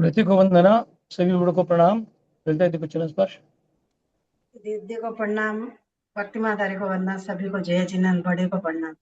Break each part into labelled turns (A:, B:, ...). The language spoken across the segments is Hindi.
A: ऋतिक को वंदना, सभी बड़ों को प्रणाम। ललिता दीदी को चरण स्पर्श।
B: दीदी को प्रणाम, प्रतिमा तारी को वंदना, सभी को जय जिनेंद्र, बड़े को प्रणाम।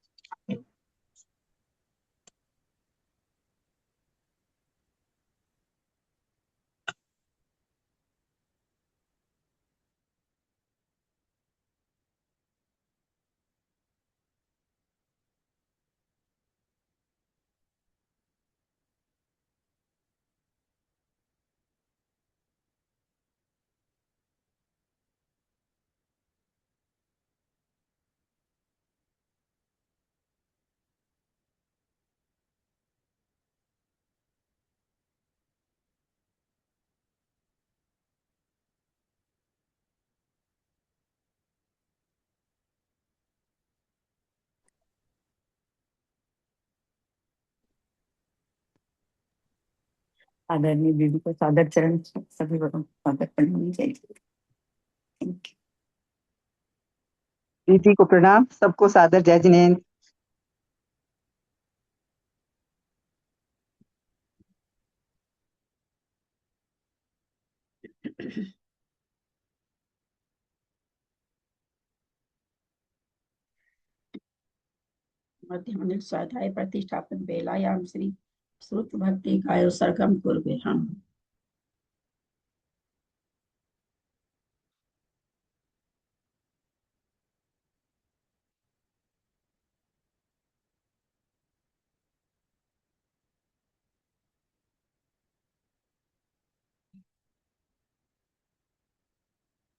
C: आदरणीय दीदी को सादर चरण सभी बड़ों को सादर प्रणाम। जय
D: दीदी को प्रणाम, सबको सादर जय जिनेंद्र।
C: मध्यान्ह स्वाध्याय प्रतिष्ठापन बेलायाम श्री श्रुत भक्ति गायो सरगम कुर्वे हम।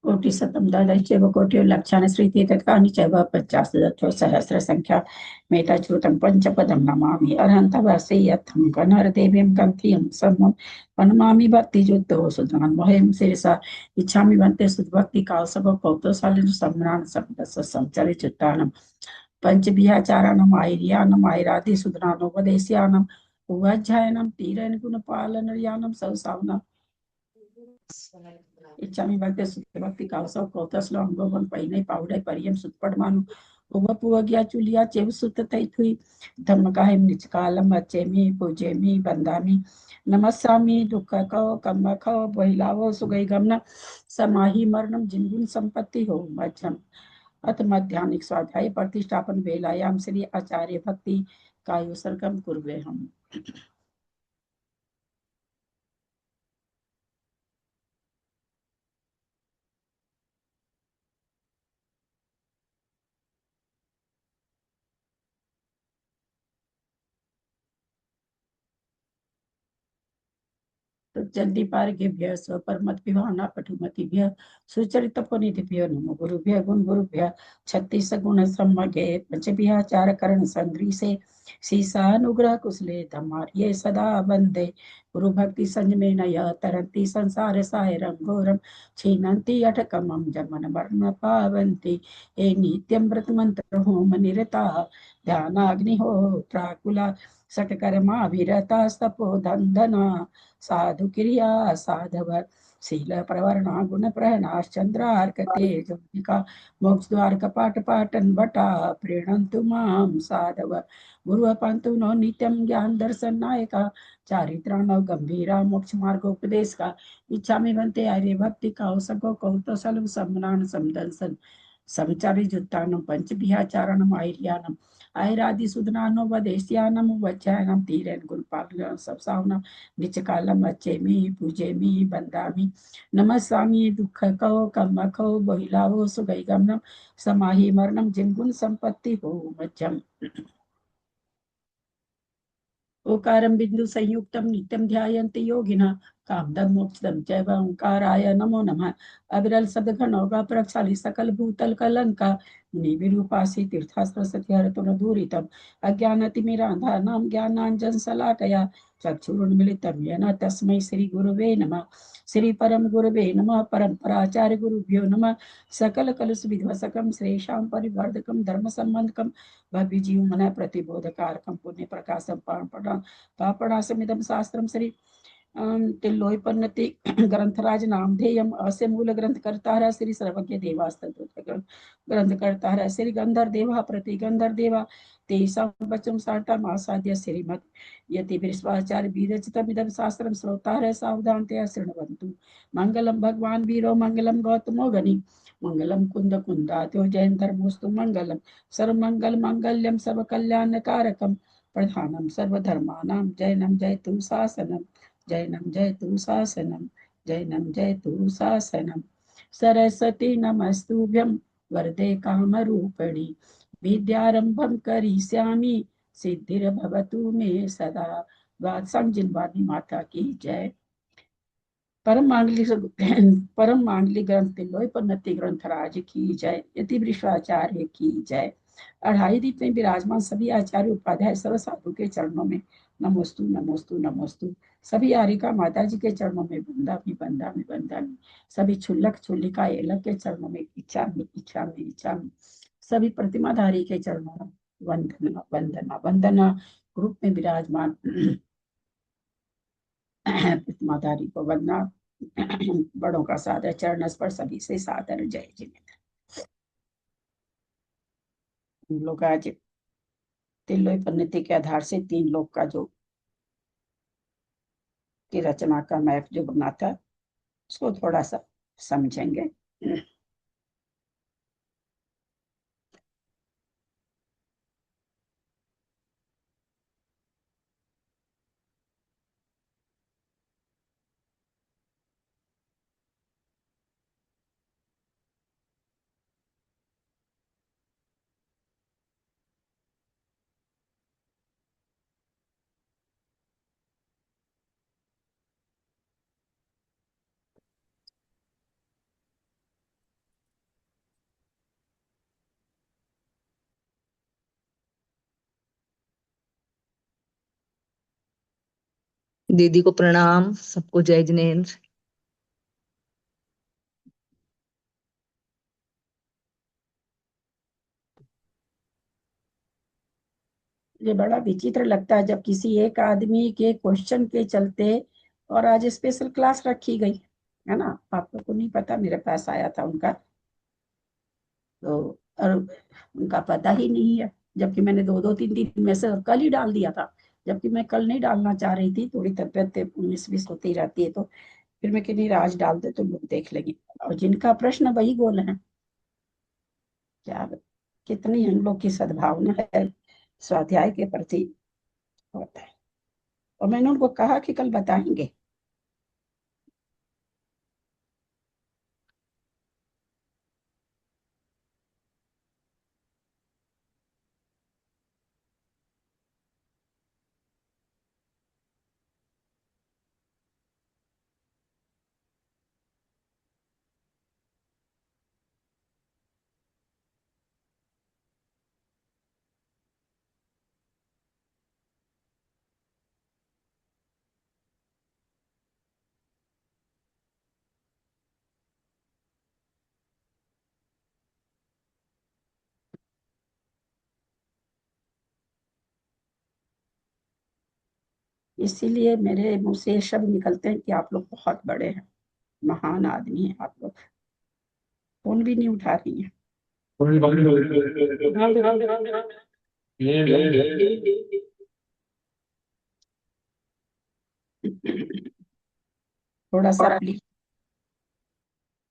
C: कोटि शतम दलैश्चैव कोटिर्लक्षान् श्रीतीर्थकानि चैव पञ्चाशदथो सहस्र संख्या मेताच्युतं पंचपदं नमामि अरहन्तं श्रीयत्थं गणरदेवीं गन्धियं समं प्रणमामि भक्तियुक्तो सुधान् मह्यं शिरसा इच्छामि वन्ते सुभक्ति कालसव कौतोसालिन सम्रान् शब्दस्य संचरितानं पंचविहाचाराणाम् आयर्यानम् आयरादि सुधनानोपदेश्यानम् उवाध्यायनं तीरेण गुणपालनयानं सौसावनं इच्छामि भक्ति सुभक्ति कावसव कौतस अंगोवन पहिने पाउडे परियम सुतपड़मानु उव पुवग्या चुलिया चेव सुत तैथुई धम्म काहिम निचकालम अचेमी पूजेमी बंदामी नमस्सामी दुख को कम्म खो बहिलावो सुगई गमन समाही मरणम जिनगुण संपत्ति हो मध्यम अथ मध्यानिक स्वाध्याय प्रतिष्ठापन बेलायाम श्री आचार्य भक्ति कायो सरगम कुर्वे हम। तो जल्दी पार्गेभ्य स्वपरमत विभावना पठुमतिभ्य सुचरित पुनिधिभ्यो नमो गुरुभ्य गुण गुरुभ्य 36 गुण सम्मगे पंचविहाचार करण संग्रही से शीशानुग्रह कुशले धमार्ये सदा वंदे गुरु भक्ति संजमे नय तरंती संसार सायरम घोरम छीनंती अठकमम जमन मरण पावंती ए नित्यम व्रत मंत्र होम निरता ध्यानाग्निहोत्राकुला सटकर्माभिरता स्तपो धंधना साधु क्रिया साधव शील प्रवर्णा गुण प्रहनाश्चंद्रार्क तेजोनिका मोक्ष द्वार कपाट पाटन बटा प्रीणंतु माम साधव गुरु पंतु नो नित्यम ज्ञान दर्शन नायका चारित्राणव गंभीरा मोक्ष मार्ग उपदेश का इच्छा में बनते आर्य भक्ति का सको कौतसल सम्मान समदंसन समचारी जुत्तानम पंच विहाचारणम आर्यानम आयरादि सुदनानो वदेश्यानम वज्जायनम तीरेन गुणपालनम सबसावनम निचकालम अच्छेमी पूजेमी बंदामी नमस्वामी दुख को कम खो बहिलावो सुगई गमनम समाही मरणम जिनगुण संपत्ति हो मध्यम ओकारं बिंदु संयुक्तम नित्यम ध्यायन्ति योगिना कामदम मोक्षदम चैव ओंकाराय नमो नमः अविरल सदघनौगा प्रक्षाली सकल भूतल कलंका निविरूपासी तीर्थास्त्र सत्यहरतुन दूरितम अज्ञानतिमिरान्धानां ज्ञानाञ्जन शलाकया चक्षुरुन्मिलितं येन तस्मै श्री गुरुवे नमः श्री परम गुरुवे नमः परम्पराचार्य गुरुभ्यो नमः सकल कलुष विध्वसकं श्रेषां परिवर्धकं धर्म संबंधकं भव्य जीव मन प्रतिबोधकारकं पुण्य प्रकाशम पापणासमिदं शास्त्रम श्री तिल्लोपन्नति ग्रंथराज नामधेयम अस्य मूल ग्रंथ करता श्री सर्वज्ञ देवास्तुत ग्रंथ करता श्री गंधर देवा प्रति गंधर देवा तेषां वचम साठम आसाद्य श्रीमत् यति विश्वाचार्य विरचितमिदं शास्त्रं श्रोतारः सावधानतया शृण्वन्तु मंगलम भगवान वीरो मंगलम गौतमो गनि मंगलम कुंद कुंदात्यो जयं धर्मोस्तु मंगलम सर्वमंगल मांगल्यम सर्वकल्याणकारकम प्रधानम सर्वधर्माणां जैनम जयतु शासनम जैनम जयतु शासनम जैनम जयतु शासनम सरस्वती नमस्तुभ्यं वरदे कामरूपिणी विद्यारंभं करिष्यामि सिद्धिर्भवतु मे सदा। वात्संग जिनवानी माता की जय। परम मांगलिक ग्रंथ तिलोपन्नति ग्रंथराज की जय। यति वृषाचार्य की जय। अढ़ाई दीप में विराजमान सभी आचार्य उपाध्याय सर्व साधु के चरणों में नमोस्तु नमोस्तु नमोस्तु। सभी आरिका माता जी के चरणों में बंदा में सभी छुल्लक छुल्लिका एलक के चरणों में इच्छा में सभी प्रतिमाधारी के चरणों में वंदना वंदना वंदना। ग्रुप में विराजमान प्रतिमाधारी को वंदना। बड़ों का सादर चरण स्पर्श सभी से सादर जय जिनेन्द्र। हम लोग आज तिलोपन्नति के आधार से 3 लोग का जो की रचना का मैप जो बना था उसको थोड़ा सा समझेंगे।
E: दीदी को प्रणाम, सबको जय जिनेन्द्र।
C: मुझे बड़ा विचित्र लगता है जब किसी एक आदमी के क्वेश्चन के चलते और आज स्पेशल क्लास रखी गई है ना। आप लोग को नहीं पता, मेरे पास आया था उनका तो, और उनका पता ही नहीं है, जबकि मैंने 2-3 दिन में से कल ही डाल दिया था, जबकि मैं कल नहीं डालना चाह रही थी, थोड़ी तबियत 19-20 होती रहती है तो फिर मैं कहीं आज डाल दे तो लोग देख लेंगे। और जिनका प्रश्न वही गोल है। क्या कितनी हम लोग की सद्भावना है स्वाध्याय के प्रति होता है। और मैंने उनको कहा कि कल बताएंगे। इसीलिए मेरे मुंह से ये शब्द निकलते हैं कि आप लोग बहुत बड़े हैं, महान आदमी हैं आप लोग। फोन भी नहीं उठा रही हैं। थोड़ा सा प्लीज,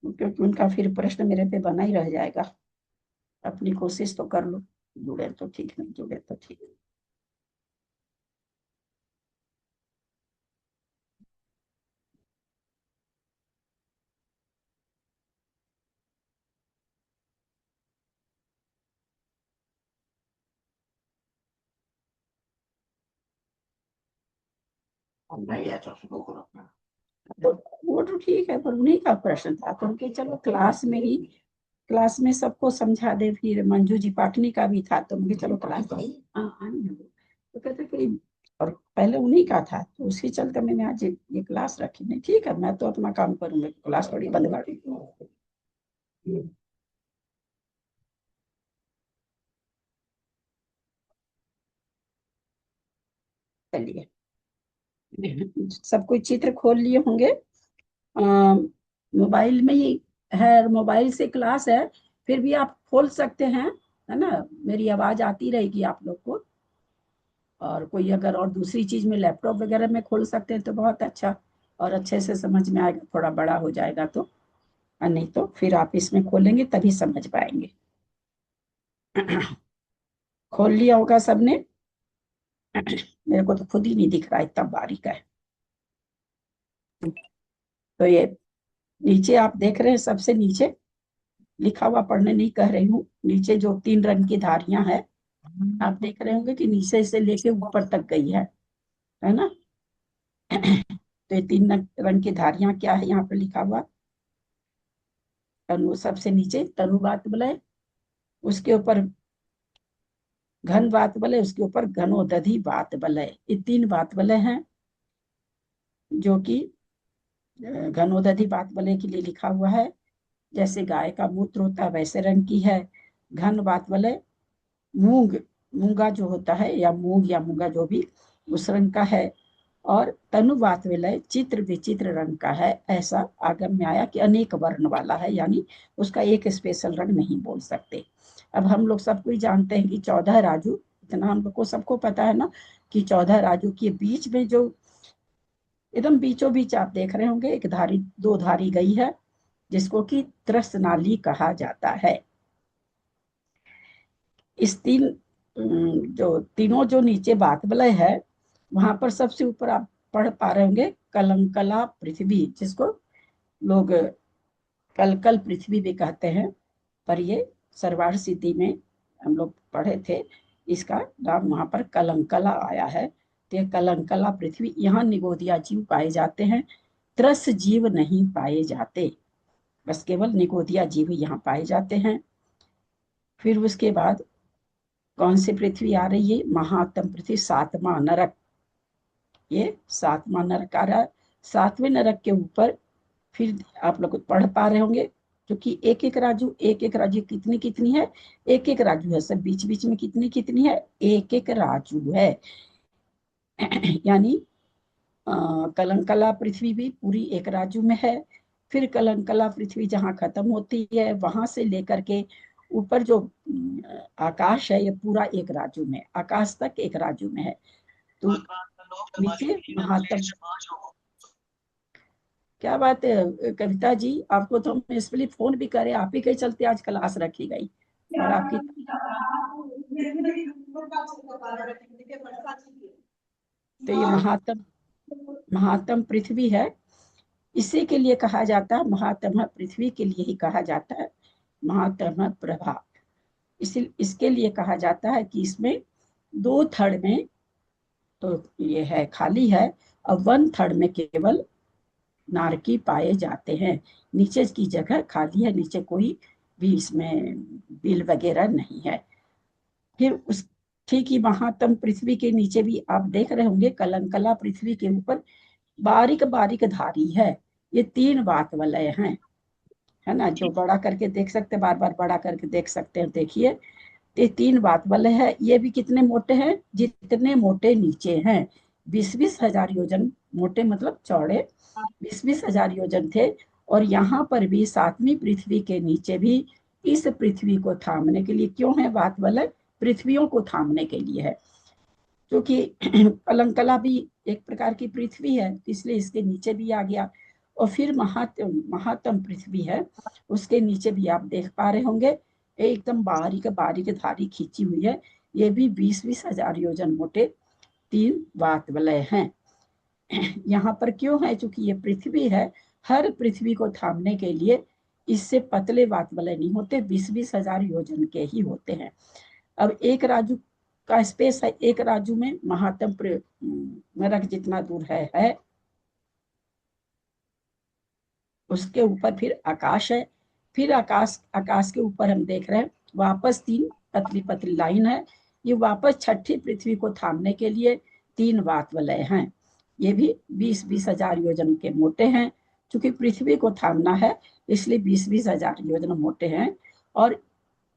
C: क्योंकि उनका फिर प्रश्न मेरे पे बना ही रह जाएगा। अपनी कोशिश तो कर लो, जुड़े तो ठीक, नहीं जुड़े तो ठीक। वो तो ठीक है, पर उन्हीं का प्रश्न था तो उनके चलो क्लास में सबको समझा दे। फिर मंजू जी पाटनी का भी था तो मुझे चलो क्लास आनी है। तो कहते कि और पहले उन्हीं का था तो उसी चलते मैंने आज ये क्लास रखी। नहीं ठीक है, मैं तो अपना काम करूंगी, क्लास थोड़ी बंद कर दी। चलिए सब कोई चित्र खोल लिए होंगे। मोबाइल में ही है, मोबाइल से क्लास है, फिर भी आप खोल सकते हैं, है ना। मेरी आवाज आती रहेगी आप लोग को। और कोई अगर और दूसरी चीज में लैपटॉप वगैरह में खोल सकते हैं तो बहुत अच्छा, और अच्छे से समझ में आएगा, थोड़ा बड़ा हो जाएगा तो। और नहीं तो फिर आप इसमें खोलेंगे तभी समझ पाएंगे। खोल लिया होगा सबने। मेरे को तो खुद ही नहीं दिख रहा, इतना बारीक है। तो ये नीचे आप देख रहे हैं, सबसे नीचे लिखा हुआ पढ़ने नहीं कह रही हूँ, नीचे जो 3 रंग की धारियां है, आप देख रहे होंगे कि नीचे से लेके ऊपर तक गई है ना। तो ये 3 रंग की धारियां क्या है यहाँ पे लिखा हुआ। तनु, सबसे नीचे तनु बात वलय, उसके ऊपर घन बात वलय, उसके ऊपर घनोदधि बात वलय। ये 3 बात वलय हैं जो कि घनोदधि बात वलय के लिए लिखा हुआ है। जैसे गाय का मूत्र होता है वैसे रंग की है। घन बात वलय मूंग, मूंगा जो होता है, या मूंग या मूंगा जो भी, उस रंग का है। और तनु बात वलय चित्र विचित्र रंग का है। ऐसा आगम में आया कि अनेक वर्ण वाला है, यानी उसका एक स्पेशल रंग नहीं बोल सकते। अब हम लोग सबको ही जानते हैं कि 14 राजू, इतना हम लोग को सबको पता है ना, कि 14 राजू के बीच में जो एकदम बीचों बीच आप देख रहे होंगे एक धारी, 2 धारी गई है, जिसको कि त्रस्त नाली कहा जाता है। इस जो तीनों जो नीचे बात वलय है, वहां पर सबसे ऊपर आप पढ़ पा रहे होंगे कलंकला पृथ्वी, जिसको लोग कलकल पृथ्वी भी कहते हैं, पर ये सर्वार्थ सिद्धि में हम लोग पढ़े थे, इसका नाम वहां पर कलंकला आया है। तो ये कलंकला पृथ्वी, यहाँ निगोदिया जीव पाए जाते हैं, त्रस जीव नहीं पाए जाते, बस केवल निगोदिया जीव यहाँ पाए जाते हैं। फिर उसके बाद कौन सी पृथ्वी आ रही है, महात्म पृथ्वी, 7वां नरक। ये 7वां नरक आ रहा है। 7वें नरक के ऊपर फिर आप लोग पढ़ पा रहे होंगे, क्योंकि एक एक राजू कितनी कितनी है, एक राजू है, सब बीच बीच में कितनी कितनी है, एक राजू है। यानी कलंकला पृथ्वी भी पूरी एक राजू में है। फिर कलंकला पृथ्वी जहाँ खत्म होती है, वहां से लेकर के ऊपर जो आकाश है, ये पूरा एक राजू में, आकाश तक एक राजू में है। तो नीचे महात्म, क्या बात है कविता जी, आपको तो हम इसलिए फोन भी करे, आप ही के चलते आज क्लास रखी गई। और आपकी तो ये महात्म, महात्म पृथ्वी है। इसी के लिए कहा जाता है, महात्म पृथ्वी के लिए ही कहा जाता है महात्म प्रभा। इसी इसके लिए कहा जाता है कि इसमें 2 थर्ड में तो ये है खाली है, और 1 थर्ड में केवल नारकी पाए जाते हैं। नीचे की जगह खाली है, नीचे कोई भी इसमें बिल वगैरह नहीं है। फिर उस ठीक ही महात्म पृथ्वी के नीचे भी आप देख रहे होंगे, कलंकला पृथ्वी के ऊपर बारीक बारीक धारी है। ये 3 बात वलय हैं, है ना, जो बड़ा करके देख सकते, बार बार बड़ा करके देख सकते हैं, देखिए। ये 3 बात वलय है। ये भी कितने मोटे हैं, जितने मोटे नीचे हैं, 20-20 हजार योजन मोटे, मतलब चौड़े 20-20 हजार योजन थे। और यहाँ पर भी 7वीं पृथ्वी के नीचे भी इस पृथ्वी को थामने के लिए, क्यों है बात वलय, पृथ्वियों को थामने के लिए है, क्योंकि कलंकला भी एक प्रकार की पृथ्वी है, इसलिए इसके नीचे भी आ गया। और फिर महात्म पृथ्वी है, उसके नीचे भी आप देख पा रहे होंगे एकदम बारीक बारीक धारी खींची हुई है। ये भी 20-20 हजार योजन मोटे 3 बात वलय हैं। यहाँ पर क्यों है, चूंकि ये पृथ्वी है, हर पृथ्वी को थामने के लिए इससे पतले बात वलय नहीं होते, 20-20 हजार योजन के ही होते हैं। अब एक राजू का स्पेस है, एक राजू में महात्म नरक जितना दूर है, उसके ऊपर फिर आकाश है। फिर आकाश, आकाश के ऊपर हम देख रहे हैं वापस 3 पतली पतली लाइन है। ये वापस 6ठी पृथ्वी को थामने के लिए 3 बात वलय हैं। ये भी 20-20 हजार योजन के मोटे हैं, क्योंकि पृथ्वी को थामना है, इसलिए 20-20 हजार योजन मोटे हैं। और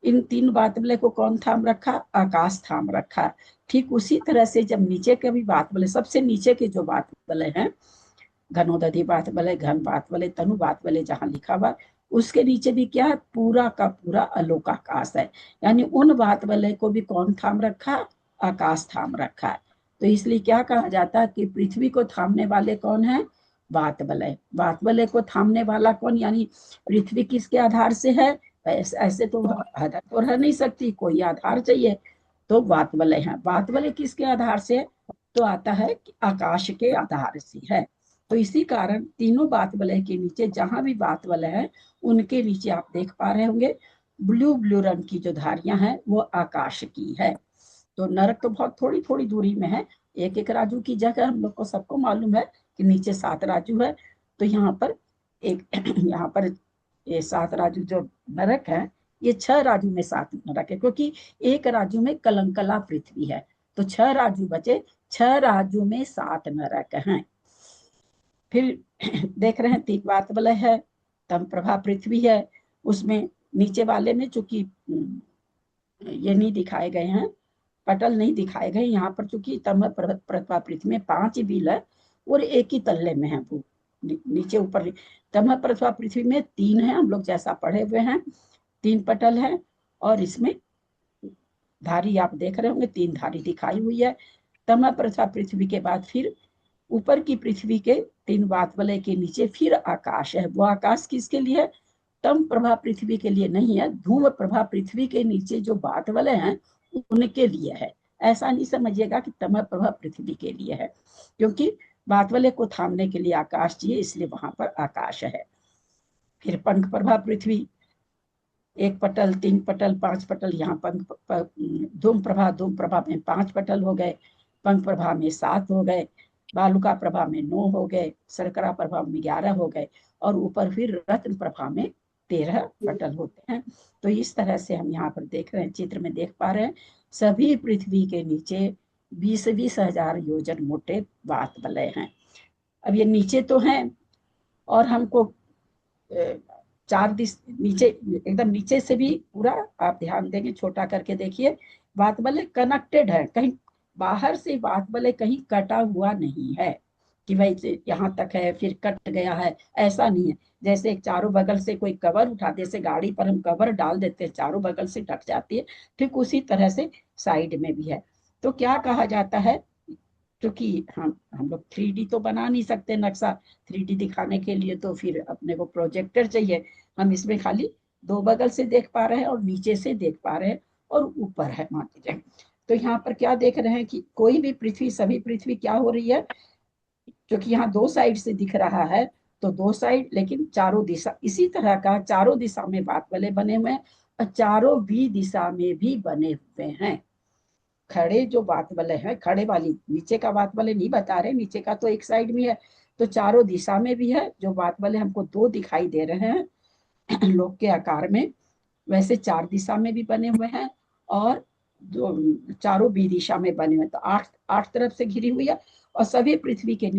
C: इन तीन बात बले को कौन थाम रखा? आकाश थाम रखा। ठीक उसी तरह से जब नीचे के भी बात बले, सबसे नीचे के जो बात बले हैं, घनोदधि बात बले, घन बात बले, तनु बात बले, जहां लिखा हुआ उसके नीचे भी क्या है? पूरा का पूरा आलोक आकाश है। यानी उन बात बले को भी कौन थाम रखा? आकाश थाम रखा है। तो इसलिए क्या कहा जाता है कि पृथ्वी को थामने वाले कौन है? बात बलय। बात बलय को थामने वाला कौन? यानी पृथ्वी किसके आधार से है? ऐसे तो आधार तो रह नहीं सकती, कोई आधार चाहिए, तो बात बलय है। बात बलय किसके आधार से? तो आता है कि आकाश के आधार से है। तो इसी कारण तीनों बात बलय के नीचे जहां भी बात बलय है उनके नीचे आप देख पा रहे होंगे ब्लू ब्लू रंग की जो धारियां हैं वो आकाश की है। तो नरक तो बहुत थोड़ी थोड़ी दूरी में है, एक एक राजू की जगह हम लोग को सबको मालूम है कि नीचे 7 राजू है। तो यहाँ पर एक यहाँ पर ये 7 राजू जो नरक है, ये 6 राजू में 7 नरक है, क्योंकि एक राजू में कलंकला पृथ्वी है। तो 6 राजू बचे, 6 राजू में 7 नरक हैं। फिर देख रहे हैं 3 बात बलय है, तम प्रभा पृथ्वी है। उसमें नीचे वाले में चूंकि ये नहीं दिखाए गए हैं, पटल नहीं दिखाए गए यहाँ पर, चूंकि तम प्रभा पृथ्वी में 5 बिल है और एक ही तल्ले में है वो नीचे ऊपर। तम प्रभा पृथ्वी में 3 है, हम लोग जैसा पढ़े हुए हैं 3 पटल है, और इसमें धारी आप देख रहे होंगे 3 धारी दिखाई हुई है। तम प्रभा पृथ्वी के बाद फिर ऊपर की पृथ्वी के 3 बात वलय के नीचे फिर आकाश है। वो आकाश किसके लिए है? तम प्रभा पृथ्वी के लिए नहीं है, धूम प्रभा पृथ्वी के नीचे जो बात वलय हैं उनके लिए है। ऐसा नहीं समझिएगा कि तम प्रभा पृथ्वी के लिए है, क्योंकि बात वलय को थामने के लिए आकाश चाहिए, इसलिए वहां पर आकाश है। फिर पंख प्रभा पृथ्वी, 1 पटल 3 पटल 5 पटल, यहाँ पंख धूम प्रभा में 5 पटल हो गए, पंख प्रभा में 7 हो गए, बालुका प्रभा में 9 हो गए, शर्करा प्रभा में 11 हो गए, और ऊपर फिर रत्न प्रभा में 13 पटल होते हैं। तो इस तरह से हम यहाँ पर देख रहे हैं, चित्र में देख पा रहे हैं, सभी पृथ्वी के नीचे 20-20 हजार योजन मोटे बात बलय हैं। अब ये नीचे तो हैं, और हमको 4 नीचे, एकदम नीचे से भी पूरा आप ध्यान देंगे, छोटा करके देखिए, बात बलय कनेक्टेड है, कहीं बाहर से बात बलय कहीं कटा हुआ नहीं है कि भाई यहाँ तक है फिर कट गया है, ऐसा नहीं है। जैसे चारों बगल से कोई कवर उठा, जैसे गाड़ी पर हम कवर डाल देते हैं चारों बगल से ढक जाती है, ठीक उसी तरह से साइड में भी है। तो क्या कहा जाता है, क्योंकि हम लोग 3D तो बना नहीं सकते नक्शा, 3D दिखाने के लिए तो फिर अपने को प्रोजेक्टर चाहिए। हम इसमें खाली 2 बगल से देख पा रहे हैं और नीचे से देख पा रहे हैं और ऊपर है मान लीजिए। तो यहाँ पर क्या देख रहे हैं कि कोई भी पृथ्वी, सभी पृथ्वी क्या हो रही है, क्योंकि यहाँ 2 साइड से दिख रहा है, तो 2 साइड लेकिन चारों दिशा, इसी तरह का चारों दिशा में बात वाले बने हुए हैं, और चारों भी दिशा में भी बने हुए हैं। खड़े जो बात वाले हैं, खड़े वाली नीचे का बात वाले नहीं बता रहे, नीचे का तो एक साइड में है, तो चारों दिशा में भी है। जो बात वाले हमको 2 दिखाई दे रहे हैं लोक के आकार में, वैसे 4 दिशा में भी बने हुए हैं, और जो चारों भी दिशा में बने हुए, तो 8 तरफ से घिरी हुई है, और सभी पृथ्वी के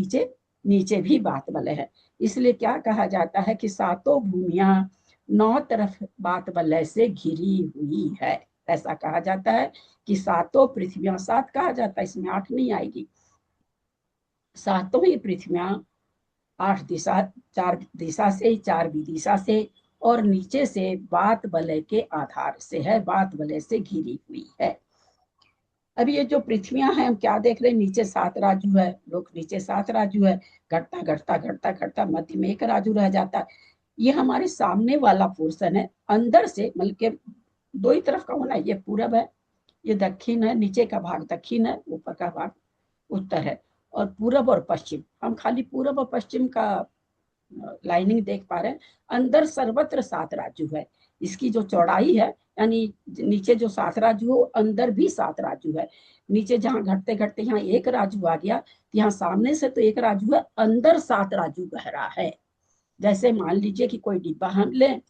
C: नीचे भी बात वाले है। इसलिए क्या कहा जाता है कि 7 भूमियां 9 तरफ बात वलय से घिरी हुई है, ऐसा कहा जाता है कि 7 पृथ्वियां, 7 कहा जाता है, इसमें 8 नहीं आएगी, 7 ही पृथ्वियां 8 दिशा, 4 दिशा से, 4 दिशा से, और नीचे से बात वलय के आधार से है, बात वलय से घिरी हुई है। अब ये जो पृथ्वियां हैं, हम क्या देख रहे हैं, नीचे 7 राजू है, लोग नीचे 7 राजू है, घटता घटता घटता घटता मध्य में 1 राजू रह जाता है। ये हमारे सामने वाला पोर्शन है, अंदर से मतलब के 2 ही तरफ का होना है, ये पूरब है, ये दक्षिण है, नीचे का भाग दक्षिण है, ऊपर का भाग उत्तर है, और पूरब और पश्चिम, हम खाली पूरब और पश्चिम का लाइनिंग देख पा रहे हैं। अंदर सर्वत्र 7 राजू है, इसकी जो चौड़ाई है, यानी नीचे जो 7 राजू हो, अंदर भी 7 राजू है। नीचे जहां घटते घटते यहाँ 1 राजू आ गया, यहाँ सामने से तो 1 राजू है, अंदर 7 राजू गहरा है। जैसे मान लीजिए कि कोई डिब्बा हम लें,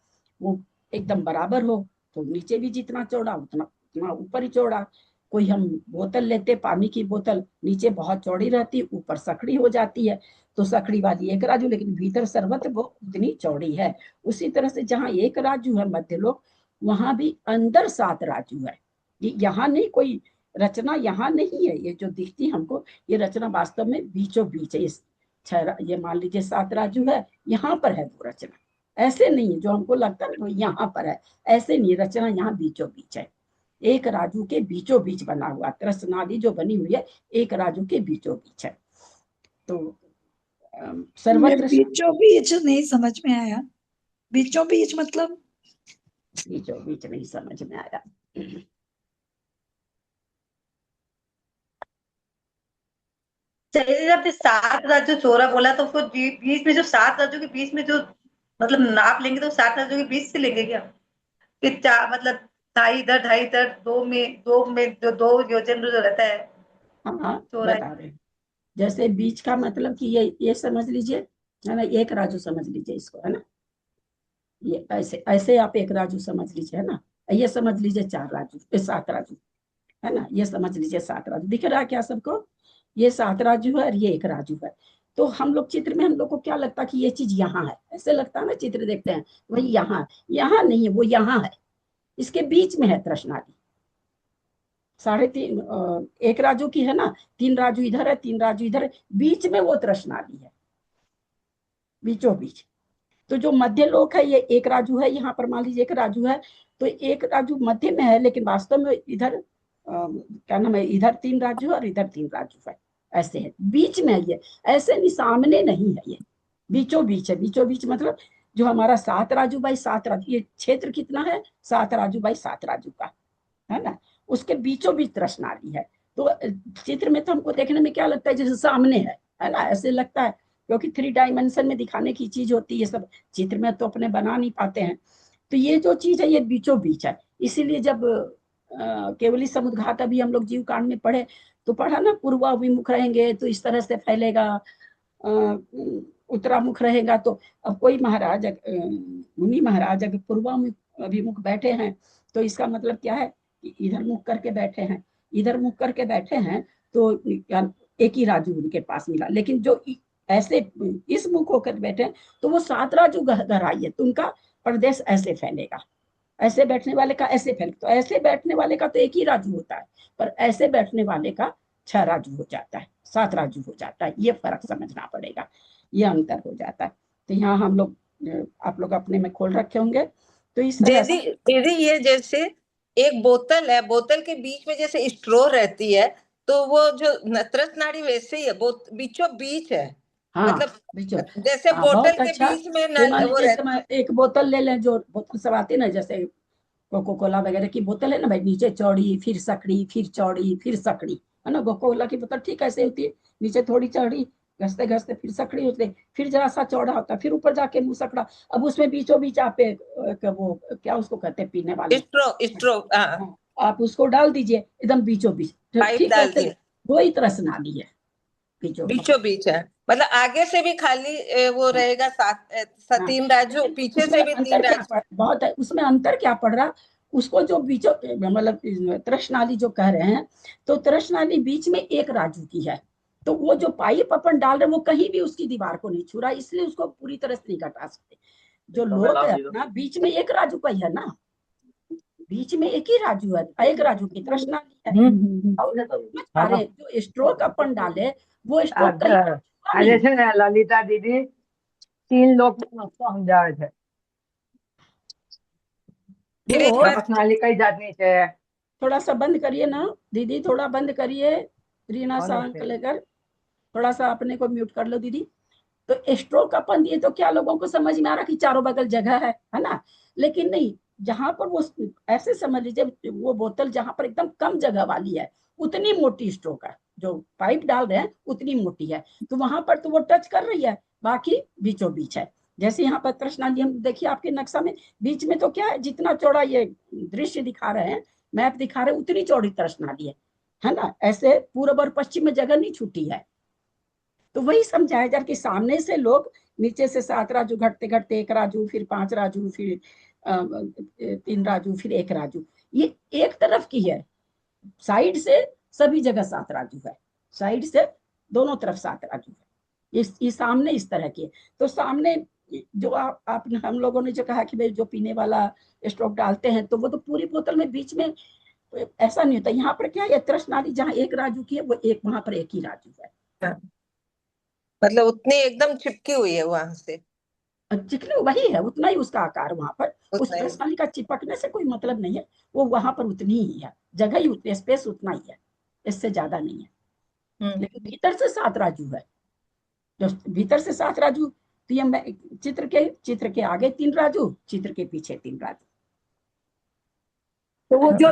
C: वो एकदम बराबर हो, तो नीचे भी जितना चौड़ा उतना ऊपर ही चौड़ा। कोई हम बोतल लेते, पानी की बोतल, नीचे बहुत चौड़ी रहती, ऊपर सकड़ी हो जाती है, तो सकड़ी वाली 1 राजू, लेकिन भीतर सर्वत्र वो उतनी चौड़ी है। उसी तरह से जहाँ 1 राजू है मध्य लोक, वहां भी अंदर 7 राजू है। ये यहाँ नहीं, कोई रचना यहाँ नहीं है। ये जो दिखती हमको, ये रचना वास्तव में बीचों बीच है। ये मान लीजिए 7 राजू है, यहाँ पर है वो रचना। ऐसे नहीं है जो हमको लगता है वो यहाँ पर है, ऐसे नहीं। रचना यहाँ बीचों बीच है, एक राजू के बीचों बीच बना हुआ। त्रसनाली जो बनी हुई है एक राजू के बीचों बीच है। तो सर्वत्र
F: बीचों बीच नहीं समझ में आया। बीचों बीच मतलब?
C: बीचों बीच नहीं समझ में आया।
G: चलिए, जब 7 राज्यों चोरा बोला तो उसको बीच में जो 7 राज्यों के बीच में जो मतलब नाप लेंगे तो 7 राज्यों के बीच से लेंगे क्या? फिर मतलब ढाई इधर 2 में जो 2 योजन जो रहता है।
C: हाँ
G: चौराहे।
C: बता रहे हैं। जैसे बीच का मतलब कि ये समझ लीजिए, है ना, एक राजू समझ लीजिए इसको, है ना। ये ऐसे ऐसे आप एक राजू समझ लीजिए, है ना। ये समझ लीजिए 4 राजू, 7 राजू, है ना। ये समझ लीजिए 7 राजू। दिख रहा है क्या सबको? ये 7 राजू है और ये एक राजू है। तो हम लोग चित्र में, हम लोग को क्या लगता है कि ये चीज यहाँ है, ऐसे लगता है ना। चित्र देखते हैं वही यहाँ, यहाँ नहीं है, वो यहाँ है, इसके बीच में है तृष्णाली। 3.5 एक राजू की है ना, 3 राजू इधर है, 3 राजू इधर है, बीच में वो तृष्णाली है, बीचों बीच। तो जो मध्य लोक है ये एक राजू है, यहाँ पर मान लीजिए एक राजू है, तो एक राजू मध्य में है, लेकिन वास्तव में इधर क्या नाम है, इधर 3 राजू और इधर 3 राजू है, ऐसे है, बीच में है ये। ऐसे नहीं, सामने नहीं है, ये बीचों बीच है। बीचों बीच मतलब जो हमारा 7 राजू बाई 7 राजू, ये क्षेत्र कितना है, 7 राजू बाई 7 राजू का, है ना। उसके बीचों बीच तृष्णाली है। तो चित्र में तो हमको देखने में क्या लगता है, जैसे सामने है ना, ऐसे लगता है, क्योंकि 3 डायमेंशन में दिखाने की चीज होती है, सब चित्र में तो अपने बना नहीं पाते हैं। तो ये जो चीज है ये बीचों बीच है। इसीलिए जब केवली समुद्घात अभी हम लोग जीव कांड में पढ़े तो पढ़ा ना, पूर्वाभिमुख रहेंगे तो इस तरह से फैलेगा, उत्तरामुख रहेगा। तो अब कोई महाराज, मुनि महाराज अगर पूर्वाभिमुख बैठे हैं तो इसका मतलब क्या है कि इधर मुख करके बैठे हैं, इधर मुख करके बैठे हैं, तो एक ही राजू उनके पास मिला। लेकिन जो ऐसे इस मुख होकर बैठे हैं तो वो 7 राजू गहराई है, तो उनका प्रदेश ऐसे फैलेगा। ऐसे बैठने वाले का ऐसे फैल, तो ऐसे बैठने वाले का तो एक ही राजू होता है, पर ऐसे बैठने वाले का 6 राजू हो जाता है, 7 राजू हो जाता है। ये फर्क समझना पड़ेगा, ये अंतर हो जाता है। तो यहाँ हम लोग, आप लोग अपने में खोल रखे होंगे। तो इस तरह से
H: दीदी ये जैसे एक बोतल है, बोतल के बीच में जैसे स्ट्रो रहती है, तो वो जो तृष्णाली वैसे ही है, बीचों बीच है।
C: हाँ,
H: मतलब जैसे बोतल
C: बहुत
H: के
C: अच्छा।
H: बीच में
C: वो एक बोतल ले लें, जो बोतल सब आती है ना, जैसे कोको कोला वगैरह की बोतल है ना भाई, नीचे चौड़ी फिर सकड़ी, फिर चौड़ी फिर सकड़ी, है ना। कोको कोला की बोतल ठीक ऐसे होती है, नीचे थोड़ी चौड़ी, घसते घसते फिर सकड़ी होते, फिर जरा सा चौड़ा होता है, फिर ऊपर जाके मुंह सकड़ा। अब उसमें बीचों बीच आप वो क्या उसको कहते हैं, पीने वाले
H: स्ट्रो
C: आप उसको डाल दीजिए एकदम बीचों बीच, ठीक है, वही तृष्णाली है,
H: बीचों बीच है। मतलब आगे से भी खाली वो रहेगा 3 राजू, पीछे से भी 3 राजू।
C: बहुत है उसमें अंतर क्या पड़ रहा, उसको जो बीचों मतलब तृष्णाली जो कह रहे हैं, तो तृष्णाली बीच में एक राजू की है, तो वो जो पाइप अपन डाल रहे हैं वो कहीं भी उसकी दीवार को नहीं छू रहा, इसलिए उसको पूरी तरह से नहीं घटा सकते। जो लोक है अपना, बीच में एक राजू का ही है ना, बीच में एक ही राजू है, एक राजू की तृष्णाली है। अरे जो स्ट्रोक अपन डाले वो स्ट्रोक
I: जैसे ललिता दीदी 3 लोग उसको समझा रहे थे, तृष्णाली कई जाती है।
C: थोड़ा सा बंद करिए ना दीदी, थोड़ा बंद करिए, रीना सांक लेकर थोड़ा सा अपने को म्यूट कर लो दीदी। तो स्ट्रोक अपन दिए तो क्या लोगों को समझ में आ रहा कि चारों बगल जगह है ना, लेकिन नहीं, जहां पर वो ऐसे समझ लीजिए, वो बोतल जहां पर एकदम कम जगह वाली है उतनी मोटी स्ट्रोक है, जो पाइप डाल रहे हैं उतनी मोटी है, तो वहां पर तो वो टच कर रही है, बाकी बीचों बीच है। जैसे यहाँ पर तृष्णाली हम देखिए आपके नक्शा में, बीच में तो क्या है, जितना चौड़ा ये दृश्य दिखा रहे हैं, मैप दिखा रहे हैं, उतनी चौड़ी तृष्णाली है ना। ऐसे पूर्व और पश्चिम में जगह नहीं छूटी है। तो वही समझाया जा कि सामने से लोग नीचे से 7 राजू घटते घटते 1 राजू, फिर 5 राजू, फिर 3 राजू, फिर 1 राजू, ये एक तरफ की है। साइड से सभी जगह 7 राजू है, साइड से दोनों तरफ 7 राजू है। ये सामने इस तरह की है। तो सामने जो आपने हम लोगों ने जो कहा कि भाई जो पीने वाला स्ट्रोक डालते हैं तो वो तो पूरी बोतल में बीच में ऐसा नहीं होता। यहाँ पर क्या है, तृष्णाली जहाँ एक राजू की है वो एक वहां पर एक ही राजू है।
H: मतलब उतनी एकदम चिपकी हुई है वहां से,
C: चिकनी वही है, उतना ही उसका आकार वहां पर। उस
H: उतना ही।
C: तृष्णाली का चिपकने से कोई मतलब नहीं है, वो वहां पर उतनी ही है, जगह ही उतनी, स्पेस उतना ही है, इससे ज्यादा नहीं है। लेकिन भीतर से 7 राजू है, जो भीतर से 7 राजू, तो ये चित्र के आगे 3 राजू, चित्र के पीछे 3 राजू।
I: तो वो जो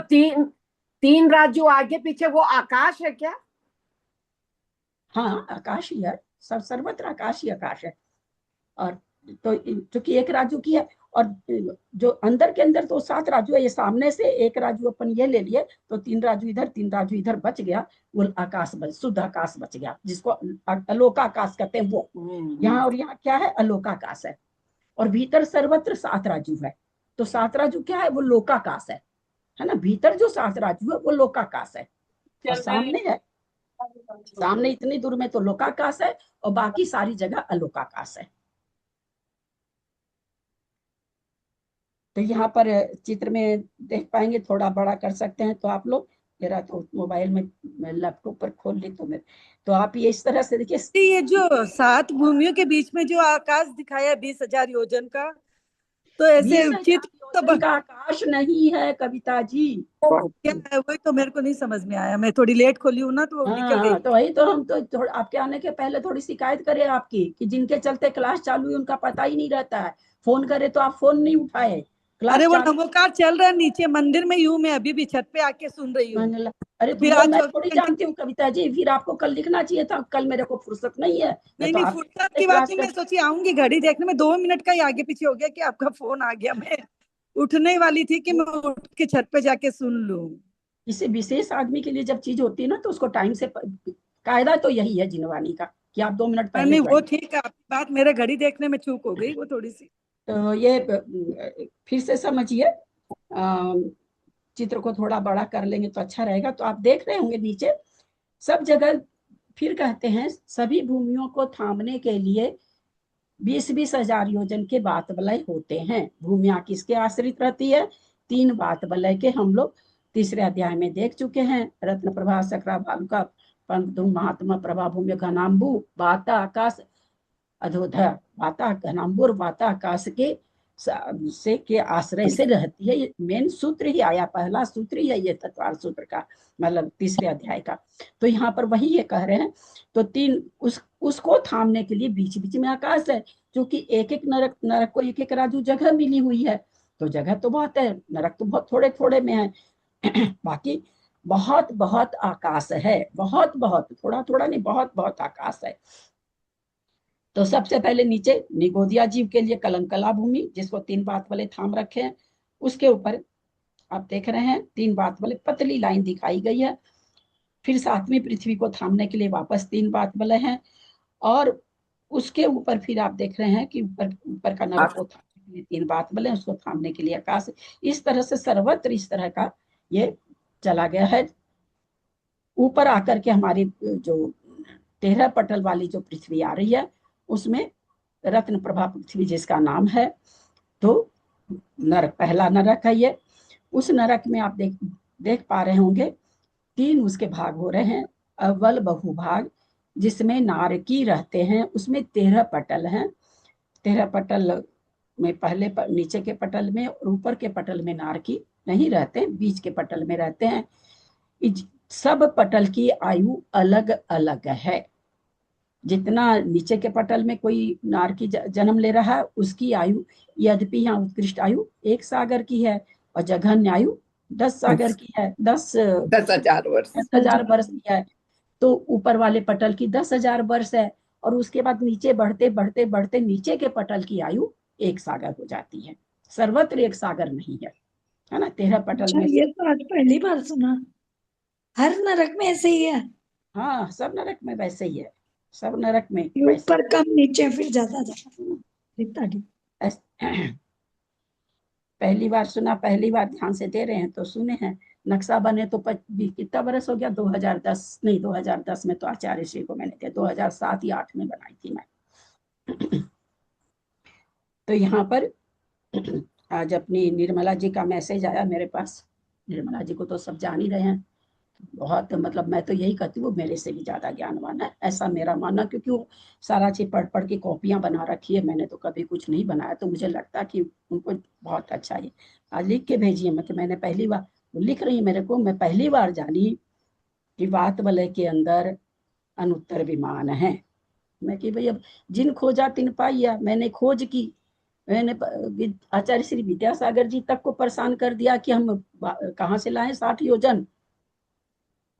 I: तीन राजू आगे पीछे वो आकाश है क्या?
C: हाँ आकाश ही है, सब सर्वत्र आकाश ही आकाश है। और तो चूंकि एक राजू की है, और जो अंदर के अंदर तो 7 राजू है, ये सामने से एक राजू अपन ये ले लिए तो 3 राजू इधर 3 राजू इधर बच गया, वो आकाश शुद्ध आकाश बच गया, जिसको अलोकाकाश कहते हैं वो। यहाँ और यहाँ क्या है, अलोकाकाश है। और भीतर सर्वत्र 7 राजू है, तो 7 राजू क्या है, वो लोकाकाश है ना। भीतर जो 7 राजू है वो लोकाकाश है, और सामने है, सामने इतनी दूर में तो लोकाकाश है, और बाकी सारी जगह अलोकाकाश है। तो यहाँ पर चित्र में देख पाएंगे, थोड़ा बड़ा कर सकते हैं तो आप लोग, मेरा तो मोबाइल में लैपटॉप पर खोल ली तो मेरे, तो आप ये इस तरह से देखिए।
F: ये जो 7 भूमियों के बीच में जो आकाश दिखाया 20,000 योजन का, तो ऐसे
C: 20,000
F: चित्र
C: योजन का आकाश नहीं है कविता जी।
F: क्या है, वही तो मेरे को नहीं समझ में आया, मैं थोड़ी लेट खोली हूँ ना तो निकल गई।
C: तो वही तो हम तो थोड़ा आपके आने के पहले थोड़ी शिकायत करें आपकी, कि जिनके चलते क्लास चालू है उनका पता ही नहीं रहता है, फोन करे तो आप फोन नहीं उठाए।
F: अरे वो नमोकार चल रहा है नीचे मंदिर में, यूं मैं अभी भी छत पे आके सुन रही हूँ।
C: अरे
F: फिर
C: तो
F: आज
C: मैं थोड़ी जानती हूँ कविता जी, फिर आपको कल लिखना चाहिए था, कल मेरे को फुर्सत नहीं है।
F: नहीं फुर्सत की बात नहीं, मैं सोची आऊंगी, घड़ी देखने में 2 मिनट का ही आगे पीछे हो गया कि आपका फोन आ गया। मैं उठने वाली थी कि मैं उठ के छत पे जाके सुन लूं।
C: किसी विशेष आदमी के लिए जब चीज होती है ना तो उसको टाइम से, कायदा तो यही है जिनवानी का कि आप 2 मिनट पहले
F: नहीं वो ठीक है, आपकी बात मेरे घड़ी देखने में चूक हो गई वो थोड़ी सी।
C: तो ये फिर से समझिए, चित्र को थोड़ा बड़ा कर लेंगे तो अच्छा रहेगा। तो आप देख रहे होंगे नीचे सब जगह, फिर कहते हैं सभी भूमियों को थामने के लिए 20-20 हजार योजन के बात वलय होते हैं। भूमिया किसके आश्रित रहती है, 3 बात वलय के, हम लोग 3रे अध्याय में देख चुके हैं। रत्न प्रभा सकरा भालुका महात्मा प्रभा भूमि घनाम्बु बाता आकाश अधोधर, बाता घनाम्बुर बाता आकाश के आश्रय से रहती है। ये मेन सूत्र ही आया, पहला सूत्र ही है ये तत्वार सूत्र का, मतलब 3रे अध्याय का। तो यहाँ पर वही ये कह रहे हैं, तो 3 उसको थामने के लिए बीच बीच में आकाश है, क्योंकि एक एक नरक को एक एक राजू जगह मिली हुई है, तो जगह तो बहुत है, नरक तो बहुत थोड़े थोड़े में है। बाकी बहुत बहुत आकाश है, बहुत बहुत, थोड़ा थोड़ा नहीं, बहुत बहुत आकाश है। तो सबसे पहले नीचे निगोदिया जीव के लिए कलंकला भूमि, जिसको 3 बात वाले थाम रखे हैं, उसके ऊपर आप देख रहे हैं 3 बात वाले पतली लाइन दिखाई गई है। फिर 7वीं पृथ्वी को थामने के लिए वापस 3 बात वाले हैं, और उसके ऊपर फिर आप देख रहे हैं कि ऊपर का नरक को थामने के लिए 3 बात वाले, उसको थामने के लिए आकाश। इस तरह से सर्वत्र इस तरह का ये चला गया है। ऊपर आकर के हमारी जो 13 पटल वाली जो पृथ्वी आ रही है, उसमें रत्न प्रभा पृथ्वी जिसका नाम है, तो नरक, पहला नरक है ये। उस नरक में आप देख पा रहे होंगे 3 उसके भाग हो रहे हैं। अव्वल बहुभाग जिसमें नारकी रहते हैं, उसमें 13 पटल हैं। 13 पटल में पहले नीचे के पटल में और ऊपर के पटल में नारकी नहीं रहते, बीच के पटल में रहते हैं। सब पटल की आयु अलग अलग है। जितना नीचे के पटल में कोई नारकी जन्म ले रहा है, उसकी आयु, यद्यपि यहाँ उत्कृष्ट आयु 1 सागर की है, और जघन्य आयु 10 सागर की है,
I: 10,000 वर्ष,
C: 10,000 वर्ष की है। तो ऊपर वाले पटल की 10,000 वर्ष है, और उसके बाद नीचे बढ़ते बढ़ते बढ़ते नीचे के पटल की आयु 1 सागर हो जाती है। सर्वत्र 1 सागर नहीं है ना, 13 पटल में।
F: ये तो आज पहली बार सुना, हर नरक में ऐसे ही है?
C: हाँ, सब नरक में वैसे ही है, सब नरक में
F: ऊपर कम नीचे फिर ज्यादा
C: पहली बार सुना, पहली बार ध्यान से दे रहे हैं तो सुने हैं। नक्शा बने तो कितना बरस हो गया, 2010 नहीं, 2010 में तो आचार्य श्री को मैंने दिया, 2007 या 2008 में बनाई थी मैं। तो यहाँ पर आज अपनी निर्मला जी का मैसेज आया मेरे पास। निर्मला जी को तो सब जान ही रहे हैं, बहुत मतलब मैं तो यही कहती हूँ वो मेरे से भी ज्यादा ज्ञानवान है, ऐसा मेरा मानना, क्योंकि वो सारा चीज पढ़ पढ़ के कॉपियां बना रखी है, मैंने तो कभी कुछ नहीं बनाया। तो मुझे लगता कि उनको बहुत अच्छा है। आज लिख के भेजिए, मतलब मैंने पहली बार, लिख रही है मेरे को, मैं पहली बार जानी कि वात वलय के अंदर अनुत्तर विमान है। मैं कि भाई अब जिन खोजा तिन पाइया, मैंने खोज की, मैंने आचार्य श्री विद्यासागर जी तक को परेशान कर दिया कि हम कहाँ से लाएं 60 योजन,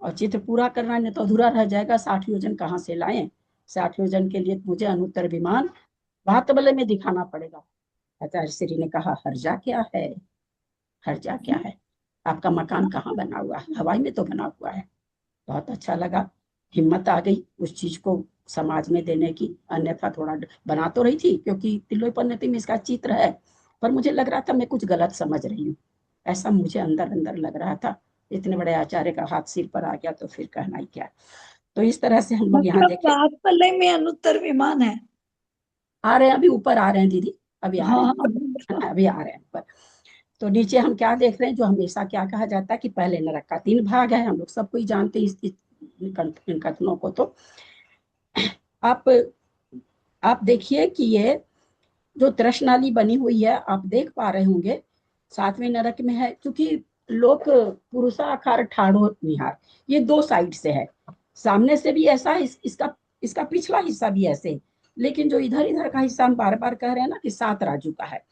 C: और चित्र पूरा करना नहीं तो अधूरा रह जाएगा। 60 योजन कहाँ से लाएं? 60 योजन के लिए मुझे अनुत्तर विमान वात वलय में दिखाना पड़ेगा। आचार्य श्री ने कहा हर्जा क्या है, हर्जा क्या है, आपका मकान कहाँ बना हुआ है? हवाई में तो बना हुआ है। बहुत अच्छा लगा, हिम्मत आ गई उस चीज को समाज में देने की। अन्यथा थोड़ा बना तो रही थी क्योंकि तिलोई पन्नति में इसका चित्र है, पर मुझे लग रहा था मैं कुछ गलत समझ रही हूँ, ऐसा मुझे अंदर अंदर लग रहा था। इतने बड़े आचार्य का हाथ सिर पर आ गया तो फिर कहना ही क्या। तो इस तरह से हम लोग यहाँ देखें,
F: वात वलय में अनुत्तर विमान है।
C: आ रहे हैं, अभी ऊपर आ रहे हैं दीदी, अभी आ रहे
F: हाँ
C: हैं, अभी आ रहे हैं ऊपर। तो नीचे हम क्या देख रहे हैं, जो हमेशा क्या कहा जाता है कि पहले नरक का 3 भाग है, हम लोग सब कोई जानते हैं इन कथनों को। तो आप देखिए कि ये जो तृष्णाली बनी हुई है, आप देख पा रहे होंगे 7वें नरक में है, क्योंकि लोक पुरुषाकार ठाड़ो निहार, ये 2 साइड से है, सामने से भी ऐसा है, इसका पिछला हिस्सा भी ऐसे, लेकिन जो इधर इधर का हिस्सा हम बार बार कह रहे हैं ना कि 7 राजू का है।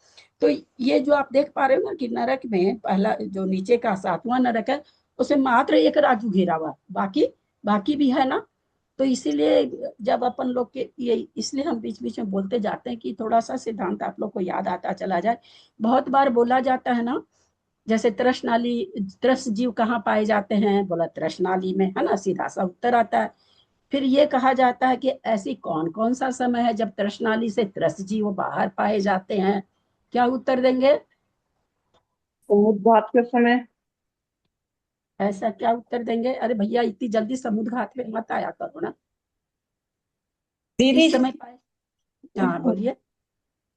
C: तो ये जो आप देख पा रहे हो ना कि नरक में पहला जो नीचे का 7वां नरक है, उसे मात्र 1 राजू घेरा हुआ, बाकी भी है ना। तो इसीलिए जब अपन लोग के ये, इसलिए हम बीच बीच में बोलते जाते हैं कि थोड़ा सा सिद्धांत आप लोग को याद आता चला जाए। बहुत बार बोला जाता है ना, जैसे त्रस जीव कहाँ पाए जाते हैं, बोला तृष्णाली में, है ना, सीधा सा उत्तर आता है। फिर ये कहा जाता है कि ऐसी कौन कौन सा समय है जब तृष्णाली से त्रस जीव बाहर पाए जाते हैं? क्या उत्तर देंगे?
D: समुद्घात के समय।
C: ऐसा क्या उत्तर देंगे? अरे भैया इतनी जल्दी समुद्र घाट में मत आया करो ना,
F: दीदी
C: इस समय पाए। हाँ बोलिए।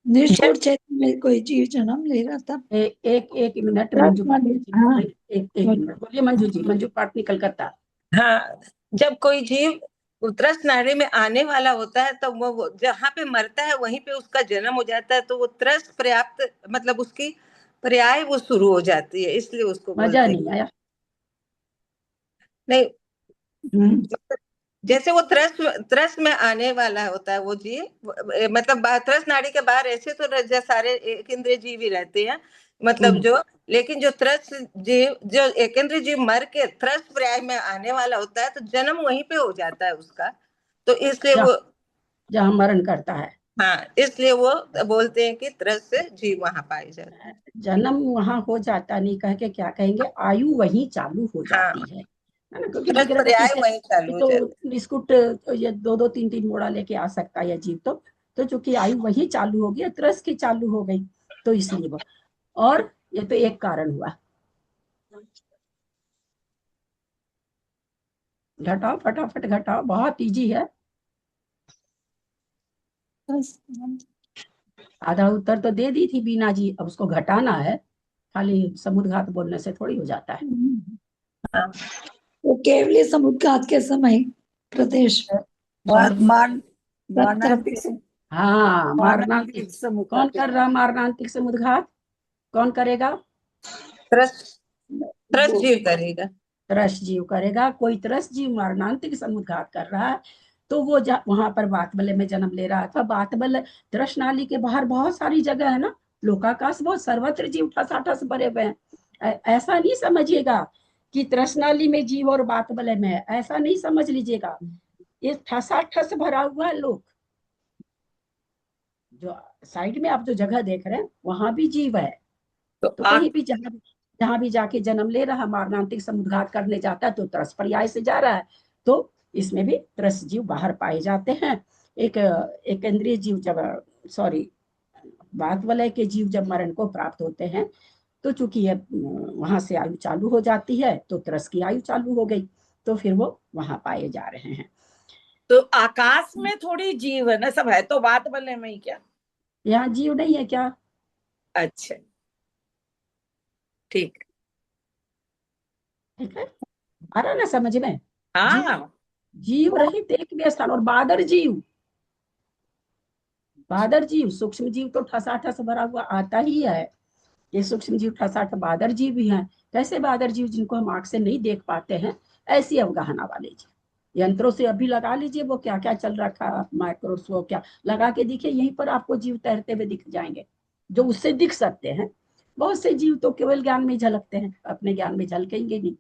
F: निष्ठुर चैतन्य में कोई जीव जन्म ले रहा था।
C: एक मिनट मंजू पाटिल जी,
F: हाँ
C: एक मिनट बोलिए मंजू जी, मंजू पाटिल कलकत्ता।
H: हाँ, जब कोई जीव त्रस नाड़ी में आने वाला होता है तो वो जहाँ पे मरता है वहीं पे उसका जन्म हो जाता है, तो वो त्रस पर्याप्त मतलब उसकी पर्याय वो शुरू हो जाती है, इसलिए उसको
C: मजा
H: बोलते
C: नहीं आया।
H: नहीं। जैसे वो त्रस में आने वाला होता है वो जीव, मतलब त्रस नाड़ी के बाहर ऐसे तो सारे एक इंद्रिय जीव ही रहते हैं, मतलब जो, लेकिन जो त्रस जीव, जो एक इंद्रिय जीव मर के त्रस पर्याय में आने वाला होता है तो जन्म वहीं पे हो जाता है उसका, तो इसलिए वो
C: जहाँ मरण करता है,
H: हाँ, इसलिए वो बोलते हैं कि त्रस से जीव वहां पाए जाते हैं।
C: जन्म वहां हो जाता, नहीं कह के क्या कहेंगे, आयु वहीं चालू हो जाती है ना, क्योंकि
H: त्रस
C: विग्रह
H: पर्याय
C: गति
H: वहीं चालू
C: से
H: हो
C: तो
H: जाता
C: बिस्कुट ये 2-2 3-3 मोड़ा लेके आ सकता है जीव। तो चूंकि आयु वहीं चालू हो गई, त्रस की चालू हो गई, तो इसलिए वो, और ये तो एक कारण हुआ। घटाओ फटाफट घटाओ, बहुत इजी है। आधा उत्तर तो दे दी थी बीना जी, अब उसको घटाना है, खाली समुद्र घाट बोलने से थोड़ी हो जाता है।
H: है।
F: वो केवली समुद्र घाट के समय प्रदेश
C: हाँ, मारणांतिक। कौन कर रहा मारणांतिक समुद्र घाट? कौन करेगा?
H: त्रस जीव करेगा।
C: त्रस जीव करेगा। कोई त्रस जीव मरणांतिक समुद्र घात कर रहा है, तो वो वहां पर बातबले में जन्म ले रहा था। बातबल त्रस नाली के बाहर बहुत सारी जगह है ना, लोकाकाश बहुत सर्वत्र जीव ठसाठस भरे हुए हैं। ऐसा नहीं समझिएगा कि त्रसनाली में जीव और बातबले में है, ऐसा नहीं समझ लीजिएगा। ये ठसाठस भरा हुआ है लोग, जो साइड में आप जो जगह देख रहे हैं वहां भी जीव है। तो कहीं भी जहां भी जाके जन्म ले रहा, मारणांतिक समुद्घात करने जाता है तो त्रस पर्याय से जा रहा है, तो इसमें भी त्रस जीव बाहर पाए जाते हैं। एक इंद्रिय जीव जब, सॉरी, बात वलय के जीव जब मरण को प्राप्त होते हैं, तो चूंकि ये वहां से आयु चालू हो जाती है, तो त्रस की आयु चालू हो गई, तो फिर वो वहां पाए जा रहे हैं।
J: तो आकाश में थोड़ी जीव है ना, सब है तो बात वलय में ही क्या?
C: यहाँ जीव नहीं है क्या?
H: अच्छा, ठीक।
C: ठीक है, आ रहा ना समझ में?
H: हाँ,
C: जीव रहित एक भी स्थान। और बादर जीव सूक्ष्म जीव तो ठसाठस भरा हुआ आता ही है। ये सूक्ष्म जीव ठसाठस बादर जीव भी हैं। कैसे बादर जीव? जिनको हम आंख से नहीं देख पाते हैं, ऐसी अवगाहना वाले जीव। यंत्रों से अभी लगा लीजिए वो क्या क्या चल रखा, माइक्रोस्कोप क्या लगा के दिखे, यहीं पर आपको जीव तैरते हुए दिख जाएंगे, जो उससे दिख सकते हैं। बहुत से जीव तो केवल ज्ञान में झलकते हैं, अपने ज्ञान में झलकेंगे नहीं,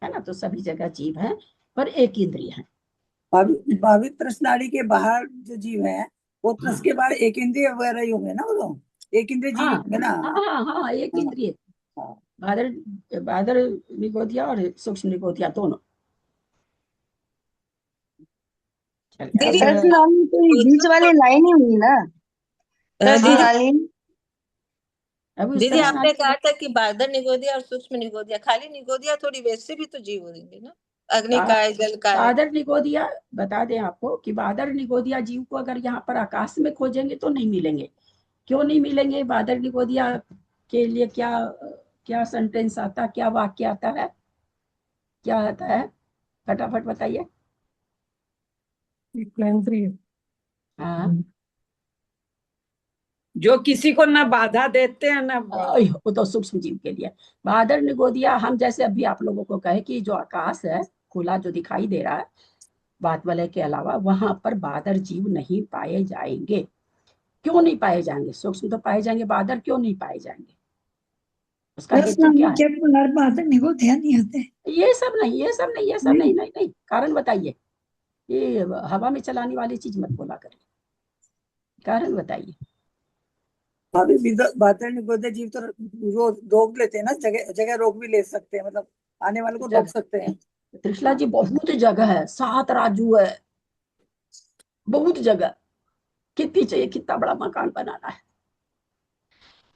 C: है ना। तो सभी जगह जीव है, पर एक इंद्रिय है।
J: भाभी प्रश्नाड़ी के बाहर जो जीव है वो त्रस के बाहर एक इंद्रिय वगैरह ही होंगे ना, वो तो एक इंद्रिय जीव
C: हाँ
J: होंगे ना।
C: हाँ, एक
J: हाँ,
C: इंद्रिय।
J: हाँ।
C: बादर बादर निगोदिया और सूक्ष्म निगोदिया दोनों। चलिए
H: दीदी
C: अब
D: प्रश्नावली तो ये बीच वाली लाइन ही हुई ना,
H: दीदी
D: प्रश्नावली।
C: अब उस
H: दीदी आपने
C: प्रश्नावली
H: कहा था कि बादर निगोदिया और सूक्ष्म निगोदिया, खाली निगोदिया थोड़ी वैसे भी तो जीव होंगे ना, अग्निकाय जलकाय।
C: बादर निगोदिया बता दें आपको कि बादर निगोदिया जीव को अगर यहाँ पर आकाश में खोजेंगे तो नहीं मिलेंगे। क्यों नहीं मिलेंगे? बादर निगोदिया के लिए क्या क्या सेंटेंस आता, क्या वाक्य आता है, क्या आता है? फटाफट बताइए। हाँ,
K: जो किसी को ना बाधा देते हैं ना।
C: वो तो सूक्ष्म जीव के लिए। बादर निगोदिया हम जैसे अभी आप लोगों को कहे कि जो आकाश है खुला जो दिखाई दे रहा है, बात वलय के अलावा वहां पर बादर जीव नहीं पाए जाएंगे। क्यों नहीं पाए जाएंगे? सूक्ष्म तो पाए जाएंगे, बादर क्यों नहीं पाए जाएंगे? उसका हेतु क्या है?
F: बादर निगोदिया नहीं आते।
C: ये सब नहीं, नहीं, कारण बताइए। ये हवा में चलाने वाली चीज मत बोला करें, कारण बताइए।
J: भाभी बादर निगोदे जीव तो रोक लेते हैं ना, जगह जगह रोक भी ले सकते हैं, मतलब आने वाले को रोक सकते हैं।
C: त्रिशला जी बहुत जगह है, 7 राजू है, बहुत जगह। कितनी चाहिए, कितना बड़ा मकान बनाना है।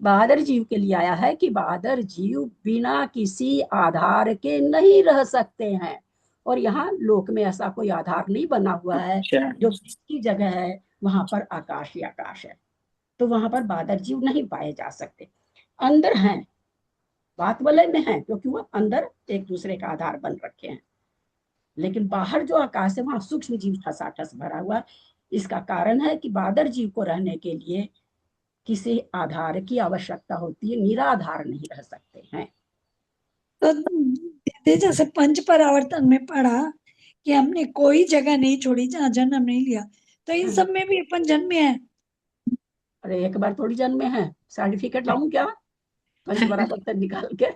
C: बहादुर जीव के लिए आया है कि बहादुर जीव बिना किसी आधार के नहीं रह सकते हैं। और यहाँ लोक में ऐसा कोई आधार नहीं बना हुआ है। जो की जगह है वहां पर आकाश ही आकाश है, तो वहां पर बहादुर जीव नहीं पाए जा सकते। अंदर हैं, बात वलय में है, क्योंकि वो अंदर एक दूसरे का आधार बन रखे हैं। लेकिन बाहर जो आकाश है वहां सूक्ष्म जीव ठसाठस भरा हुआ है। इसका कारण है कि बहादुर जीव को रहने के लिए किसी आधार की आवश्यकता होती है, निराधार नहीं रह सकते हैं।
F: तो जैसे पंच परावर्तन में पढ़ा कि हमने कोई जगह नहीं छोड़ी जहाँ जन्म नहीं लिया, तो इन सब में भी अपन जन्मे हैं।
C: अरे एक बार थोड़ी जन्मे हैं, सर्टिफिकेट लाऊं क्या पंच परावर्तन निकाल के?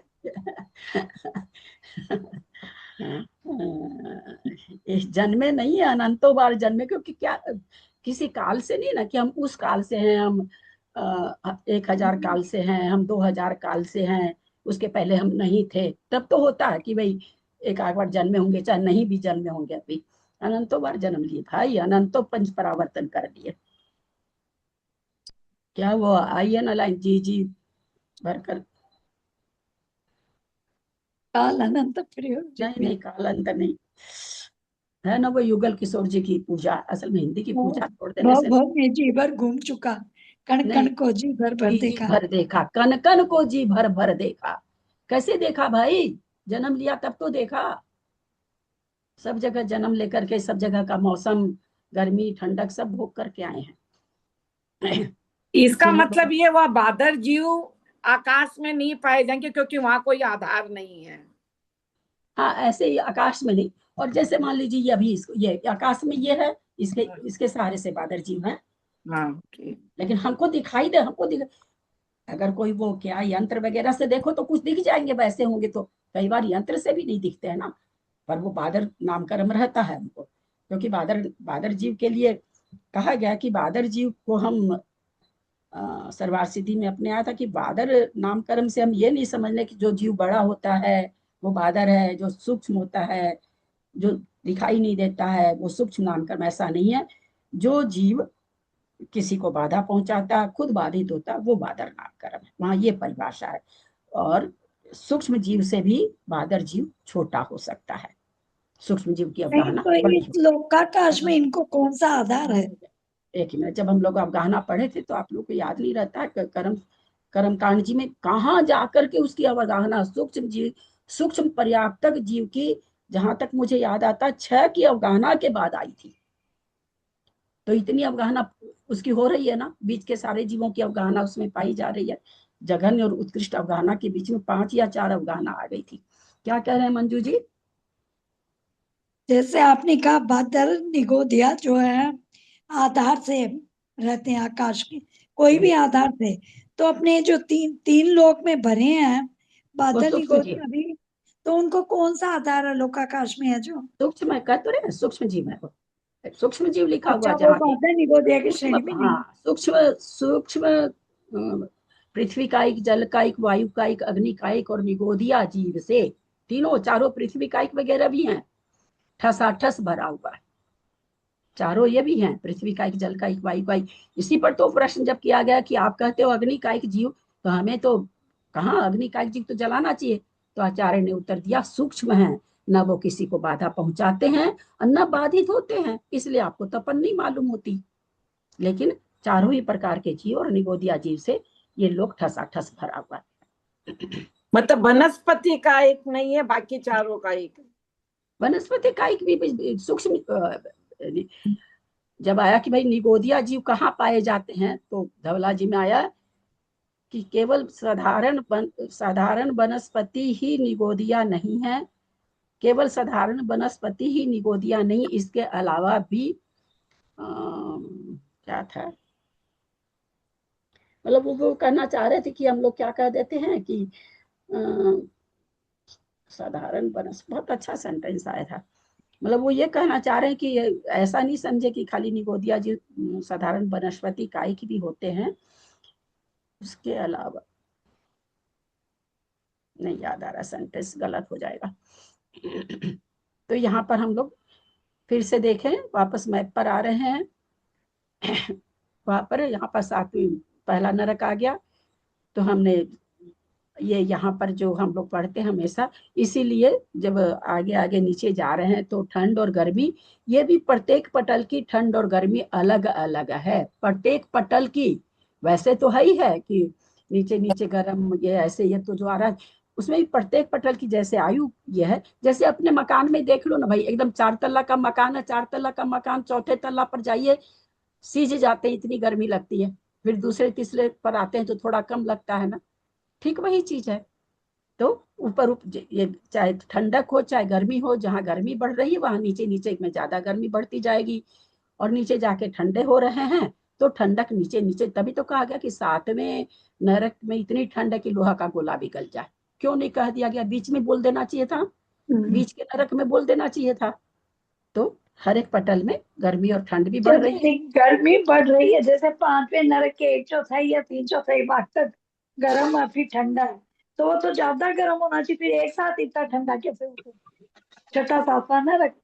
C: इस जन्मे नहीं है, अनंतों बार जन्मे। क्योंकि क्या किसी काल से नहीं ना कि हम उस काल से हैं, हम 1000 काल से हैं, हम 2000 काल से हैं, उसके पहले हम नहीं थे। तब तो होता है कि भाई एक आध बार जन्मे होंगे, चाहे नहीं भी जन्मे होंगे। अभी अनंतों बार जन्म लिए भाई, अनंतों पंच परावर्तन कर दिए। क्या वो आई है ना लाइन, जी जी भरकर।
F: काल अनंत प्रयोग
C: नहीं, काल अंत नहीं है ना, वो युगल किशोर जी की पूजा। असल में हिंदी की पूजा छोड़ देने से
F: बहुत में जी भर घूम चुका, कण
C: नहीं,
F: कण को जी भर भर
C: जी
F: देखा।
C: भर देखा, कन कन को जी भर भर देखा। कैसे देखा भाई? जन्म लिया तब तो देखा। सब जगह जन्म लेकर के, सब जगह का मौसम, गर्मी ठंडक सब भोग करके आए हैं।
K: इसका मतलब ये वह बादर जीव आकाश में नहीं पाए जाएंगे क्योंकि वहां कोई आधार नहीं है।
C: हाँ, ऐसे ही आकाश में नहीं। और जैसे मान लीजिए ये अभी ये आकाश में ये है, इसके सहारे से बादर जीव है।
K: हाँ,
C: लेकिन हमको दिखाई दे, अगर कोई वो क्या यंत्र वगैरह से देखो तो कुछ दिख जाएंगे, वैसे होंगे तो। कई बार यंत्र से भी नहीं दिखते हैं ना, पर वो बादर नामकरण रहता है हमको। क्योंकि बादर जीव के लिए कहा गया कि बादर जीव को हम सर्वार सिद्धि में अपने आया था कि बादर नामकरण से हम ये नहीं समझने कि जो जीव बड़ा होता है वो बादर है, जो सूक्ष्म होता है, जो दिखाई नहीं देता है वो सूक्ष्म नामकरण। ऐसा नहीं है। जो जीव किसी को बाधा पहुंचाता, खुद बाधित होता, वो बादर नामकरण है, वहां ये परिभाषा है। और सूक्ष्म जीव से भी बादर जीव छोटा हो सकता है। सूक्ष्म जीव की अवधारणा
F: तो इस लोकाकाश में इनको कौन सा आधार है?
C: एक ही मिनट, जब हम लोग अवगाहना पढ़े थे तो आप लोग को याद नहीं रहता है कर्म कांड जी में कहाँ जाकर के उसकी अवगाहना सूक्ष्म पर्याप्तक जीव की, जहां तक मुझे याद आता 6 की अवगाहना के बाद आई थी। तो इतनी अवगाहना उसकी हो रही है ना, बीच के सारे जीवों की अवगाहना उसमें पाई जा रही है। जघन्य और उत्कृष्ट अवगाहना के बीच में 5 या 4 अवगाहना आ गई थी। क्या कह रहे हैं मंजू जी?
L: जैसे आपने कहा बादल निगोदिया जो है आधार से रहते हैं, आकाश के कोई भी आधार से, तो अपने जो तीन लोक में भरे हैं बादल निगोदिया भी, तो उनको कौन सा आधार है लोकाकाश में है जो
C: सूक्ष्म है, कह तो रहे हैं सूक्ष्म जीव है वो, सूक्ष्म जीव लिखा हुआ
L: अच्छा, वो
C: जहाँ
L: बादल निगोदिया की श्रेणी में नहीं।
C: हाँ, सूक्ष्म पृथ्वी कायिक, जल कायिक, वायु कायिक, अग्नि कायिक और निगोदिया जीव से तीनों चारों पृथ्वी कायिक वगैरह भी हैं, ठसाठस भरा हुआ है। चारों ये भी हैं, पृथ्वी कायिक, जल कायिक, वायु कायिक। इसी पर तो प्रश्न जब किया गया कि आप कहते हो अग्नि कायिक जीव, तो हमें तो कहाँ अग्नि कायिक जीव तो जलाना चाहिए। तो आचार्य ने उत्तर दिया सूक्ष्म है, न वो किसी को बाधा पहुंचाते हैं और न बाधित होते हैं, इसलिए आपको तपन नहीं मालूम होती। लेकिन चारों ही प्रकार के जीव और निगोदिया जीव से ये लोग ठसाठस भरा हुआ है।
K: मतलब वनस्पति का एक नहीं है, बाकी चारों का एक।
C: वनस्पति कायिक भी सूक्ष्म। जब आया कि भाई निगोदिया जीव कहाँ पाए जाते हैं, तो धवला जी में आया कि केवल साधारण वनस्पति ही निगोदिया नहीं है, केवल साधारण वनस्पति ही निगोदिया नहीं, इसके अलावा भी क्या था, मतलब वो कहना चाह रहे थे कि हम लोग क्या कह देते हैं कि साधारण वनस्पति, बहुत अच्छा सेंटेंस आया था, मतलब वो ये कहना चाह रहे हैं कि ऐसा नहीं समझे कि खाली निगोदिया जी साधारण वनस्पति कायिक भी होते हैं, उसके अलावा नहीं याद आ रहा, सेंटेंस गलत हो जाएगा। तो यहाँ पर हम लोग फिर से देखें, वापस मैप पर आ रहे हैं। वहां पर यहाँ पर 7वीं पहला नरक आ गया। तो हमने ये यहाँ पर जो हम लोग पढ़ते हैं हमेशा, इसीलिए जब आगे आगे नीचे जा रहे हैं तो ठंड और गर्मी, ये भी प्रत्येक पटल की ठंड और गर्मी अलग अलग है, प्रत्येक पटल की। वैसे तो है ही है कि नीचे नीचे गर्म, ये ऐसे, ये तो जो आ रहा है उसमें भी प्रत्येक पटल की जैसे आयु ये है। जैसे अपने मकान में देख लो ना भाई, एकदम 4 तल्ला का मकान है, 4 तल्ला का मकान, चौथे तल्ला पर जाइए सीज जाते हैं, इतनी गर्मी लगती है। फिर दूसरे तीसरे पर आते हैं तो थोड़ा कम लगता है ना, ठीक वही चीज है। तो ऊपर ये चाहे ठंडक हो चाहे गर्मी हो, जहाँ गर्मी बढ़ रही है वहां नीचे नीचे में ज्यादा गर्मी बढ़ती जाएगी, और नीचे जाके ठंडे हो रहे हैं तो ठंडक नीचे नीचे। तभी तो कहा गया कि 7वें नरक में इतनी ठंड है कि लोहा का गोला भी गल जाए। क्यों नहीं कह दिया गया, बीच में बोल देना चाहिए था, बीच के नरक में बोल देना चाहिए था। तो हर एक पटल में गर्मी और ठंड भी बढ़ रही है।
L: गर्मी बढ़ रही है, जैसे 5वें नरक के 1/4 या 3/4 भाग तक गर्म और फिर ठंडा है, तो वो तो ज्यादा गर्म होना चाहिए, फिर एक साथ इतना ठंडा कैसे होता? 6ठा 7वां नरक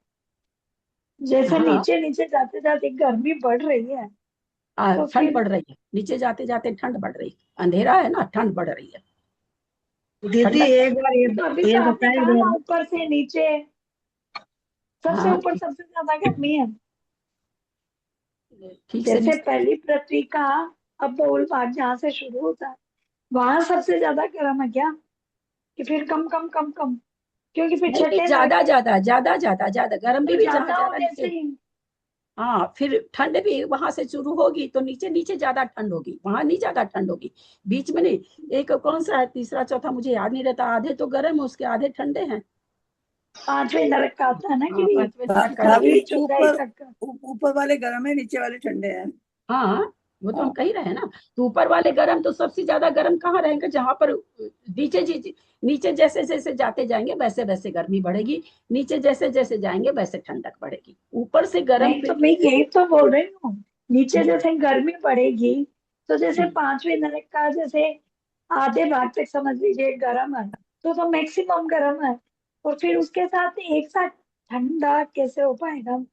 L: जैसे नीचे नीचे जाते जाते गर्मी बढ़ रही है, तो
C: ठंड बढ़ रही है, नीचे जाते जाते ठंड बढ़ रही है, अंधेरा है ना, ठंड बढ़ रही है।
B: दीदी एक बार ये बताइए,
L: ऊपर से नीचे सबसे ऊपर सबसे ज्यादा गर्मी है। जैसे पहली पृथ्वी का अपोल भाग जहाँ से शुरू होता है वहां सबसे ज्यादा गर्म है क्या, कि फिर कम कम कम कम? क्योंकि फिर छठे
C: ज्यादा ज्यादा ज्यादा ज्यादा ज्यादा गर्म भी
L: ज्यादा होने से ही।
C: हाँ, फिर ठंड भी वहां से शुरू होगी तो नीचे नीचे ज्यादा ठंड होगी, वहां नहीं ज्यादा ठंड होगी, बीच में नहीं। एक कौन सा है, तीसरा चौथा मुझे याद नहीं रहता, आधे तो गर्म उसके आधे ठंडे हैं।
L: 5वें नरक का आता है ना कि
J: ऊपर वाले गर्म है, नीचे वाले ठंडे हैं।
C: हाँ, वो तो हम कह ही रहे हैं ना। तो ऊपर वाले गर्म तो सबसे ज्यादा गर्म कहाँ रहेंगे, जहां पर नीचे जैसे जैसे जाते जाएंगे वैसे वैसे गर्मी बढ़ेगी, नीचे जैसे जैसे जाएंगे वैसे ठंडक बढ़ेगी। ऊपर से गर्म
L: तो मैं यही तो बोल रही हूँ, नीचे जैसे गर्मी बढ़ेगी तो जैसे 5वें नरक का जैसे आधे भाग तक समझ लीजिए गर्म है, तो मैक्सिमम गर्म है, और फिर उसके साथ एक साथ ठंडा कैसे हो पाएगा?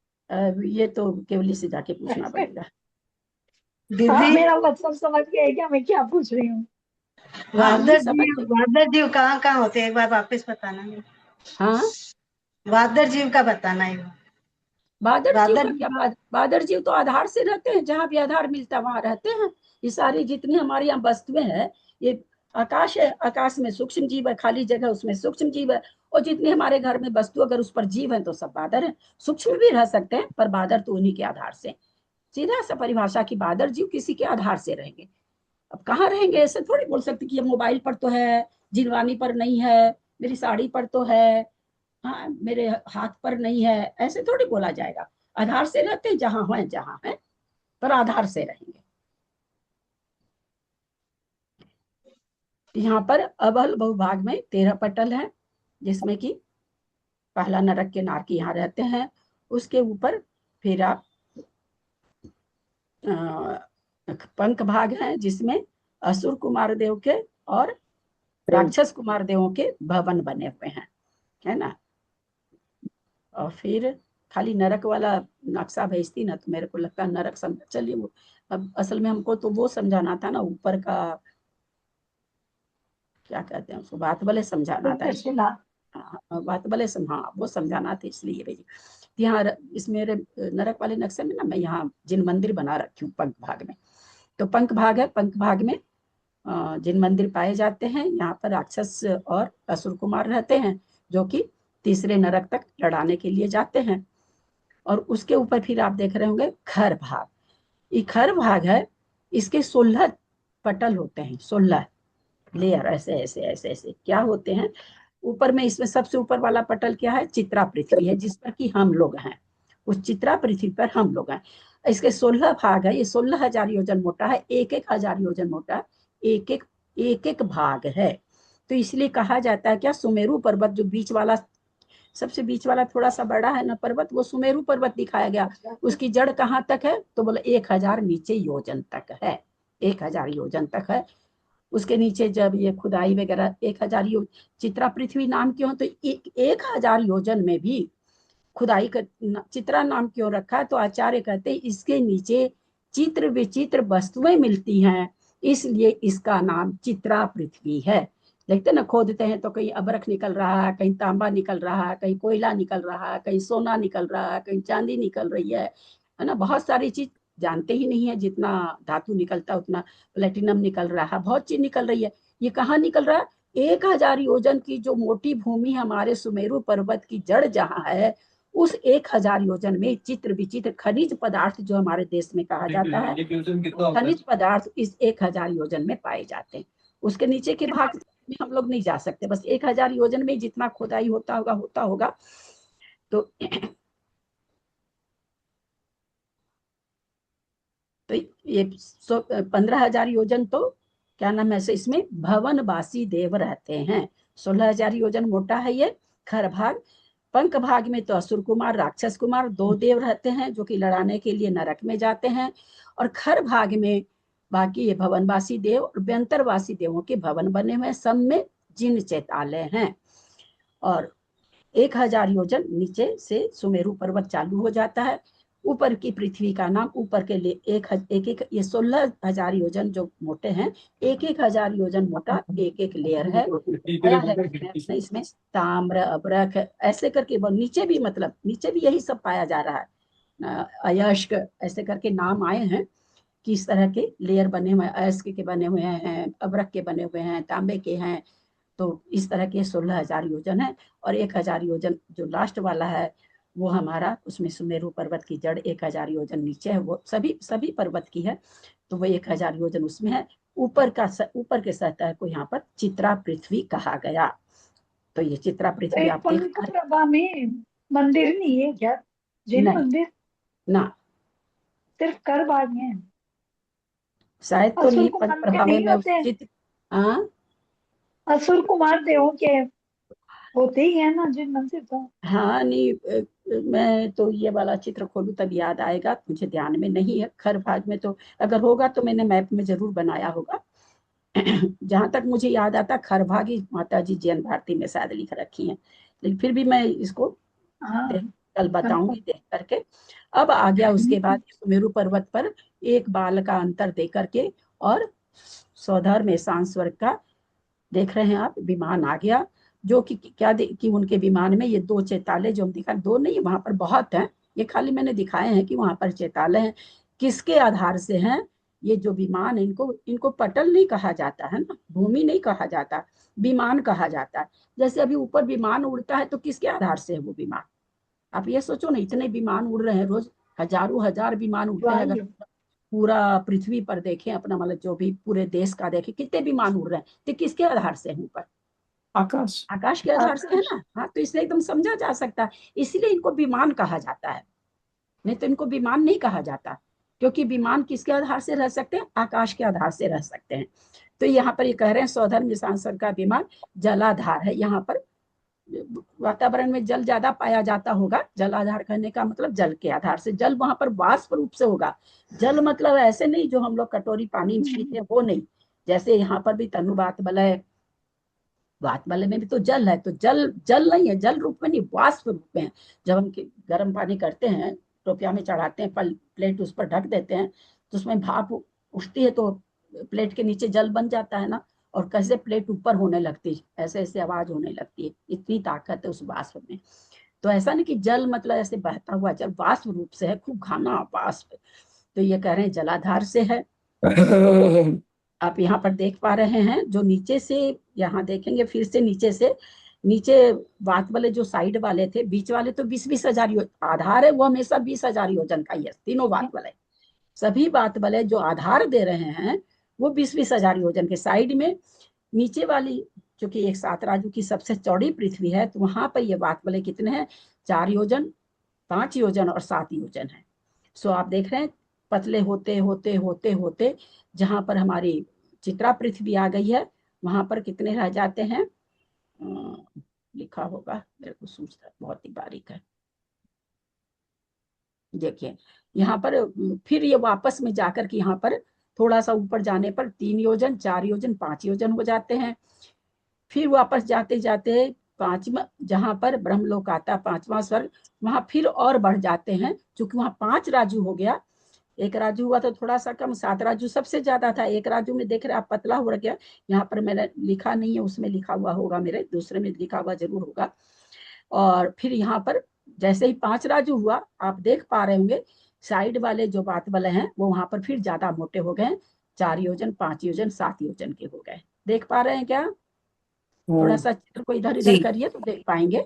C: ये तो केवली से जाके पूछना पड़ेगा।
L: दीदी मेरा मतलब समझ गया क्या मैं क्या पूछ रही हूँ?
B: वादर जीव कहाँ कहाँ होते हैं, एक बार वापस बताना।
C: हाँ,
B: वादर जीव का बताना है।
C: बादर जीव
B: बादर
C: का क्या? बादर जीव तो आधार से रहते हैं, जहां भी आधार मिलता है वहां रहते हैं। ये सारी जितनी हमारे यहाँ वस्तुएं हैं, ये आकाश है, आकाश में सूक्ष्म जीव है, खाली जगह उसमें सूक्ष्म जीव है, और जितनी हमारे घर में वस्तु अगर उस पर जीव है तो सब बादर है। सूक्ष्म भी रह सकते हैं पर बादर तो उन्हीं के आधार से। सीधा सा परिभाषा की बादर जीव किसी के आधार से रहेंगे। अब कहाँ रहेंगे ऐसे थोड़ी बोल सकते कि ये मोबाइल पर तो है, जिनवानी पर नहीं है, मेरी साड़ी पर तो है, हाँ मेरे हाथ पर नहीं है, ऐसे थोड़ी बोला जाएगा। आधार से रहते हैं, जहां है पर आधार से रहेंगे। यहाँ पर अबल बहुभाग में 13 पटल हैं, जिसमें कि पहला नरक के नारकी यहाँ रहते हैं। उसके ऊपर फिर आप पंख भाग हैं, जिसमें असुर कुमार देव के और राक्षस कुमार देवों के भवन बने हुए हैं, है ना। और फिर खाली नरक वाला नक्शा भेजती ना तो मेरे को लगता नरक समझ चलिए। वो अब असल में हमको तो वो समझाना था ना, ऊपर का क्या कहते हैं उसको, बात भले समझाना था। बात भले हाँ वो समझाना था, इसलिए भेजी। यहाँ इस मेरे नरक वाले नक्शे में ना मैं यहाँ जिन मंदिर बना रखी हूँ पंख भाग में। तो पंख भाग है, पंख भाग में जिन मंदिर पाए जाते हैं, यहाँ पर राक्षस और असुर कुमार रहते हैं, जो कि तीसरे नरक तक लड़ाने के लिए जाते हैं। और उसके ऊपर फिर आप देख रहे होंगे खर भाग। ये खर भाग है, इसके 16 पटल होते हैं, 16 लेयर, ऐसे ऐसे ऐसे ऐसे क्या होते हैं ऊपर में। इसमें सबसे ऊपर वाला पटल क्या है? चित्रा पृथ्वी है, जिस पर कि हम लोग हैं। उस चित्रा पृथ्वी पर हम लोग हैं। इसके 16 भाग है, ये 16,000 योजन मोटा है, 1,000 योजन मोटा, एक एक भाग है। तो इसलिए कहा जाता है क्या, सुमेरु पर्वत जो बीच वाला, सबसे बीच वाला थोड़ा सा बड़ा है ना पर्वत, वो सुमेरु पर्वत दिखाया गया। उसकी जड़ कहाँ तक है? तो बोले 1,000 नीचे योजन तक है, 1,000 योजन तक है। उसके नीचे जब ये खुदाई वगैरह 1,000 चित्रा पृथ्वी नाम क्यों? तो 1,000 योजन में भी खुदाई का चित्रा नाम क्यों रखा? तो आचार्य कहते हैं इसके नीचे चित्र विचित्र वस्तुएं मिलती हैं, इसलिए इसका नाम चित्रा पृथ्वी है। देखते ना, खोदते हैं तो कहीं अबरख निकल रहा है, कहीं तांबा निकल रहा है, कहीं कोयला निकल रहा है, कहीं सोना निकल रहा है, कहीं चांदी निकल रही है ना। बहुत सारी चीज जानते ही नहीं है, जितना धातु निकलता उतना प्लेटिनम निकल रहा है, बहुत चीज निकल रही है। ये कहाँ निकल रहा है? 1,000 योजन की जो मोटी भूमि हमारे सुमेरु पर्वत की जड़ जहाँ है, उस 1,000 योजन में चित्र विचित्र खनिज पदार्थ जो हमारे देश में कहा जाता है, खनिज पदार्थ इस 1,000 योजन में पाए जाते हैं। उसके नीचे के भाग में हम लोग नहीं जा सकते, बस 1,000 योजन में जितना खुदाई होता होगा। तो ये 15,000 योजन तो क्या नाम है, इसमें भवनवासी देव रहते हैं। 16,000 योजन मोटा है ये खर भाग। पंख भाग में तो असुर कुमार, राक्षस कुमार 2 देव रहते हैं, जो कि लड़ाने के लिए नरक में जाते हैं। और खर भाग में बाकी ये भवनवासी देव और व्यंतरवासी देवों के भवन बने हुए हैं, सब में जिन चैतालय हैं। और 1,000 योजन नीचे से सुमेरु पर्वत चालू हो जाता है। ऊपर की पृथ्वी का नाम, ऊपर के लिए एक ये 16,000 योजन जो मोटे हैं, 1,000 योजन मोटा एक लेयर है। इसमें ताम्र, अब्रक ऐसे करके नीचे भी, मतलब नीचे भी यही सब पाया जा रहा है। अयस्क ऐसे करके नाम आए हैं कि इस तरह के लेयर बने हुए हैं, अयस्क के बने हुए हैं, अब्रक के बने हुए हैं, तांबे के हैं। तो इस तरह के 16,000 योजन है। और 1,000 योजन जो लास्ट वाला है वो हमारा, उसमें सुमेरु पर्वत की जड़ 1,000 योजन नीचे है, वो सभी पर्वत की है, तो वो 1,000 योजन उसमें है। ऊपर के सतह को यहाँ पर चित्रा पृथ्वी कहा गया। तो ये चित्रा पृथ्वी आप
L: में मंदिर नहीं है क्या? जिन मंदिर
C: ना,
L: सिर्फ कर भाग में
C: शायद तो नहीं, प्रभाव में चित्र
L: असुर कुमार देवों के होते ही है ना जिन मंदिर तो।
C: हाँ नहीं, मैं तो ये वाला चित्र खोलूं तब याद आएगा, मुझे ध्यान में नहीं है। खर भाग में तो अगर होगा तो मैंने मैप में जरूर बनाया होगा। जहां तक मुझे याद आता खर भाग ही माता जी जैन भारती में शायद लिख रखी हैं, लेकिन फिर भी मैं इसको कल बताऊंगी देख करके। अब आ गया उसके बाद सुमेरु पर्वत पर एक बाल का अंतर दे करके, और सौधर में सांस्वर का देख रहे हैं आप विमान आ गया, जो कि क्या कि उनके विमान में ये 2 चैताले जो हम दिखा, 2 नहीं वहां पर बहुत हैं, ये खाली मैंने दिखाए हैं कि वहां पर चेतालय है। किसके आधार से हैं? ये जो विमान, इनको पटल नहीं कहा जाता है ना, भूमि नहीं कहा जाता, विमान कहा जाता है। जैसे अभी ऊपर विमान उड़ता है तो किसके आधार से है वो विमान? आप ये सोचो ना, इतने विमान उड़ रहे हैं रोज, हजारों हजार विमान उड़ते हैं। अगर पूरा पृथ्वी पर देखें अपना, मतलब जो भी पूरे देश का देखें, कितने विमान उड़ रहे हैं, तो किसके आधार से है ऊपर? आकाश के आधार से है ना। हाँ, तो इसलिए एकदम समझा जा सकता है, इसलिए इनको विमान कहा जाता है, नहीं तो इनको विमान नहीं कहा जाता। क्योंकि विमान किसके आधार से रह सकते हैं? आकाश के आधार से रह सकते हैं। तो यहाँ पर ये कह रहे हैं सौधर्म सांसद का विमान जलाधार है। यहाँ पर वातावरण में जल ज्यादा पाया जाता होगा। जलाधार कहने का मतलब जल के आधार से, जल वहां पर वाष्प रूप से होगा। जल मतलब ऐसे नहीं जो हम लोग कटोरी पानी पीते हैं, वो नहीं। जैसे यहाँ पर भी तनु बात बलय, बात वाले में भी तो जल है, तो जल जल नहीं है, जल रूप में नहीं, वाष्प रूप में है। जब हम गर्म पानी करते हैं, टोपिया में चढ़ाते हैं, प्लेट उस पर ढक देते हैं, तो उसमें भाप उठती है, तो प्लेट के नीचे जल बन जाता है ना, और कैसे प्लेट ऊपर होने लगती है, ऐसे ऐसे आवाज होने लगती है, इतनी ताकत है उस वाष्प में। तो ऐसा नहीं कि जल मतलब ऐसे बहता हुआ जल, वाष्प रूप से है, खूब घना वाष्प। तो ये कह रहे हैं जलाधार से है। आप यहाँ पर देख पा रहे हैं, जो नीचे से, यहाँ देखेंगे फिर से नीचे से, नीचे बात वाले जो साइड वाले थे, बीच वाले तो 20-20 हजार आधार है, वो हमेशा 20,000 योजन का ही है। तीनों बात वाले, सभी बात वाले जो आधार दे रहे हैं वो 20-20 हजार योजन के। साइड में नीचे वाली, चूंकि एक 7 राजू की सबसे चौड़ी पृथ्वी है, तो वहां पर ये बात वाले कितने हैं? 4 योजन, 5 योजन और 7 योजन है। सो आप देख रहे हैं पतले होते होते होते होते जहां पर हमारी चित्रा पृथ्वी आ गई है, वहां पर कितने रह जाते हैं? लिखा होगा, मेरे को सूझता बहुत ही बारीक है। देखिए यहाँ पर फिर ये वापस में जाकर के यहाँ पर थोड़ा सा ऊपर जाने पर 3 योजन, 4 योजन, 5 योजन हो जाते हैं। फिर वापस जाते जाते 5वां, जहां पर ब्रह्मलोक आता, 5वां स्वर्ग, वहां फिर और बढ़ जाते हैं। क्योंकि वहां 5 राजू हो गया, एक राजू हुआ तो थोड़ा सा कम, 7 राजू सबसे ज्यादा था। एक राजू में देख रहे आप पतला हो गया, यहाँ पर मैंने लिखा नहीं है, उसमें लिखा हुआ होगा, मेरे दूसरे में लिखा हुआ जरूर होगा। और फिर यहाँ पर जैसे ही 5 राजू हुआ, आप देख पा रहे होंगे साइड वाले जो बात वाले हैं वो वहां पर फिर ज्यादा मोटे हो गए, 4 योजन, 5 योजन, 7 योजन के हो गए। देख पा रहे हैं क्या? थोड़ा सा चित्र को इधर इधर करिए तो देख पाएंगे,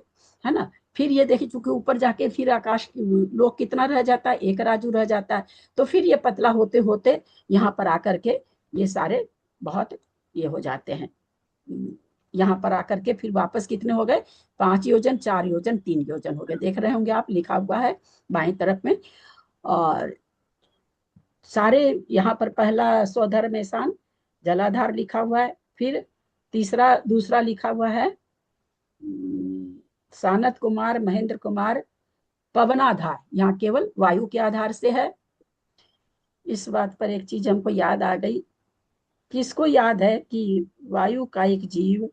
C: है ना। फिर ये देखिए, चूंकि ऊपर जाके फिर आकाश लोक कितना रह जाता है? 1 राजू रह जाता है। तो फिर ये पतला होते होते यहाँ पर आकर के ये सारे बहुत ये हो जाते हैं। यहाँ पर आकर के फिर वापस कितने हो गए? 5 योजन, 4 योजन, 3 योजन हो गए। देख रहे होंगे आप, लिखा हुआ है बाएं तरफ में। और सारे यहाँ पर पहला स्वधर्म एसान जलाधार लिखा हुआ है। फिर दूसरा लिखा हुआ है सानत कुमार, महेंद्र कुमार, पवनाधार, यहाँ केवल वायु के आधार से है। इस बात पर एक चीज हमको याद आ गई। किसको याद है कि वायु का एक जीव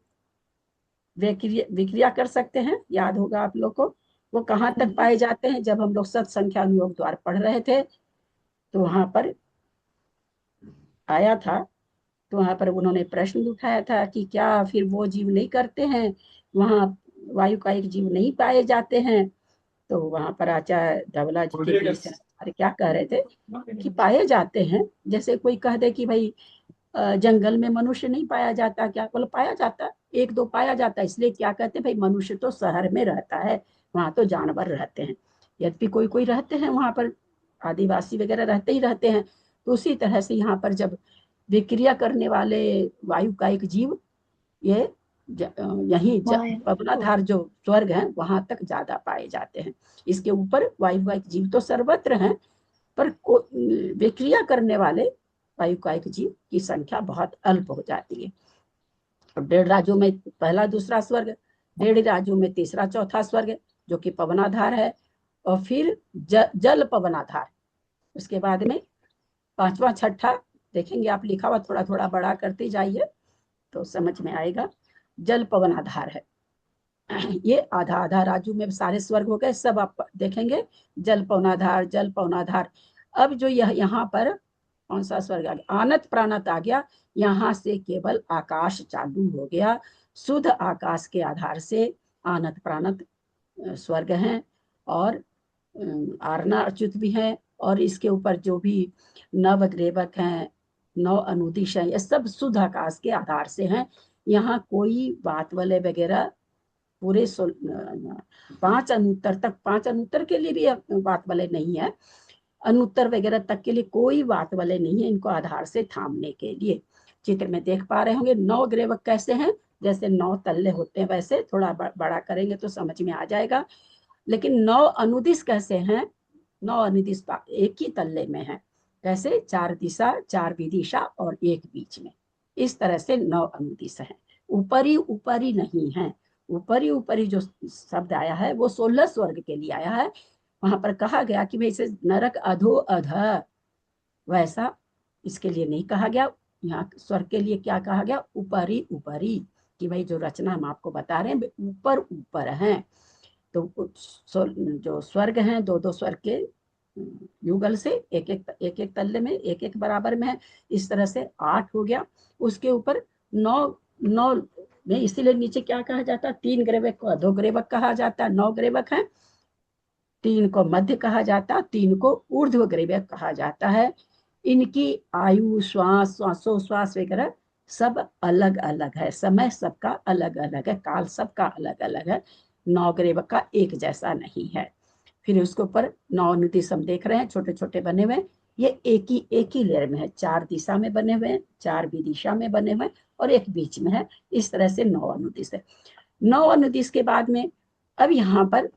C: विक्रिया कर सकते हैं? याद होगा आप लोग को। वो कहाँ तक पाए जाते हैं? जब हम लोग सत्संख्या अनुयोग द्वार पढ़ रहे थे तो वहां पर आया था, तो वहां पर उन्होंने प्रश्न उठाया था कि क्या फिर वो जीव नहीं करते हैं, वहां वायु का एक जीव नहीं पाए जाते हैं? तो वहां पर आचार्य धवला जी के बीच अरे क्या कह रहे थे कि पाए जाते हैं। जैसे कोई कह दे कि भाई जंगल में मनुष्य नहीं पाया जाता क्या? बोले पाया जाता, 1-2 पाया जाता। इसलिए क्या कहते हैं भाई, मनुष्य तो शहर में रहता है, वहां तो जानवर रहते हैं। यद्यपि कोई कोई रहते हैं वहां पर, आदिवासी वगैरह रहते ही रहते हैं। तो उसी तरह से यहाँ पर जब विक्रिया करने वाले वायु का एक जीव ये यही पवनाधार जो स्वर्ग है वहां तक ज्यादा पाए जाते हैं। इसके ऊपर वायु का एक जीव तो सर्वत्र है, पर विक्रिया करने वाले वायु का एक जीव की संख्या बहुत अल्प हो जाती है। और 1.5 राजू में पहला दूसरा स्वर्ग, 1.5 राजू में तीसरा चौथा स्वर्ग जो कि पवनाधार है, और फिर जल पवनाधार। उसके बाद में 5वां छठा देखेंगे आप, लिखा हुआ थोड़ा थोड़ा बड़ा करते जाइए तो समझ में आएगा। जल पवनाधार है। ये आधा आधा राजू में सारे स्वर्ग हो गए, सब आप देखेंगे जल पवनाधार, जल पवनाधार। अब जो यहाँ पर कौन सा स्वर्ग आ गया? आनत प्राणत आ गया। यहाँ से केवल आकाश चालू हो गया। शुद्ध आकाश के आधार से आनत प्राणत स्वर्ग हैं, और आरना अच्युत भी हैं, और इसके ऊपर जो भी नवग्रेवक हैं, नौ अनुदिश हैं, ये सब शुद्ध आकाश के आधार से हैं। यहाँ कोई बात वाले वगैरह पूरे 5 अनुत्तर तक, 5 अनुत्तर के लिए भी बात वाले नहीं है, अनुत्तर वगैरह तक के लिए कोई बात वाले नहीं है इनको आधार से थामने के लिए। चित्र में देख पा रहे होंगे 9 ग्रेवक कैसे हैं, जैसे 9 तल्ले होते हैं वैसे, थोड़ा बड़ा करेंगे तो समझ में आ जाएगा। लेकिन 9 अनुदिश कैसे हैं, 9 अनुदिश एक ही तल्ले में है, कैसे, 4 दिशा, 4 विदिशा और एक बीच में, इस तरह से 9 अनुदिश हैं। ऊपरी ऊपरी नहीं है, ऊपरी ऊपरी जो शब्द आया है वो 16 स्वर्ग के लिए आया है। वहां पर कहा गया कि भाई इसे नरक अधो अध, वैसा इसके लिए नहीं कहा गया। यहाँ स्वर्ग के लिए क्या कहा गया, ऊपरी ऊपरी, कि भाई जो रचना हम आपको बता रहे हैं ऊपर ऊपर हैं। तो जो स्वर्ग हैं 2-2 स्वर्ग के युगल से एक एक तल्ले में, एक एक बराबर में है, इस तरह से 8 हो गया। उसके ऊपर 9 में, इसीलिए नीचे क्या कहा जाता है, 3 ग्रेवक को अधोग्रेवक कहा जाता है, 9 ग्रेवक है, 3 को मध्य कहा जाता है, 3 को ऊर्ध्व ग्रेवक कहा जाता है। इनकी आयु, श्वास, श्वासोश्वास वगैरह सब अलग अलग है, समय सबका अलग अलग है, काल सबका अलग अलग है, 9 ग्रेवक का एक जैसा नहीं है। फिर उसके ऊपर 9 अनुदिश हम देख रहे हैं, छोटे छोटे बने हुए, ये एक ही लेयर में है, 4 दिशा में बने हुए हैं, 4 विदिशा में बने हुए और एक बीच में है, इस तरह से 9 अनुदिश है। 9 अनुदिश के बाद में अब यहाँ पर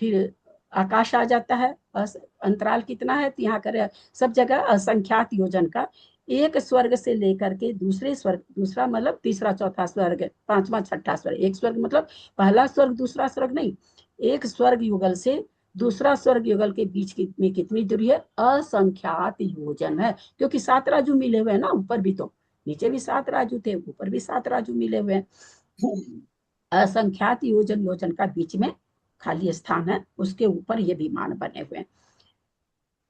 C: फिर आकाश आ जाता है। अंतराल कितना है, तो यहाँ कर सब जगह असंख्यात योजन का, एक स्वर्ग से लेकर के दूसरे स्वर्ग, दूसरा मतलब तीसरा चौथा स्वर्ग, पांचवा छठा स्वर्ग, एक स्वर्ग मतलब पहला स्वर्ग दूसरा स्वर्ग नहीं, एक स्वर्ग युगल से दूसरा स्वर्ग युगल के बीच में कितनी दूरी है, असंख्यात योजन है, क्योंकि 7 राजू मिले हुए हैं ना, ऊपर भी तो, नीचे भी 7 राजू थे, ऊपर भी 7 राजू मिले हुए हैं। असंख्यात योजन का बीच में खाली स्थान है, उसके ऊपर ये विमान बने हुए हैं।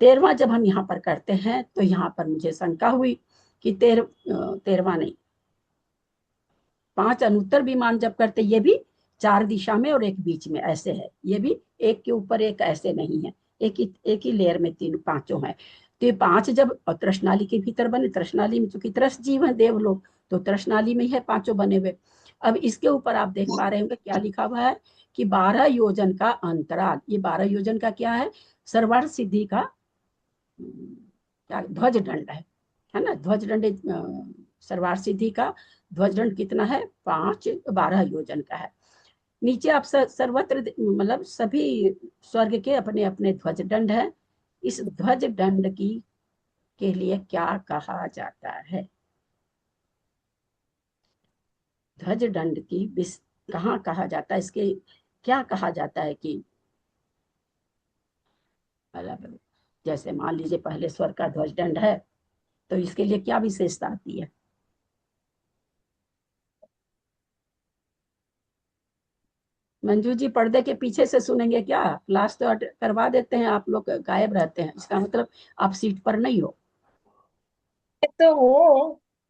C: 13वां जब हम यहाँ पर करते हैं तो यहाँ पर मुझे शंका हुई कि 13वां नहीं, 5 अनुत्तर विमान जब करते, ये भी 4 दिशा में और एक बीच में ऐसे है, ये भी एक के ऊपर एक ऐसे नहीं है, एक ही लेयर में 3 पांचों है। तो ये 5 जब तृष्णाली के भीतर बने, तृष्णाली में चूंकि त्रस जीव है देव लोग, तो तृष्णाली में है 5 बने हुए। अब इसके ऊपर आप देख पा रहे होंगे क्या लिखा हुआ है कि 12 योजन का अंतराल, ये 12 योजन का क्या है, सर्वार्थ सिद्धि का क्या ध्वज दंड है ना, ध्वज दंड सर्वार्थ सिद्धि का ध्वज दंड कितना है, 12 योजन का है। नीचे आप सर्वत्र मतलब सभी स्वर्ग के अपने अपने ध्वज दंड है। इस ध्वज दंड के लिए क्या कहा जाता है, ध्वज दंड की कहाँ कहा जाता है, इसके क्या कहा जाता है कि मतलब जैसे मान लीजिए पहले स्वर्ग का ध्वज दंड है, तो इसके लिए क्या विशेषता आती है, मंजू जी पर्दे के पीछे से सुनेंगे क्या, क्लास तो करवा देते हैं, आप लोग गायब रहते हैं, इसका मतलब आप सीट पर नहीं हो।
H: तो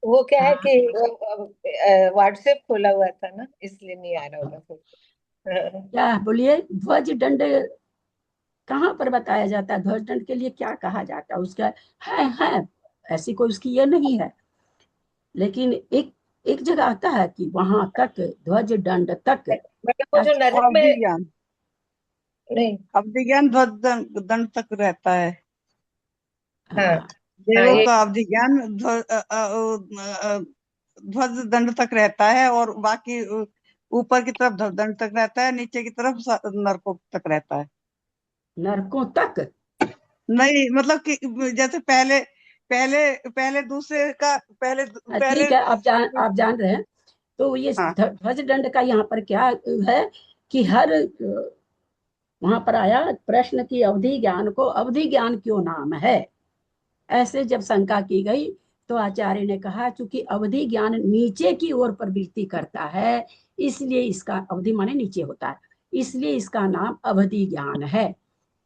H: वो क्या है कि व्हाट्सएप खोला हुआ था ना, इसलिए नहीं आ रहा होगा फिर।
C: क्या बोलिए, ध्वज दंड कहाँ पर बताया जाता है, ध्वज दंड के लिए क्या कहा जाता है, उसका है ऐसी कोई उसकी ये नहीं है, लेकिन एक जगह आता है कि वहां तक ध्वज दंड तक,
H: मतलब वो जो नरक में नहीं,
D: अवधि ज्ञान ध्वज दंड तक रहता है।
H: हाँ,
D: देवों का अवधि ज्ञान ध्वज दंड तक रहता है, और बाकी ऊपर की तरफ ध्वज दंड तक रहता है, नीचे की तरफ नरकों तक रहता है।
C: नरकों तक
D: नहीं, मतलब कि जैसे पहले पहले पहले दूसरे का पहले
C: ठीक है, आप जान रहे हैं। तो ये ध्वज दंड का यहाँ पर क्या है कि हर वहां पर आया प्रश्न की अवधि ज्ञान को अवधि ज्ञान क्यों नाम है, ऐसे जब शंका की गई तो आचार्य ने कहा चूंकि अवधि ज्ञान नीचे की ओर प्रवृत्ति करता है, इसलिए इसका, अवधि माने नीचे होता है, इसलिए इसका नाम अवधि ज्ञान है।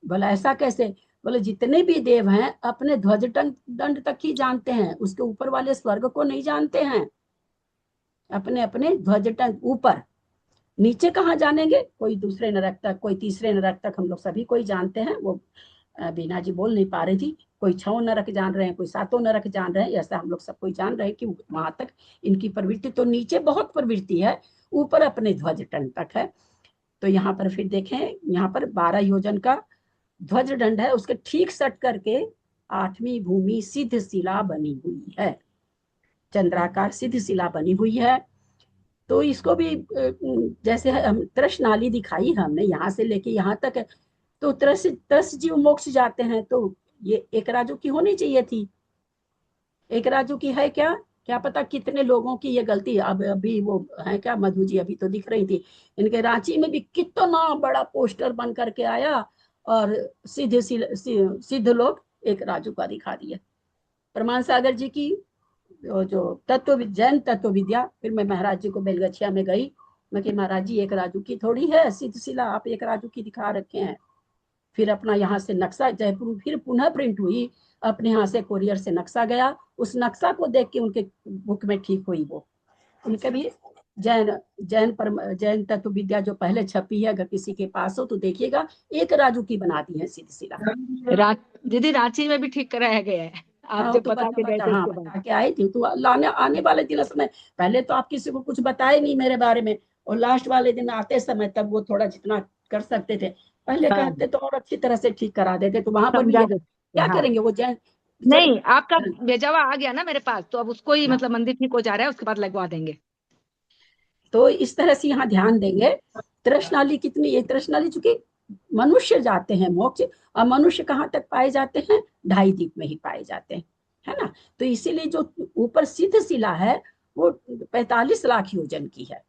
C: बोला ऐसा कैसे, बोले जितने भी देव हैं अपने ध्वज दंड तक ही जानते हैं, उसके ऊपर वाले स्वर्ग को नहीं जानते हैं, अपने अपने ध्वज दंड ऊपर, नीचे कहाँ जानेंगे, कोई दूसरे नरक तक, कोई तीसरे नरक तक, हम लोग सभी कोई जानते हैं। वो बीना जी बोल नहीं पा रही थी, कोई 6 नरक जान रहे हैं, कोई 7 नरक जान रहे हैं, ऐसा हम लोग सब कोई जान रहे हैं कि वहां तक इनकी प्रवृत्ति। तो नीचे बहुत प्रवृत्ति है, ऊपर अपने ध्वज दंड तक है। तो यहाँ पर फिर देखें, यहाँ पर 12 योजन का ध्वज दंड है, उसके ठीक सट करके 8वीं भूमि सिद्ध शिला बनी हुई है, चंद्राकार सिद्ध शिला बनी हुई है। तो इसको भी जैसे हम त्रस नाली दिखाई हमने, यहाँ से लेके यहाँ तक है। तो त्रस जीव मोक्ष जाते हैं, तो ये एक राजू की होनी चाहिए थी, एक राजू की है क्या, क्या पता कितने लोगों की ये गलती। अब अभी वो है क्या, मधु जी अभी तो दिख रही थी, इनके रांची में भी कितना बड़ा पोस्टर बन करके आया और सिद्ध लोग एक राजू का दिखा दिया। प्रमाण सागर जी की जो जैन तत्व विद्या, फिर मैं महाराज जी को बेलगछिया में गई, मैं कि महाराज जी एक राजू की थोड़ी है सिद्ध शिला, आप एक राजू की दिखा रखे हैं। फिर अपना यहाँ से नक्शा जयपुर फिर पुनः प्रिंट हुई, अपने यहाँ से कोरियर से नक्शा गया, उस नक्शा को देख के उनके बुक में ठीक हुई। वो उनके भी जैन तत्व विद्या जो पहले छपी है, अगर किसी के पास हो तो देखिएगा, एक राजू की बना दी है सिद्ध शिला।
E: दीदी रांची में भी ठीक कराया गया है, आप जब बता के गए थे उसके बाद।
C: बता के आई थी, तो आने वाले दिन समय, पहले तो आप किसी को कुछ बताए नहीं मेरे बारे में, और लास्ट वाले दिन आते समय तब वो थोड़ा जितना कर सकते थे पहले कहते तो और अच्छी तरह से ठीक करा देते। तो वहां पर भी क्या करेंगे वो जैन,
E: नहीं आपका भेजावा आ गया ना मेरे पास, तो अब उसको ही मतलब मंदिर ठीक हो जा रहा है, उसके बाद लगवा देंगे।
C: तो इस तरह से यहाँ ध्यान देंगे। तृष्णाली कितनी है, तृष्णाली चूंकि मनुष्य जाते हैं मोक्ष, और मनुष्य कहाँ तक पाए जाते हैं, 2.5 दीप में ही पाए जाते हैं, है ना। तो इसीलिए जो ऊपर सिद्ध शिला है वो 45 लाख योजन की है,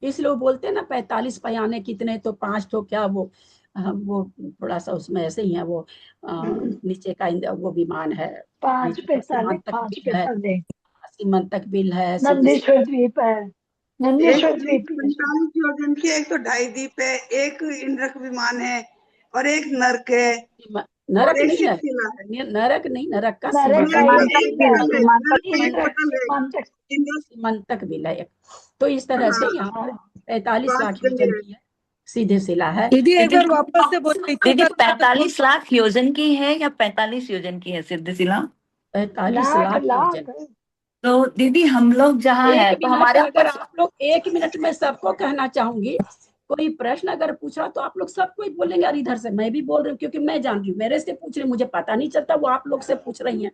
C: इसलिए वो बोलते हैं ना 45 पयाने कितने, तो 5 तो क्या वो थोड़ा सा उसमें ऐसे ही है, वो नीचे का वो विमान है,
L: 5
C: सीमंतक बिल है,
L: नंदीश्वर द्वीप है, नंदीश्वर द्वीप
D: 45 योजन की, एक तो 2.5 दीप है, एक इंद्रक विमान है और एक नरक है,
C: नरक नहीं है, नरक नहीं, नरक का सीमंतक बिल है। तो इस तरह से यहाँ पर 45 लाख योजन की है, सीधे शिला है।
F: दीदी एक बार वापस से बोलिए,
M: दीदी 45 लाख योजन की है या 45 योजन की है सिद्ध शिला?
C: 45 लाख योजन।
M: तो दीदी हम लोग जहाँ है तो हमारे,
C: अगर आप लोग 1 मिनट में सबको कहना चाहूंगी, कोई प्रश्न अगर पूछा तो आप लोग सब कोई बोलेंगे, और इधर से मैं भी बोल रही हूँ क्योंकि मैं जान रही हूँ, मेरे से पूछ रही, मुझे पता नहीं चलता, वो आप लोग से पूछ रही हैं।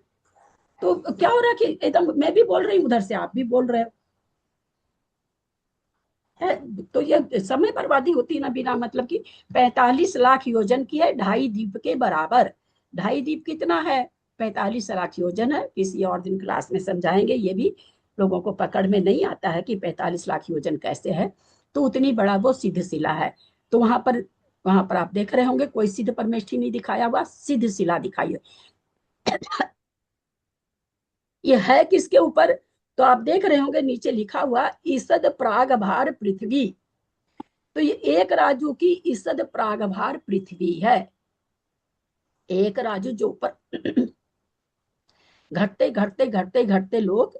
C: तो क्या हो रहा है कि एकदम मैं भी बोल रही हूँ, उधर से आप भी बोल रहे हो, तो ये समय बर्बादी होती है ना बिना मतलब की। 45 लाख योजन की है, 2.5 दीप के बराबर। 2.5 दीप कितना है, 45 लाख योजन है। किसी और दिन क्लास में समझाएंगे, ये भी लोगों को पकड़ में नहीं आता है कि 45 लाख योजन कैसे है। तो उतनी बड़ा वो सिद्ध शिला है। तो वहां पर आप देख रहे होंगे कोई सिद्ध परमेष्ठी नहीं दिखाया हुआ, सिद्ध शिला दिखाई है। ये है किसके ऊपर, तो आप देख रहे होंगे नीचे लिखा हुआ ईसद प्रागभार पृथ्वी। तो ये एक राजू की ईसद प्रागभार पृथ्वी है। एक राजू जो ऊपर घटते घटते घटते घटते लोक,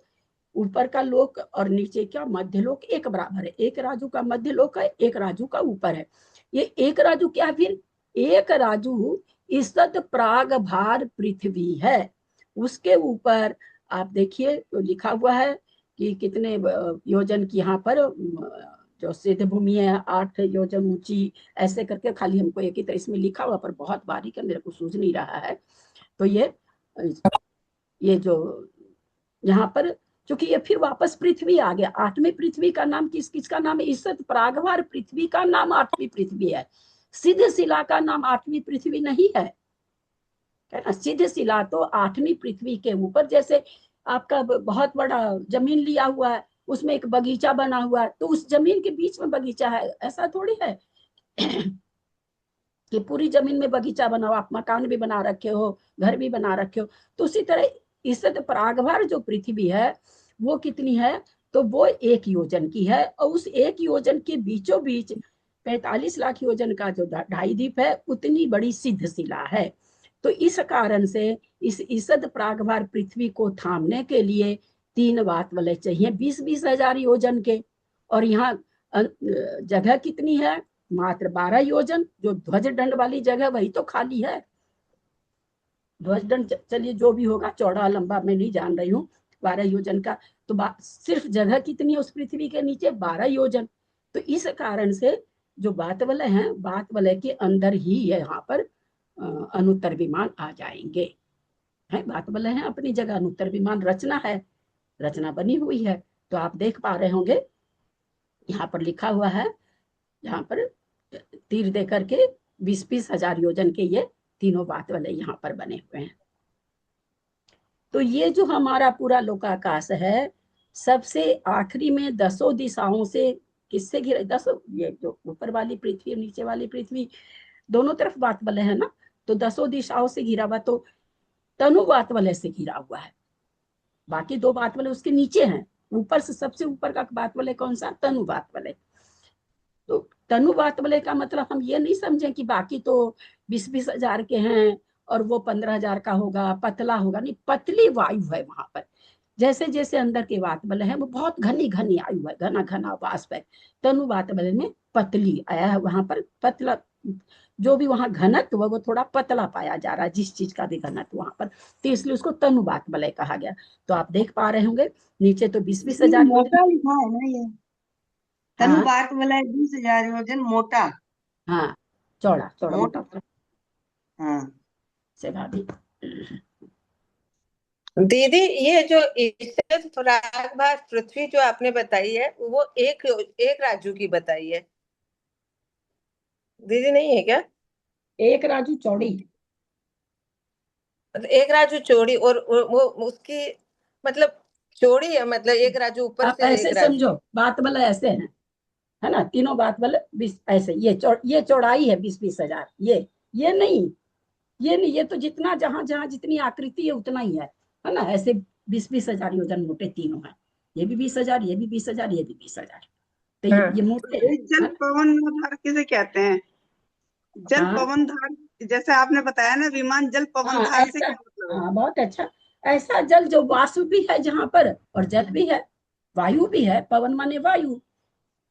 C: ऊपर का लोक और नीचे क्या मध्य लोक एक बराबर है। एक राजू का मध्य लोक है, एक राजू का ऊपर है। ये एक राजू क्या, फिर एक राजू ईसद प्रागभार पृथ्वी है। उसके ऊपर आप देखिए लिखा हुआ है कि कितने योजन की यहाँ पर जो सिद्ध भूमि है, 8 योजन ऊंची, ऐसे करके खाली हमको एक ही तरह इसमें लिखा हुआ, पर बहुत बारीक है, मेरे को सूझ नहीं रहा है। तो ये जो यहाँ पर क्योंकि ये फिर वापस पृथ्वी आ गया। 8वीं पृथ्वी का नाम किसका नाम है, ईसद प्रागभार पृथ्वी का नाम 8वीं पृथ्वी है। सिद्ध शिला का नाम 8वीं पृथ्वी नहीं है, है ना। सिद्ध शिला तो 8वीं पृथ्वी के ऊपर, जैसे आपका बहुत बड़ा जमीन लिया हुआ है, उसमें एक बगीचा बना हुआ है, तो उस जमीन के बीच में बगीचा है, ऐसा थोड़ी है कि पूरी जमीन में बगीचा बना हो, आप मकान भी बना रखे हो, घर भी बना रखे हो। तो उसी तरह ईसद प्रागभार जो पृथ्वी है वो कितनी है, तो वो 1 योजन की है। और उस 1 योजन के बीचों बीच 45 लाख योजन का जो 2.5 दीप है, उतनी बड़ी सिद्ध शिला है। तो इस कारण से इस ईसद प्रागभार पृथ्वी को थामने के लिए 3 वात वाले चाहिए 20-20 हजार योजन के। और यहाँ जगह कितनी है? मात्र 12 योजन। जो ध्वज दंड वाली जगह वही तो खाली है। ध्वज दंड चलिए जो भी होगा, चौड़ा लंबा मैं नहीं जान रही हूँ, 12 योजन का तो सिर्फ जगह कितनी है उस पृथ्वी के नीचे? 12 योजन। तो इस कारण से जो बात वलय हैं, बात वलय के अंदर ही यहाँ पर अनुत्तर विमान आ जाएंगे। है बात वलय है अपनी जगह, अनुत्तर विमान रचना है, रचना बनी हुई है। तो आप देख पा रहे होंगे यहाँ पर लिखा हुआ है, यहाँ पर तीर दे करके 20-20 हजार योजन के ये तीनों बात वाले यहाँ पर बने हुए हैं। तो ये जो हमारा पूरा लोकाकाश है, सबसे आखिरी में 10 दिशाओं से किससे घिरा? 10, ये जो ऊपर वाली पृथ्वी और नीचे वाली पृथ्वी दोनों तरफ बात वलय है ना, तो 10 दिशाओं से घिरा हुआ, तो तनु बात वलय से घिरा हुआ है। बाकी 2 बात वलय उसके नीचे हैं। ऊपर से सबसे ऊपर का बात वलय कौन सा? तनु बात वलय। तो तनु बात वलय का मतलब हम ये नहीं समझें कि बाकी तो 20-20 हजार के हैं और वो 15 हजार का होगा, पतला होगा, नहीं, पतली वायु है वहां पर। जैसे जैसे अंदर के बात वलय है वो बहुत घनी घनी आयु है, घना घना वाष्प है। तनु बात वलय में पतली आया है, वहां पर पतला, जो भी वहां घनत्व वो थोड़ा पतला पाया जा रहा है, जिस चीज का भी घनत्व वहां पर, तो इसलिए उसको तनु बात वलय कहा गया। तो आप देख पा रहे होंगे नीचे तो 20-20 हजार
N: मोटा लिखा है ना ये, तनु बात वाला 20,000 योजन मोटा।
C: हाँ, चौड़ा चौड़ा मोटा।
N: हाँ
C: से भाभी
H: दीदी, ये जो इससे थोड़ा बार पृथ्वी जो आपने बताई है वो एक राजू की बताई है दीदी, नहीं है क्या?
C: एक राजू चौड़ी,
H: एक राजू चौड़ी, और वो उसकी मतलब चौड़ी है, मतलब एक राजू ऊपर
C: आप
H: से
C: ऐसे समझो, बात वाला ऐसे है ना, तीनों बात वाले 20 ऐसे, ये चौड़ाई है 20-20 हजार। ये नहीं, ये तो जितना जहां जहां जितनी आकृति है उतना ही है ना। ऐसे 20-20 हजार योजन मोटे तीनों है। ये भी 20 हजार, ये भी 20 हजार, ये भी 20 हजार। तो ये मोटे हैं।
D: जल पवन धार किसे कहते हैं? जल पवन धार, जैसे आपने बताया ना विमान जल पवन धार से क्या मतलब है?
C: हाँ, बहुत अच्छा। ऐसा जल जो वाष्प भी है जहां पर, और जल भी है, वायु भी है, पवन माने वायु,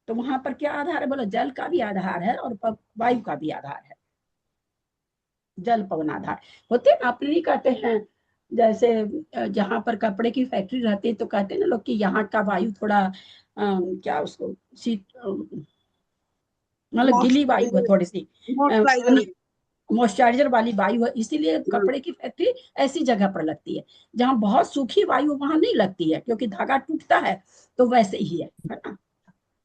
C: तो वहां पर क्या आधार है? बोलो, जल का भी आधार है और वायु का भी आधार है। जल पवन आधार होते हैं। आप नहीं कहते हैं जैसे जहां पर कपड़े की फैक्ट्री रहती है तो कहते हैं ना लोग कि यहाँ का वायु थोड़ा क्या उसको शीत, मतलब गीली वायु है, थोड़ी सी मॉइस्चराइजर वाली वायु है, इसीलिए कपड़े की फैक्ट्री ऐसी जगह पर लगती है। जहाँ बहुत सूखी वायु वहां नहीं लगती है, क्योंकि धागा टूटता है, तो वैसे ही है ना।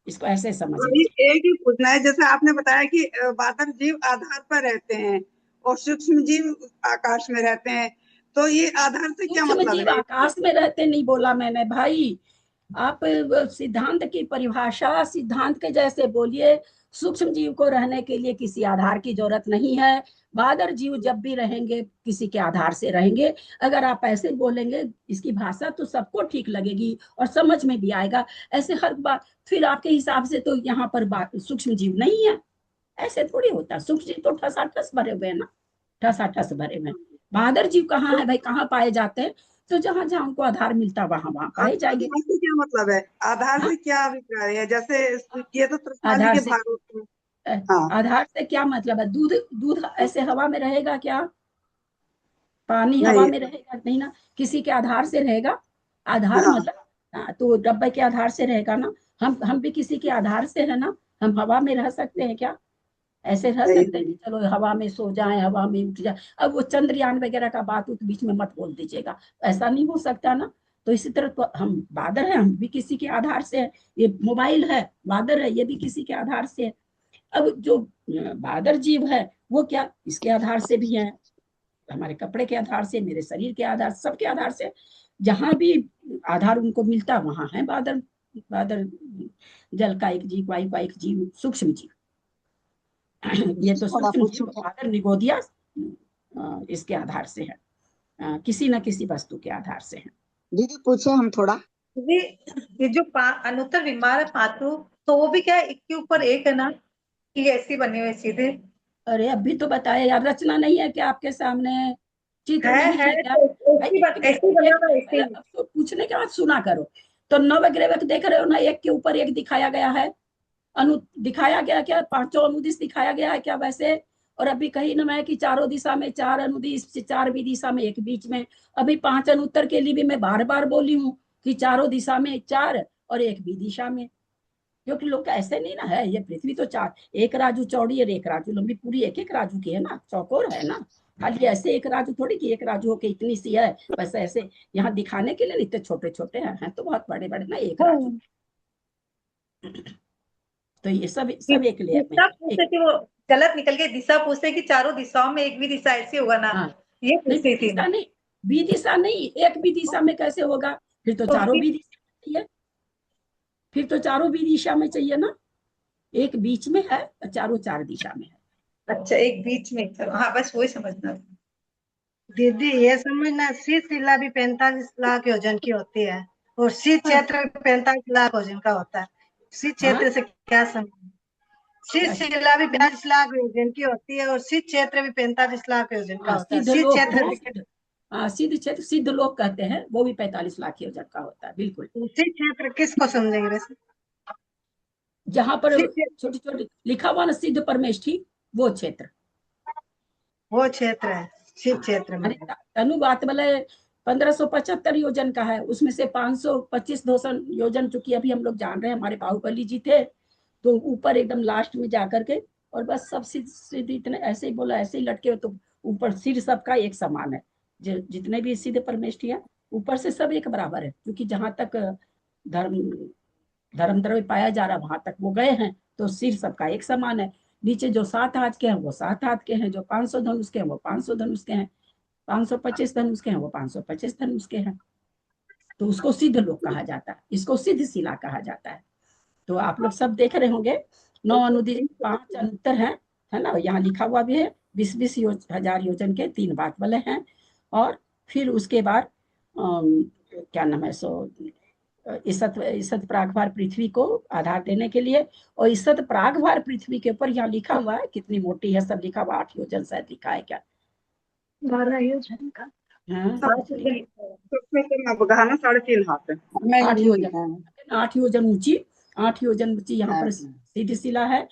C: इसको ऐसे समझ लीजिए।
D: एक ही पूछना है, जैसे आपने बताया कि बादल जीव आधार पर रहते हैं और सूक्ष्म जीव आकाश में रहते हैं, तो ये आधार से क्या मतलब
C: जीव
D: है?
C: आकाश में रहते नहीं बोला मैंने भाई, आप सिद्धांत की परिभाषा सिद्धांत के जैसे बोलिए। सूक्ष्म जीव को रहने के लिए किसी आधार की जरूरत नहीं है। बादर जीव जब भी रहेंगे किसी के आधार से रहेंगे। अगर आप ऐसे बोलेंगे, इसकी भाषा तो सबको ठीक लगेगी और समझ में भी आएगा। ऐसे हर बात फिर आपके हिसाब से तो यहाँ पर सूक्ष्म जीव नहीं है, ऐसे थोड़ी होता। सूक्ष्म जीव तो ठसाठस भरे हुए हैं ना, ठसाठस भरे हुए। बादर जीव कहाँ है भाई, कहाँ पाए जाते हैं? तो जहां जहां उनको आधार मिलता वहां वहां पाए जाएंगे।
D: क्या मतलब है आधार से? क्या अभिप्राय है? जैसे ये तो
C: आधार
D: के
C: से,
D: भाग होते हैं।
C: आधार से क्या मतलब है? दूध ऐसे हवा में रहेगा क्या? पानी हवा में रहेगा नहीं ना, किसी के आधार से रहेगा। आधार मतलब तो डब्बे के आधार से रहेगा ना। हम भी किसी के आधार से है ना। हम हवा में रह सकते हैं क्या? ऐसे रह सकते हैं? चलो हवा में सो जाए, हवा में उठ जाए। अब वो चंद्रयान वगैरह का बात हो तो बीच में मत बोल दीजिएगा, ऐसा नहीं हो सकता ना। तो इसी तरह तो हम बादर है, हम भी किसी के आधार से है। ये मोबाइल है, बादर है, ये भी किसी के आधार से है। अब जो बादर जीव है वो क्या, इसके आधार से भी है, हमारे कपड़े के आधार से, मेरे शरीर के आधार, सबके आधार से। जहां भी आधार उनको मिलता वहां है बादर। बादर जल का एक जीव, वायु का एक जीव, सूक्ष्म जीव। ये तो सूक्ष्म जीव बादर निगोदिया इसके आधार से है, किसी न किसी वस्तु के आधार से है।
N: दीदी पूछे हम थोड़ा,
G: ये जो अनुत्तर विमान है पांचों, तो वो भी क्या एक के ऊपर एक है ना, कि ऐसी बने हुए सीधे?
C: अरे अभी तो बताया यार, रचना नहीं है क्या आपके सामने? चित्र नहीं है क्या? पूछने के बाद सुना करो। तो नवग्रह देख रहे हो ना, एक के ऊपर एक दिखाया गया है। अनु दिखाया गया क्या, 5 अनुदिश दिखाया गया है क्या वैसे? और अभी कहीं ना मैं कि चारों दिशा में 4 अनुदिश, 4 भी दिशा में 1 बीच में। अभी 5 अनुत्तर के लिए भी मैं बार बार बोली हूँ कि चारों दिशा में 4 और 1 भी दिशा में, क्योंकि लोग ऐसे नहीं ना है, ये पृथ्वी तो 4, 1 राजू चौड़ी और 1 राजू लंबी, पूरी 1 राजू की है ना, चौकोर है ना, खाली ऐसे 1 राजू थोड़ी कि 1 राजू होके इतनी सी है, बस ऐसे यहाँ दिखाने के लिए इतने छोटे छोटे हैं तो बहुत बड़े बड़े ना 1 राजू। तो ये सब एक लेयर में
G: दिशा पूछते थे, वो गलत निकल गई। दिशा पूछते कि चारों दिशाओं में 1 भी दिशा ऐसी होगा ना, ये पूछती थी।
C: नहीं, बी दिशा नहीं, 1 भी दिशा में कैसे होगा? फिर तो चारों भी दिशा में चाहिए, फिर तो चारों भी दिशा में चाहिए ना, 1 बीच में है और चारों 4 दिशा में है।
G: अच्छा, 1 बीच में, हाँ बस वही समझना।
B: दीदी ये समझना, शीत शिला भी 45 लाख योजन की होती है और शीत क्षेत्र 45 लाख योजन का होता है। शीत क्षेत्र से क्या समझ? शीत शिला भी 45 लाख योजन की होती है और शीत क्षेत्र भी 45 लाख योजन का होता है। शीत क्षेत्र,
C: सिद्ध क्षेत्र, सिद्ध लोग कहते हैं, वो भी 45 लाख योजन का होता है, बिल्कुल।
B: शीत क्षेत्र किसको समझेंगे वैसे?
C: जहाँ पर छोटी छोटी लिखा हुआ ना सिद्ध परमेष्ठी, वो क्षेत्र,
B: वो क्षेत्र है शीत क्षेत्र में।
C: अनुबात वाले 1575 योजन का है, उसमें से 525 योजन, चूंकि अभी हम लोग जान रहे हैं, हमारे बाहुबली जी थे तो ऊपर एकदम लास्ट में जाकर के, और बस सब सिद्ध इतने ऐसे ही बोला, ऐसे ही लटके, तो ऊपर सिर सबका एक समान है, जितने भी सिद्ध परमेष्ठी है ऊपर से सब एक बराबर है, क्योंकि जहां तक धर्म द्रव्य पाया जा रहा है वहां तक वो गए हैं, तो सिर सबका एक समान है। नीचे जो 7 हाथ के हैं वो 7 हाथ के हैं, जो 500 धनुष के हैं वो 500 धनुष के हैं, 525 धनुष के हैं वो 525 धनुष के हैं, तो उसको सिद्ध लोक कहा जाता है, इसको सिद्ध शिला कहा जाता है। तो आप लोग सब देख रहे होंगे 9 अनुदिश 5 अनुत्तर है ना, यहाँ लिखा हुआ भी है, 20-20 हजार योजन के 3 बात वाले हैं। और फिर उसके बाद क्या नाम है, सो ईसत प्रागभार पृथ्वी को आधार देने के लिए, और ईसत प्रागभार पृथ्वी के ऊपर यहाँ लिखा हुआ है, कितनी मोटी है, सब लिखा हुआ, 8 योजन शायद लिखा है क्या,
L: 12 योजन का,
D: 3.5 हाथ है,
C: 8 योजन ऊंची, 8 योजन ऊंची यहाँ पर सिद्ध शिला है।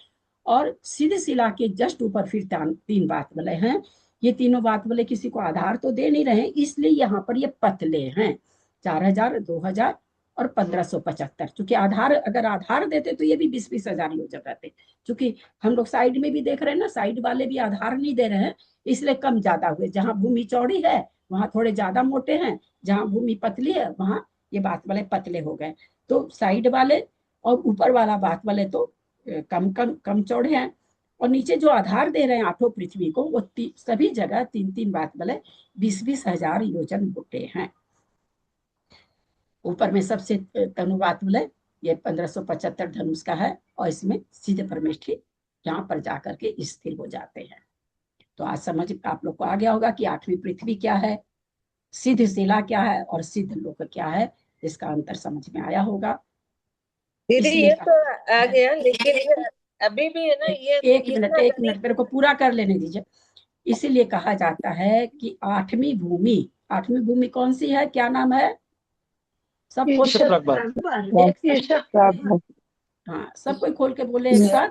C: और सिद्ध शिला के जस्ट ऊपर फिर 3 बात वाले हैं। ये तीनों बात वाले किसी को आधार तो दे नहीं रहे, इसलिए यहाँ पर ये पतले हैं, 4000, 2000 और 1575। चूंकि अगर आधार देते तो ये भी 20-20 हजार योजन रहते, चूंकि हम लोग साइड में भी देख रहे हैं ना, साइड वाले भी आधार नहीं दे रहे हैं, इसलिए कम ज्यादा हुए। जहाँ भूमि चौड़ी है वहां थोड़े ज्यादा मोटे हैं, जहाँ भूमि पतली है वहां ये बात वाले पतले हो गए। तो साइड वाले और ऊपर वाला बात वाले तो कम चौड़े हैं, और नीचे जो आधार दे रहे हैं 8 पृथ्वी को, वो सभी जगह 3-3 बात वाले 20-20 हजार योजन मोटे हैं। ऊपर में सबसे तनुवात वाले ये 1575 धनुष का है, और इसमें सिद्ध परमेष्ठी यहाँ पर जाकर के स्थिर हो जाते हैं। तो आज समझ आप लोग को आ गया होगा कि 8वीं पृथ्वी क्या है, सिद्ध शिला क्या है और सिद्ध लोक क्या है, इसका अंतर समझ में आया होगा।
H: दीदी ये तो आ गया, लेकिन अभी भी है ना ये
C: एक मिनट मेरे को पूरा कर लेने दीजिए। इसीलिए कहा जाता है कि 8वीं भूमि कौन सी है, क्या नाम है, सब हाँ सब कोई खोल के बोले एक साथ,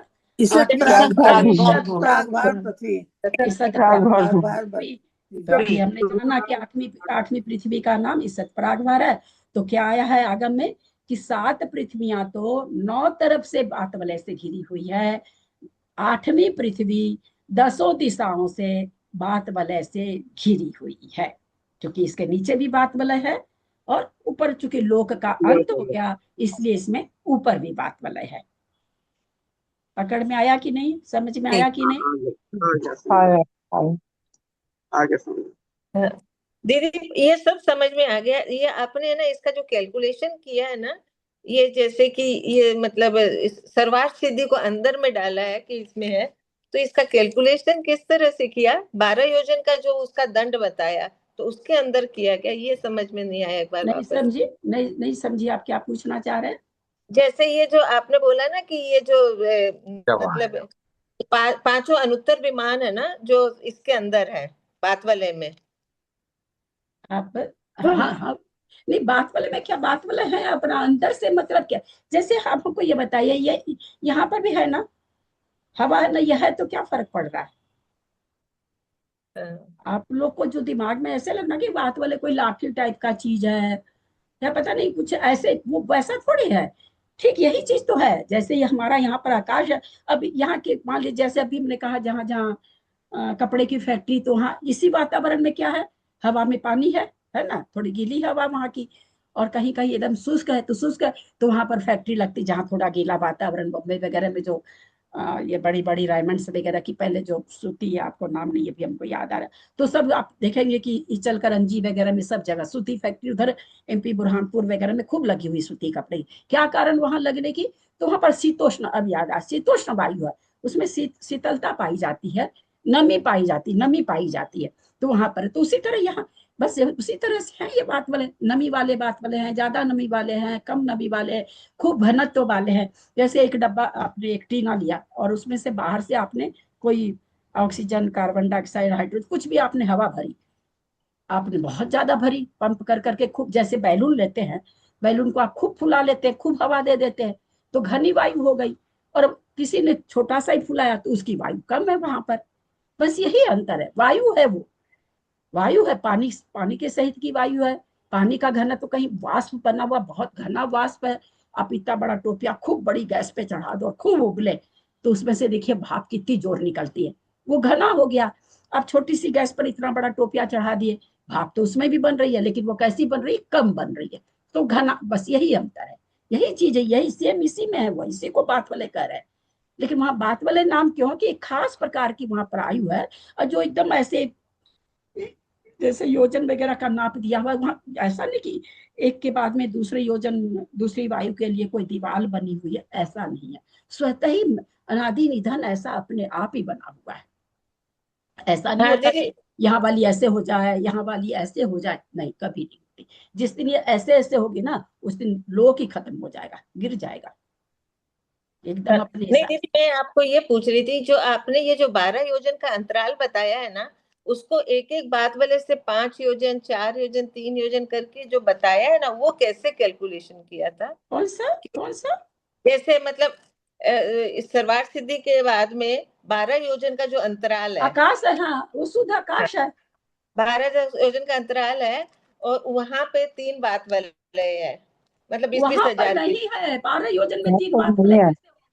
C: हमने जाना कि 8वीं पृथ्वी का नाम ईसत प्रागभार है। तो क्या आया है आगम में कि 7 पृथ्वियां तो 9 तरफ से बात वलय से घिरी हुई है, 8वीं पृथ्वी 10 दिशाओं से बात वलय से घिरी हुई है, क्योंकि इसके नीचे भी बात वलय है और ऊपर चूंकि लोक का अंत हो गया इसलिए इसमें ऊपर भी बात वलय है। पकड़ में आया कि नहीं, समझ में आया कि नहीं?
H: दीदी ये सब समझ में आ गया। ये आपने ना इसका जो कैलकुलेशन किया है ना, ये जैसे कि ये मतलब सर्वार्थ सिद्धि को अंदर में डाला है कि इसमें है, तो इसका कैलकुलेशन किस तरह से किया? 12 योजन का जो उसका दंड बताया तो उसके अंदर किया क्या, ये समझ में नहीं आया। एक बार
C: नहीं समझी आप क्या पूछना चाह रहे हैं?
H: जैसे ये जो आपने बोला ना कि ये जो मतलब 5 अनुत्तर विमान है ना जो इसके अंदर है बात वाले में,
C: आप हाँ नहीं बात वाले में क्या, बात वाले हैं अपना अंदर से मतलब क्या, जैसे आप हमको ये बताइए, ये यहाँ पर भी है ना हवा है ना, यह है तो क्या फर्क पड़ रहा है? आप लोग को जो दिमाग में ऐसे लगना कि बात वाले कोई लाठी टाइप का चीज है या पता नहीं कुछ ऐसे, वो वैसा थोड़ी है। ठीक यही चीज तो है, जैसे ये हमारा यहाँ पर आकाश है। अब यहाँ के मान लीजिए जैसे अभी हमने कहा जहाँ जहाँ कपड़े की फैक्ट्री, तो वहाँ इसी वातावरण में क्या है, हवा में पानी है ना, थोड़ी गीली हवा वहाँ की, और कहीं कहीं एकदम शुष्क है तो शुष्क है, तो वहां पर फैक्ट्री लगती जहाँ थोड़ा गीला वातावरण। बॉम्बे वगैरह में जो ये बड़ी बड़ी रायमंड्स वगैरह की पहले जो सूती है, आपको नाम नहीं अभी हमको याद आ रहा है, तो सब आप देखेंगे कि इचल करंजी वगैरह में सब जगह सूती फैक्ट्री, उधर एमपी बुरहानपुर वगैरह में खूब लगी हुई सूती कपड़े। क्या कारण वहां लगने की, तो वहां पर शीतोष्ण, अब याद आ, शीतोष्ण वायु है, उसमें शीतलता पाई जाती है, नमी पाई जाती है, तो वहां पर तो उसी तरह यहाँ बस उसी तरह से है ये बात वाले, नमी वाले बात वाले हैं, ज्यादा नमी वाले हैं, कम नमी वाले हैं, खूब घनत्व वाले हैं। जैसे एक डब्बा आपने एक टीना लिया और उसमें से बाहर से आपने कोई ऑक्सीजन, कार्बन डाइऑक्साइड, हाइड्रोजन कुछ भी आपने हवा भरी, आपने बहुत ज्यादा भरी पंप कर करके, खूब जैसे बैलून लेते हैं, बैलून को आप खूब फुला लेते हैं, खूब हवा दे देते हैं, तो घनी वायु हो गई। और किसी ने छोटा सा ही फुलाया तो उसकी वायु कम है वहां पर। बस यही अंतर है, वायु है वो वायु है, पानी पानी के सहित की वायु है। पानी का घनत्व तो कहीं वाष्प बना हुआ बहुत घना वाष्प है, आप इतना बड़ा टोपिया खूब बड़ी गैस पे चढ़ा दो और खूब उबले, तो उसमें से देखिए भाप कितनी जोर निकलती है, वो घना हो गया। आप छोटी सी गैस पर इतना बड़ा टोपिया चढ़ा दिए, भाप तो उसमें भी बन रही है, लेकिन वो कैसी बन रही है, कम बन रही है, तो घना। बस यही अंतर है, यही चीज है, यही सेम इसी में है, वो इसी को बात वाले कह रहे हैं। लेकिन वहां बात वाले नाम क्यों, कि एक खास प्रकार की वहां पर आयु है, और जो एकदम ऐसे जैसे योजन वगैरह का नाप दिया हुआ, वहां ऐसा नहीं कि एक के बाद में दूसरे योजन, दूसरी वायु के लिए कोई दीवार बनी हुई है, ऐसा नहीं है। स्वतः ही अनादि निधन ऐसा अपने आप ही बना हुआ है। ऐसा नहीं होता कि यहाँ वाली ऐसे हो जाए, यहाँ वाली ऐसे हो जाए, नहीं, कभी नहीं होती। जिस दिन ये ऐसे ऐसे होगी ना, उस दिन लोक ही खत्म हो जाएगा, गिर जाएगा एकदम अपने
H: नहीं दीदी, मैं आपको ये पूछ रही थी, जो आपने ये जो 12 योजन का अंतराल बताया है ना, उसको एक एक बात वाले से 5 योजन, 4 योजन, 3 योजन करके जो बताया है ना, वो कैसे कैलकुलेशन किया था?
C: कौन सा?
H: जैसे मतलब सर्वार्थ सिद्धि के बाद में 12 योजन का जो अंतराल है,
C: आकाश है, हाँ वो शुद्ध आकाश है,
H: 12 योजन का अंतराल है, और वहां पे 3 बात वाले है, मतलब 20-20
C: वहां पर
H: हजार
C: नहीं है 12 योजन में 3 बात वाले,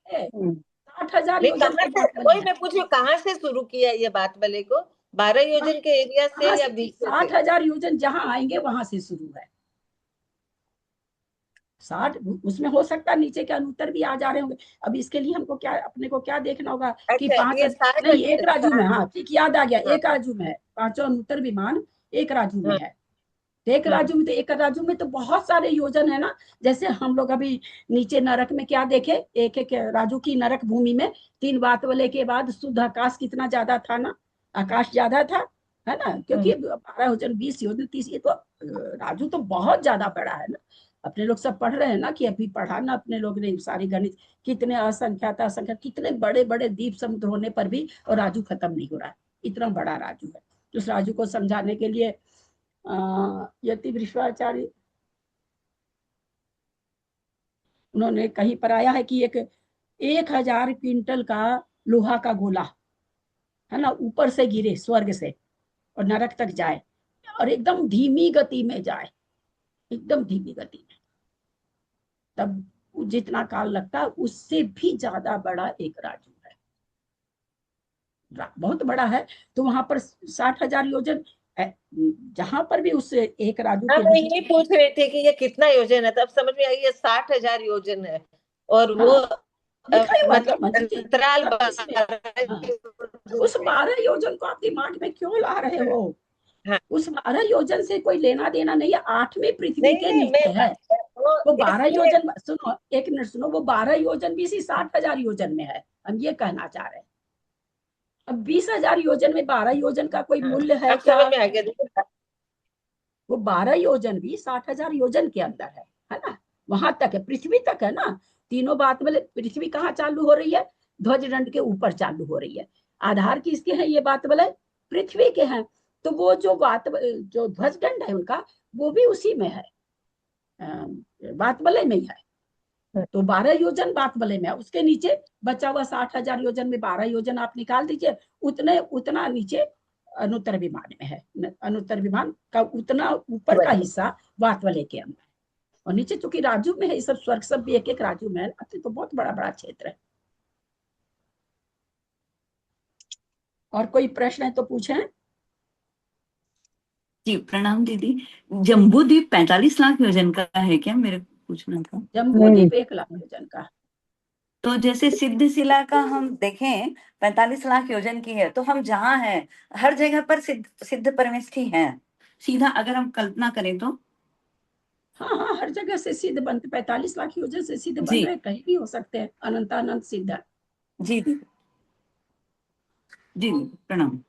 C: 60,000 योजन के बात वाले
H: वही मैं पूछ रही हूँ, कहाँ से शुरू किया ये बात वाले को, 12 योजन के एरिया से या 20 से?
C: 60,000 योजन जहां आएंगे वहां से शुरू है। 60 उसमें हो सकता है नीचे के अनुत्तर भी आ जा रहे होंगे। अब इसके लिए हमको क्या, अपने को क्या देखना होगा कि
H: अच्छा,
C: 5 नहीं, एक राजू में, हाँ ठीक याद आ गया, एक राजू में है, 5 अनुत्तर विमान एक राजू में है। तो एक राजू में, तो एक राजू में तो बहुत सारे योजन है ना। जैसे हम लोग अभी नीचे नरक में क्या देखे, एक एक राजू की नरक भूमि में 3 बात वाले के बाद शुद्ध आकाश कितना ज्यादा था ना, आकाश ज्यादा था, है ना, क्योंकि 12 योजन, 20 योजन, 30, ये तो राजू तो बहुत ज्यादा बड़ा है ना। अपने लोग सब पढ़ रहे हैं ना, कि अभी पढ़ा ना अपने लोग ने सारी गणित, कितने असंख्यात असंख्यात कितने बड़े बड़े द्वीप समुद्र होने पर भी और राजू खत्म नहीं हो रहा है, इतना बड़ा राजू है। उस राजू को समझाने के लिए यति विश्वाचार्य उन्होंने कहीं पर आया है कि 1,000 क्विंटल का लोहा का गोला है ना, ऊपर से गिरे स्वर्ग से और नरक तक जाए, और एकदम धीमी गति में जाए, एकदम धीमी गति में, तब जितना काल लगता है उससे भी ज्यादा बड़ा एक राजू है, बहुत बड़ा है। तो वहां पर 60,000 योजन, जहां पर भी उस एक राजू के,
H: मैं ये पूछ रहे थे कि ये कितना योजन है, तब समझ में आई ये 60,000 योजन है, और वो
C: मतलब
H: अंतराल
C: उस 12 योजन को आप दिमाग में क्यों ला रहे हो? उस 12 योजन से कोई लेना देना नहीं है, 8वें पृथ्वी के नीचे है वो 12 योजन। सुनो एक मिनट सुनो, वो 12 योजन भी इसी 60,000 योजन में है, हम ये कहना चाह रहे हैं। अब 20,000 योजन में 12 योजन का कोई मूल्य है क्या? वो 12 योजन भी 60,000 योजन के अंदर है ना, वहां तक है, पृथ्वी तक है ना। तीनों बात में पृथ्वी कहाँ चालू हो रही है, ध्वज दंड के ऊपर चालू हो रही है। आधार किसके हैं, ये बात बोले पृथ्वी के हैं। तो वो जो बात, जो ध्वज दंड है उनका, वो भी उसी में है, बात वलय में ही है, तो 12 योजन बात वलय में है। उसके नीचे बचा हुआ 60,000 योजन में 12 योजन आप निकाल दीजिए, उतना नीचे अनुत्तर विमान में है। अनुत्तर विमान का उतना ऊपर का हिस्सा बात वलय के अंदर, और नीचे चूंकि राज्यों में है, ये सब स्वर्ग सब भी एक राज्यों में है, तो बहुत बड़ा बड़ा क्षेत्र है। और कोई प्रश्न है तो पूछें।
M: जी प्रणाम दीदी। जम्बू द्वीप 45 लाख योजन का है क्या, मेरे को पूछना था।
C: जम्बू द्वीप 1 लाख योजन का।
M: तो जैसे सिद्ध शिला का हम देखें 45 लाख योजन की है, तो हम जहाँ हैं हर जगह पर सिद्ध परमेष्ठी है, सीधा अगर हम कल्पना करें तो।
C: हाँ, हर जगह से सिद्ध बनते, 45 लाख योजन से सिद्ध बन
M: जी।
C: रहे, कहीं भी हो सकते हैं, अनंतानंत सिद्ध है।
M: जी दीदी, जी प्रणाम।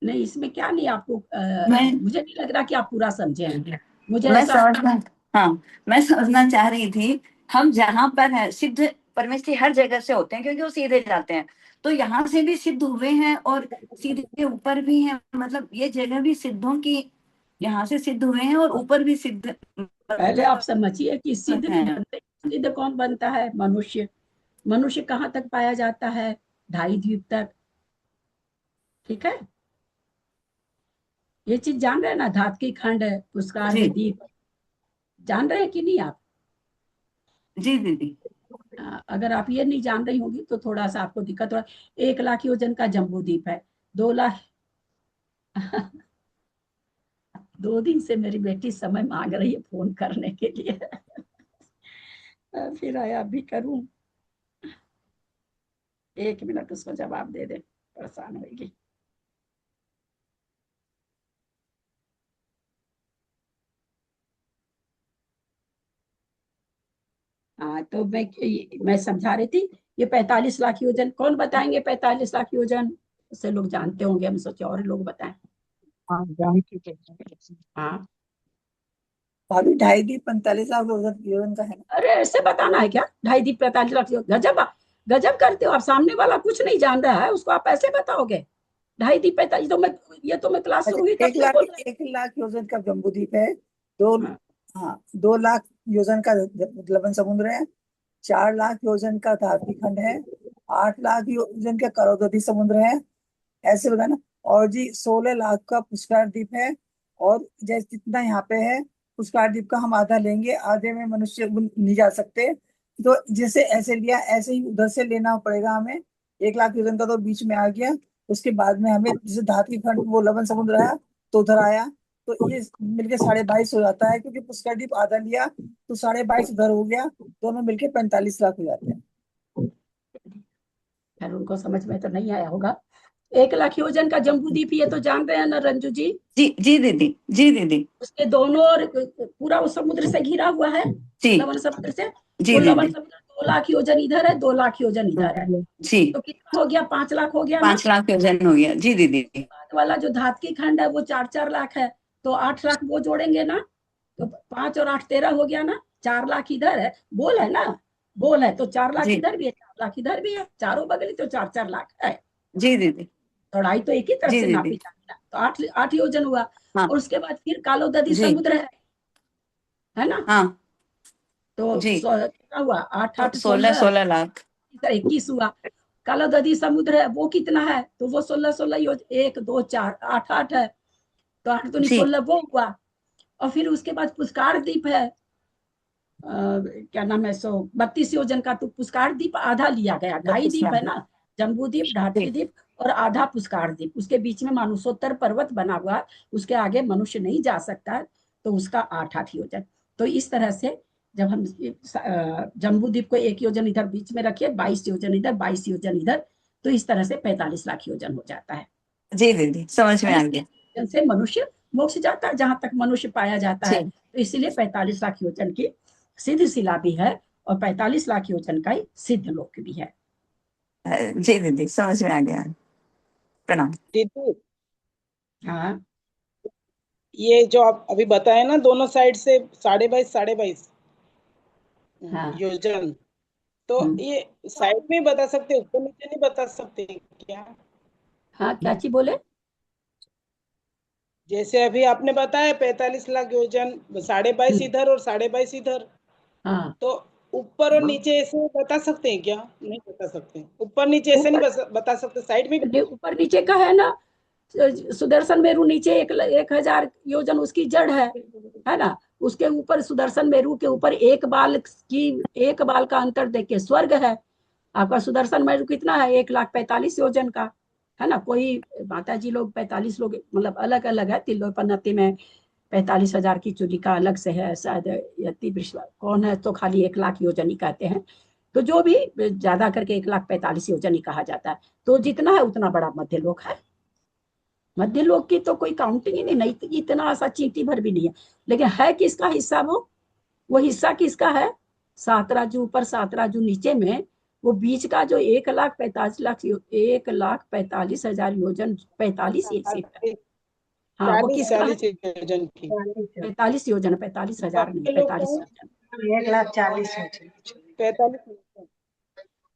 C: नहीं, इसमें क्या नहीं, आपको
M: मैं
C: मुझे नहीं लग रहा कि आप पूरा समझे हैं। मुझे
M: मैं
C: ऐसा
M: समझना चाह रही थी, हम जहाँ पर है सिद्ध परमेष्ठी हर जगह से होते हैं, क्योंकि वो सीधे जाते हैं, तो यहाँ से भी सिद्ध हुए हैं और सीधे ऊपर भी हैं, मतलब ये जगह भी सिद्धों की, यहाँ से सिद्ध हुए हैं और ऊपर भी सिद्ध।
C: पहले आप समझिए कि सिद्ध भी बनते, सिद्ध कौन बनता है? मनुष्य। मनुष्य कहाँ तक पाया जाता है? 2.5 द्वीप तक। ठीक है, ये चीज जान रहे हैं ना, धात्की खंड, पुष्कर द्वीप, जान रहे हैं कि नहीं आप?
M: जी दीदी।
C: अगर आप ये नहीं जान रही होंगी तो थोड़ा सा आपको दिक्कत हो। 1 लाख योजन का जम्बू द्वीप है, 2 लाख 2 दिन से मेरी बेटी समय मांग रही है फोन करने के लिए फिर आया भी करूं, 1 मिनट उसको जवाब दे दे, परेशान होगी। हाँ, तो मैं समझा रही थी, ये 45 लाख योजन कौन बताएंगे? 45 लाख योजन से लोग जानते होंगे, हम सोचे और लोग बताएं। हाँ,
J: भाभी 2.5 द्वीप 45 लाख योजन का है ना?
C: अरे ऐसे बताना है क्या? 2.5 द्वीप 45 लाख योजन? गजब करते हो आप, सामने वाला कुछ नहीं जान रहा है, उसको आप ऐसे बताओगे 2.5 द्वीप 45? तो मैं क्लास शुरू हुई तब से बोल रही।
J: 1 लाख योजन का जम्बू द्वीप है, 2 लाख योजन का लवण समुद्र है, 4 लाख योजन का धात्की खंड है, 8 लाख योजन का करौदती समुद्र है, ऐसे बताना। और जी 16 लाख का पुष्कर द्वीप है, और जैसे जितना यहाँ पे है पुष्कर द्वीप का हम आधा लेंगे, आधे में मनुष्य नहीं जा सकते, तो जैसे ऐसे लिया ऐसे ही उधर से लेना पड़ेगा हमें। 1 लाख योजन का तो बीच में आ गया, उसके बाद में हमें जैसे धात्की खंड वो लवण समुद्र आया तो उधर आया, तो ये मिलके 22.5 हो जाता है, क्योंकि पुष्कर द्वीप आधा लिया तो 22.5 उधर हो गया, दोनों मिलके 45 लाख हो जाते हैं।
C: खैर उनको समझ में तो नहीं आया होगा। 1 लाख योजन का जम्बू द्वीप, ये तो जान रहे हैं ना रंजू जी?
M: जी दीदी, जी दीदी।
C: उसके दोनों और पूरा उस समुद्र से घिरा हुआ है, लवण समुद्र से।
M: जी
C: वो लवण
M: दीदी।
C: समुद्र 2 लाख योजन इधर है, 2 लाख योजन इधर है,
M: जी।
C: तो कितना हो गया? 5 लाख हो गया ना?
M: 5 लाख योजन हो गया। जी दीदी।
C: बाद वाला जो धात्की खंड है वो 4-4 लाख है, तो 8 लाख वो जोड़ेंगे ना, तो 5 और 8 13 हो गया ना, 4 लाख इधर है, बोल है ना, बोल है, तो 4 लाख इधर भी है, 4 लाख इधर भी है, चारों बगली तो 4-4 लाख है।
M: जी दीदी।
C: चौड़ाई तो एक ही तरफ से नापी जाती है, तो 8 योजन हुआ। और उसके बाद फिर कालोदधी समुद्र है ना?
M: हाँ।
C: तो कितना हुआ? 8-8
M: 16 लाख,
C: 21 हुआ। कालोदधी समुद्र है, वो कितना है? तो वो 16 योजन, 1 2 4 8 है, तो 8 तो 16 वो हुआ। और फिर उसके बाद पुष्कर द्वीप है, क्या नाम है, 32 योजन का, तो पुष्कर द्वीप आधा लिया गया, 2.5 द्वीप है ना, जम्बू द्वीप, धात्की द्वीप और आधा पुष्कर द्वीप, उसके बीच में मानुषोत्तर पर्वत बना हुआ है, उसके आगे मनुष्य नहीं जा सकता, तो उसका 8-8 योजन। तो इस तरह से जब हम जम्बू द्वीप को 1 योजन इधर बीच में रखे, 22 योजन इधर, 22 योजन इधर, तो इस तरह से 45 लाख योजन हो जाता है।
M: जी दीदी, समझ में आ गया।
C: से मनुष्य मोक्ष जाता है, जहां तक मनुष्य पाया जाता है, तो इसलिए 45 लाख योजन की सिद्ध शिला भी है, और 45 लाख योजन का ही सिद्ध लोक भी है।
M: जी दीदी, समझ में आ गया। प्रणाम
O: दीदी।
C: हाँ,
O: ये जो आप अभी बताए ना, दोनों साइड से 22.5 योजन, तो ये साइड में बता सकते, ऊपर नीचे नहीं बता सकते क्या?
C: हाँ, क्या चीज बोले?
O: जैसे अभी आपने बताया 45 लाख योजन 22.5 इधर और 22.5 इधर,
C: हाँ
O: तो ऊपर और नीचे ऐसे बता सकते हैं क्या? नहीं बता सकते, ऊपर नीचे ऐसे नहीं बता सकते, साइड में भी?
C: ऊपर नीचे का है ना, सुदर्शन मेरु नीचे 1,000 योजन उसकी जड़ है ना। उसके ऊपर सुदर्शन मेरु के ऊपर एक बाल का अंतर देखिए स्वर्ग है। आपका सुदर्शन मेरु कितना है? 1,45,000 योजन का है ना। कोई माता जी लोग 45 लोग मतलब अलग अलग है। तिलोपन्नति में 45,000 की चूलिका अलग से है शायद। यति कौन है तो खाली 1,00,000 योजन ही कहते हैं। तो जो भी ज्यादा करके 1,45,000 योजन ही कहा जाता है। तो जितना है उतना बड़ा मध्य लोक है। मध्य लोक की तो कोई काउंटिंग ही नहीं, इतना सा चींटी भर भी नहीं है। लेकिन है किसका हिस्सा वो हिस्सा किसका है? 7 राजू ऊपर 7 राजू नीचे में वो बीच का जो 1,45,000 योजन 45 एक सीट है। हाँ वो
O: 40
C: किसका है?
O: 40 योजन की
C: 45 योजन, 45,000 नहीं, 45 योजन।
B: 1,40,000
O: 45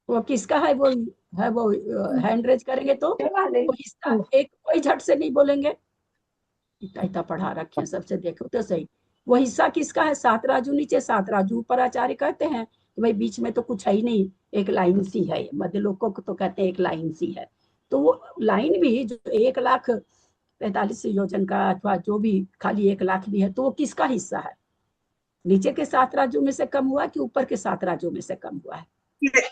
C: वो किसका है? वो हैंड रेज करेंगे तो वो हिस्सा एक कोई झट से नहीं बोलेंगे। इतना पढ़ा रखे हैं सबसे, देखो तो सही। वो हिस्सा किसका है? 7 राजू नीचे 7 राजू ऊपर आचार्य कहते हैं कि भाई बीच में तो कुछ है ही नहीं, एक लाइन सी है। मध्य लोकों को तो कहते हैं एक लाइन सी है। तो वो लाइन भी जो 1,45,000 योजन का अथवा जो भी खाली 1,00,000 भी है, तो वो किसका हिस्सा है? नीचे के 7 राज्यों में से कम हुआ कि ऊपर के 7 राज्यों में से कम हुआ है?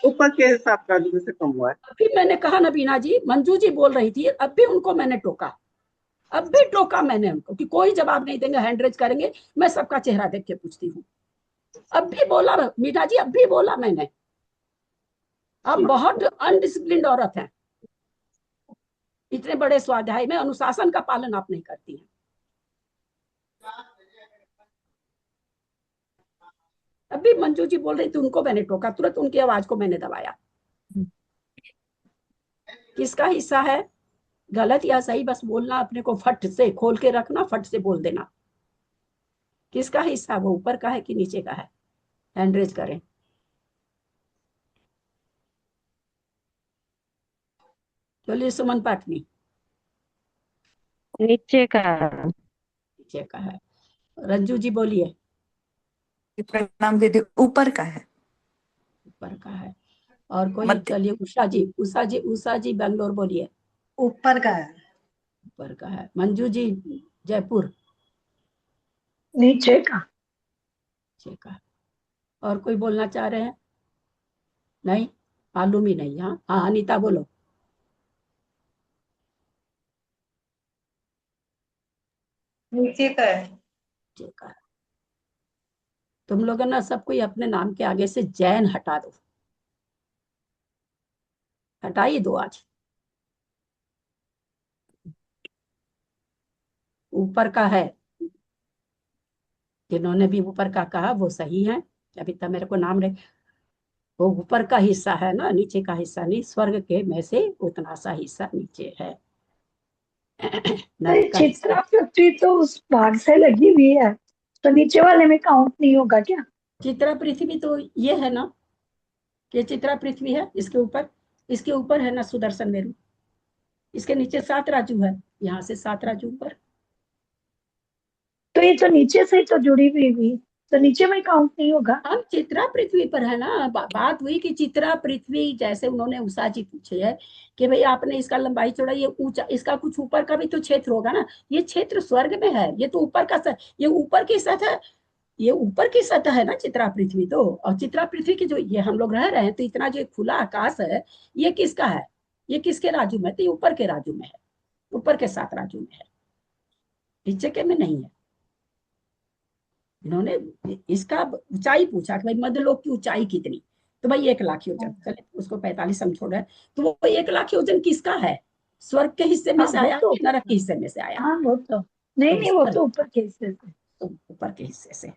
D: ऊपर के 7 राज्यों में से कम हुआ है।
C: अभी मैंने कहा ना बीना जी, मंजू जी बोल रही थी, अब भी उनको मैंने टोका। अब भी टोका मैंने उनको कि कोई जवाब नहीं देंगे, हैंड रेज करेंगे। मैं सबका चेहरा देख के पूछती हूँ। अब भी बोला मीठा जी, अब भी बोला मैंने। आप बहुत अनडिसिप्लिन्ड औरत हैं। इतने बड़े स्वाध्याय में अनुशासन का पालन आप नहीं करती हैं। अभी मंजू जी बोल रही थी, उनको मैंने टोका, तुरंत उनकी आवाज को मैंने दबाया। किसका हिस्सा है? गलत या सही बस बोलना, अपने को फट से खोल के रखना, फट से बोल देना। किसका हिस्सा? वो ऊपर का है कि नीचे का है? हैंड रेज करें। चलिए सुमन पाटनी।
P: नीचे का।
C: नीचे का है। रंजू जी बोलिए।
M: प्रणाम दीदी, ऊपर का है।
C: ऊपर का है। और कोई? चलिए उषा जी बेंगलोर बोलिए।
B: ऊपर का है।
C: ऊपर का है। मंजू जी जयपुर।
L: नीचे का।
C: नीचे का। और कोई बोलना चाह रहे हैं? नहीं, मालूम ही नहीं। हाँ हाँ अनीता बोलो।
G: नीचे का है।
C: नीचे का है। तुम लोग ना सब कोई अपने नाम के आगे से जैन हटा दो, हटाइए दो आज। ऊपर का है। जिन्होंने भी ऊपर का कहा वो सही है। अभी तक मेरे को नाम रहे, वो ऊपर का हिस्सा है ना, नीचे का हिस्सा नहीं। स्वर्ग के में से उतना सा हिस्सा नीचे है। नर्क का हिस्सा।
L: चित्रा पृथ्वी तो उस भाग से लगी हुई है, तो नीचे वाले में काउंट नहीं होगा क्या?
C: चित्रा पृथ्वी तो ये है ना, कि चित्रा पृथ्वी है। इसके ऊपर है ना सुदर्शन मेरु। इसके नीचे 7 राजू है, यहाँ से 7 राजू ऊपर।
L: तो ये तो नीचे से तो जुड़ी हुई हुई, तो नीचे में काउंट नहीं होगा।
C: हम चित्रा पृथ्वी पर है ना। बात हुई कि चित्रा पृथ्वी, जैसे उन्होंने उषा जी पूछे है कि भाई आपने इसका लंबाई चौड़ाई, ये ऊंचा, इसका कुछ ऊपर का भी तो क्षेत्र होगा ना। ये क्षेत्र स्वर्ग में है, ये तो ऊपर का, ये ऊपर की सतह, ये ऊपर की सतह है ना चित्रा पृथ्वी तो। और चित्रा पृथ्वी की जो ये हम लोग रह रहे हैं, तो इतना जो खुला आकाश है, ये किसका है? ये किसके राजू में? तो ये ऊपर के राजू में है, ऊपर के 7 राजू में है, नीचे के में नहीं है। इन्होंने इसका ऊंचाई पूछा कि भाई मध्यलोक की ऊंचाई कितनी, तो भाई 1,00,000 योजन। चले उसको 45 हम छोड़ रहे हैं। तो वो 1,00,000 योजन किसका है? स्वर्ग के हिस्से में से आया कि नरक के हिस्से में से आया?
L: हाँ वो तो नहीं, वो तो ऊपर के हिस्से से।
C: ऊपर के हिस्से से।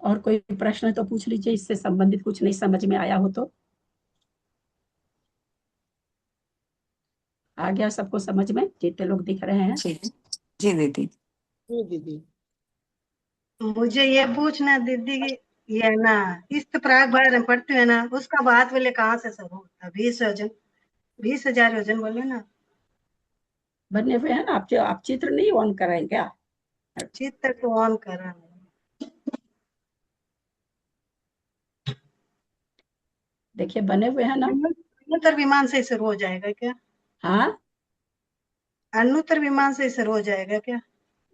C: और कोई प्रश्न तो पूछ लीजिए, इससे संबंधित कुछ नहीं समझ में आया हो तो। आ गया सबको समझ में, जितने लोग दिख रहे हैं?
M: जी दीदी।
O: दीदी
B: मुझे ये पूछना दीदी की, ये ना इस प्राग बार हम पढ़ते हैं ना, उसका बात बोले कहाँ से शुरू होता है? 20,000 20,000 योजन बोले ना।
C: बने हुए हैं ना। आप चित्र नहीं ऑन कराएं क्या?
B: चित्र तो ऑन करा है।
C: देखिए बने हुए हैं ना।
B: अनुत्तर विमान से शुरू हो जाएगा क्या?
C: हाँ
B: अनुत्तर विमान से शुरू हो जाएगा क्या?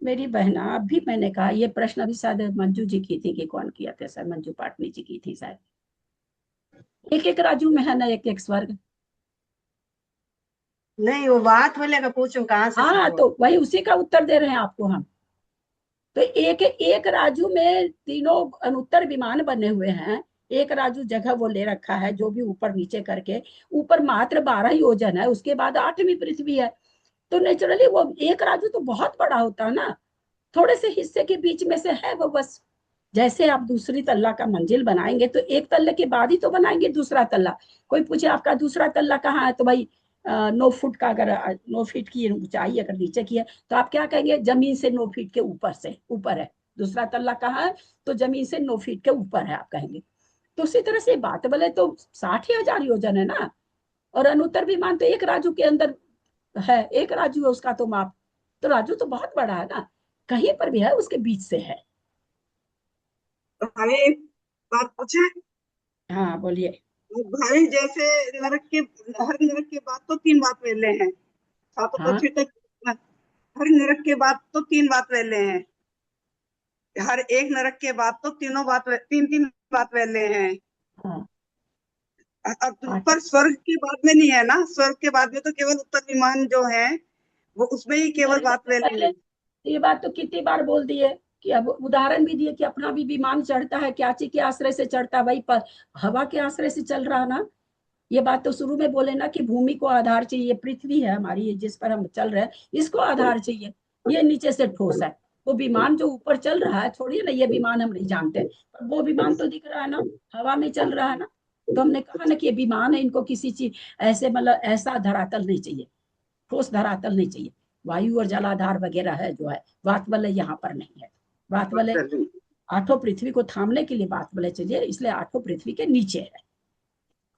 C: मेरी बहना, अभी मैंने कहा ये प्रश्न अभी शायद मंजू जी की थी कि कौन किया था, शायद मंजू पाटनी जी की थी शायद। एक एक राजू में है ना एक एक स्वर्ग।
B: नहीं, वो बात बोले का पूछूं कहाँ से
C: हाँ
B: शुरू
C: तो वही उसी का उत्तर दे रहे हैं आपको हम। तो एक एक राजू में तीनों अनुत्तर विमान बने हुए हैं। एक राजू जगह वो ले रखा है जो भी ऊपर नीचे करके, ऊपर मात्र 12 योजन है, उसके बाद 8वीं पृथ्वी है। तो नेचुरली वो एक राजू तो बहुत बड़ा होता है ना, थोड़े से हिस्से के बीच में से है वो बस। जैसे आप दूसरी तल्ला का मंजिल बनाएंगे तो एक तल्ले के बाद ही तो बनाएंगे दूसरा तल्ला। कोई पूछे आपका दूसरा तल्ला कहाँ है, तो भाई 9 फुट का, अगर 9 फीट की ऊंचाई अगर नीचे की है तो आप क्या कहेंगे, जमीन से 9 फीट के ऊपर से ऊपर है। दूसरा तल्ला कहाँ है, तो जमीन से 9 फीट के ऊपर है आप कहेंगे। तो उसी तरह से बात बोले तो 60,000 योजन है ना। और अनुत्तर विमान तो एक राजू के अंदर है, एक राजू है उसका तो माप। तो राजू तो बहुत बड़ा है ना, कहीं पर भी है उसके बीच से है।
D: भाई एक बात पूछे?
C: हाँ बोलिए।
D: भाई जैसे नरक के, हर नरक के बाद तो 3 बात वेले हैं, सातों
C: हाँ
D: पृथ्वी तक। हर नरक के बाद तो 3 बात वेले हैं, हर एक नरक के बाद तो तीन तीन बात वेले हैं।
C: हाँ
D: अब पर स्वर्ग के बाद में नहीं है ना, स्वर्ग के बाद में तो केवल उत्तर विमान जो है वो उसमें ही केवल
C: अरे
D: बात
C: सबसे
D: वेले
C: पहले
D: हैं।
C: ये बात तो कितनी बार बोल दिए कि अब उदाहरण भी दिए कि अपना भी विमान चढ़ता है क्या चीज के आश्रय से चढ़ता है, भाई पर हवा के आश्रय से चल रहा ना। ये बात तो शुरू में बोले ना कि भूमि को आधार चाहिए, ये पृथ्वी है हमारी, ये जिस पर हम चल रहे हैं इसको आधार चाहिए। ये नीचे से ठोस है, वो विमान जो ऊपर चल रहा है थोड़ी ना ये विमान हम नहीं जानते, पर वो विमान तो दिख रहा है ना, हवा में चल रहा है ना। तो हमने कहा ना कि ये विमान है, इनको किसी चीज ऐसे मतलब ऐसा धरातल नहीं चाहिए, ठोस धरातल नहीं चाहिए। वायु और जलाधार वगैरह है जो है, वात वलय यहाँ पर नहीं है। वात वलय 8 पृथ्वी को थामने के लिए वात वलय चाहिए, इसलिए 8 पृथ्वी के नीचे है।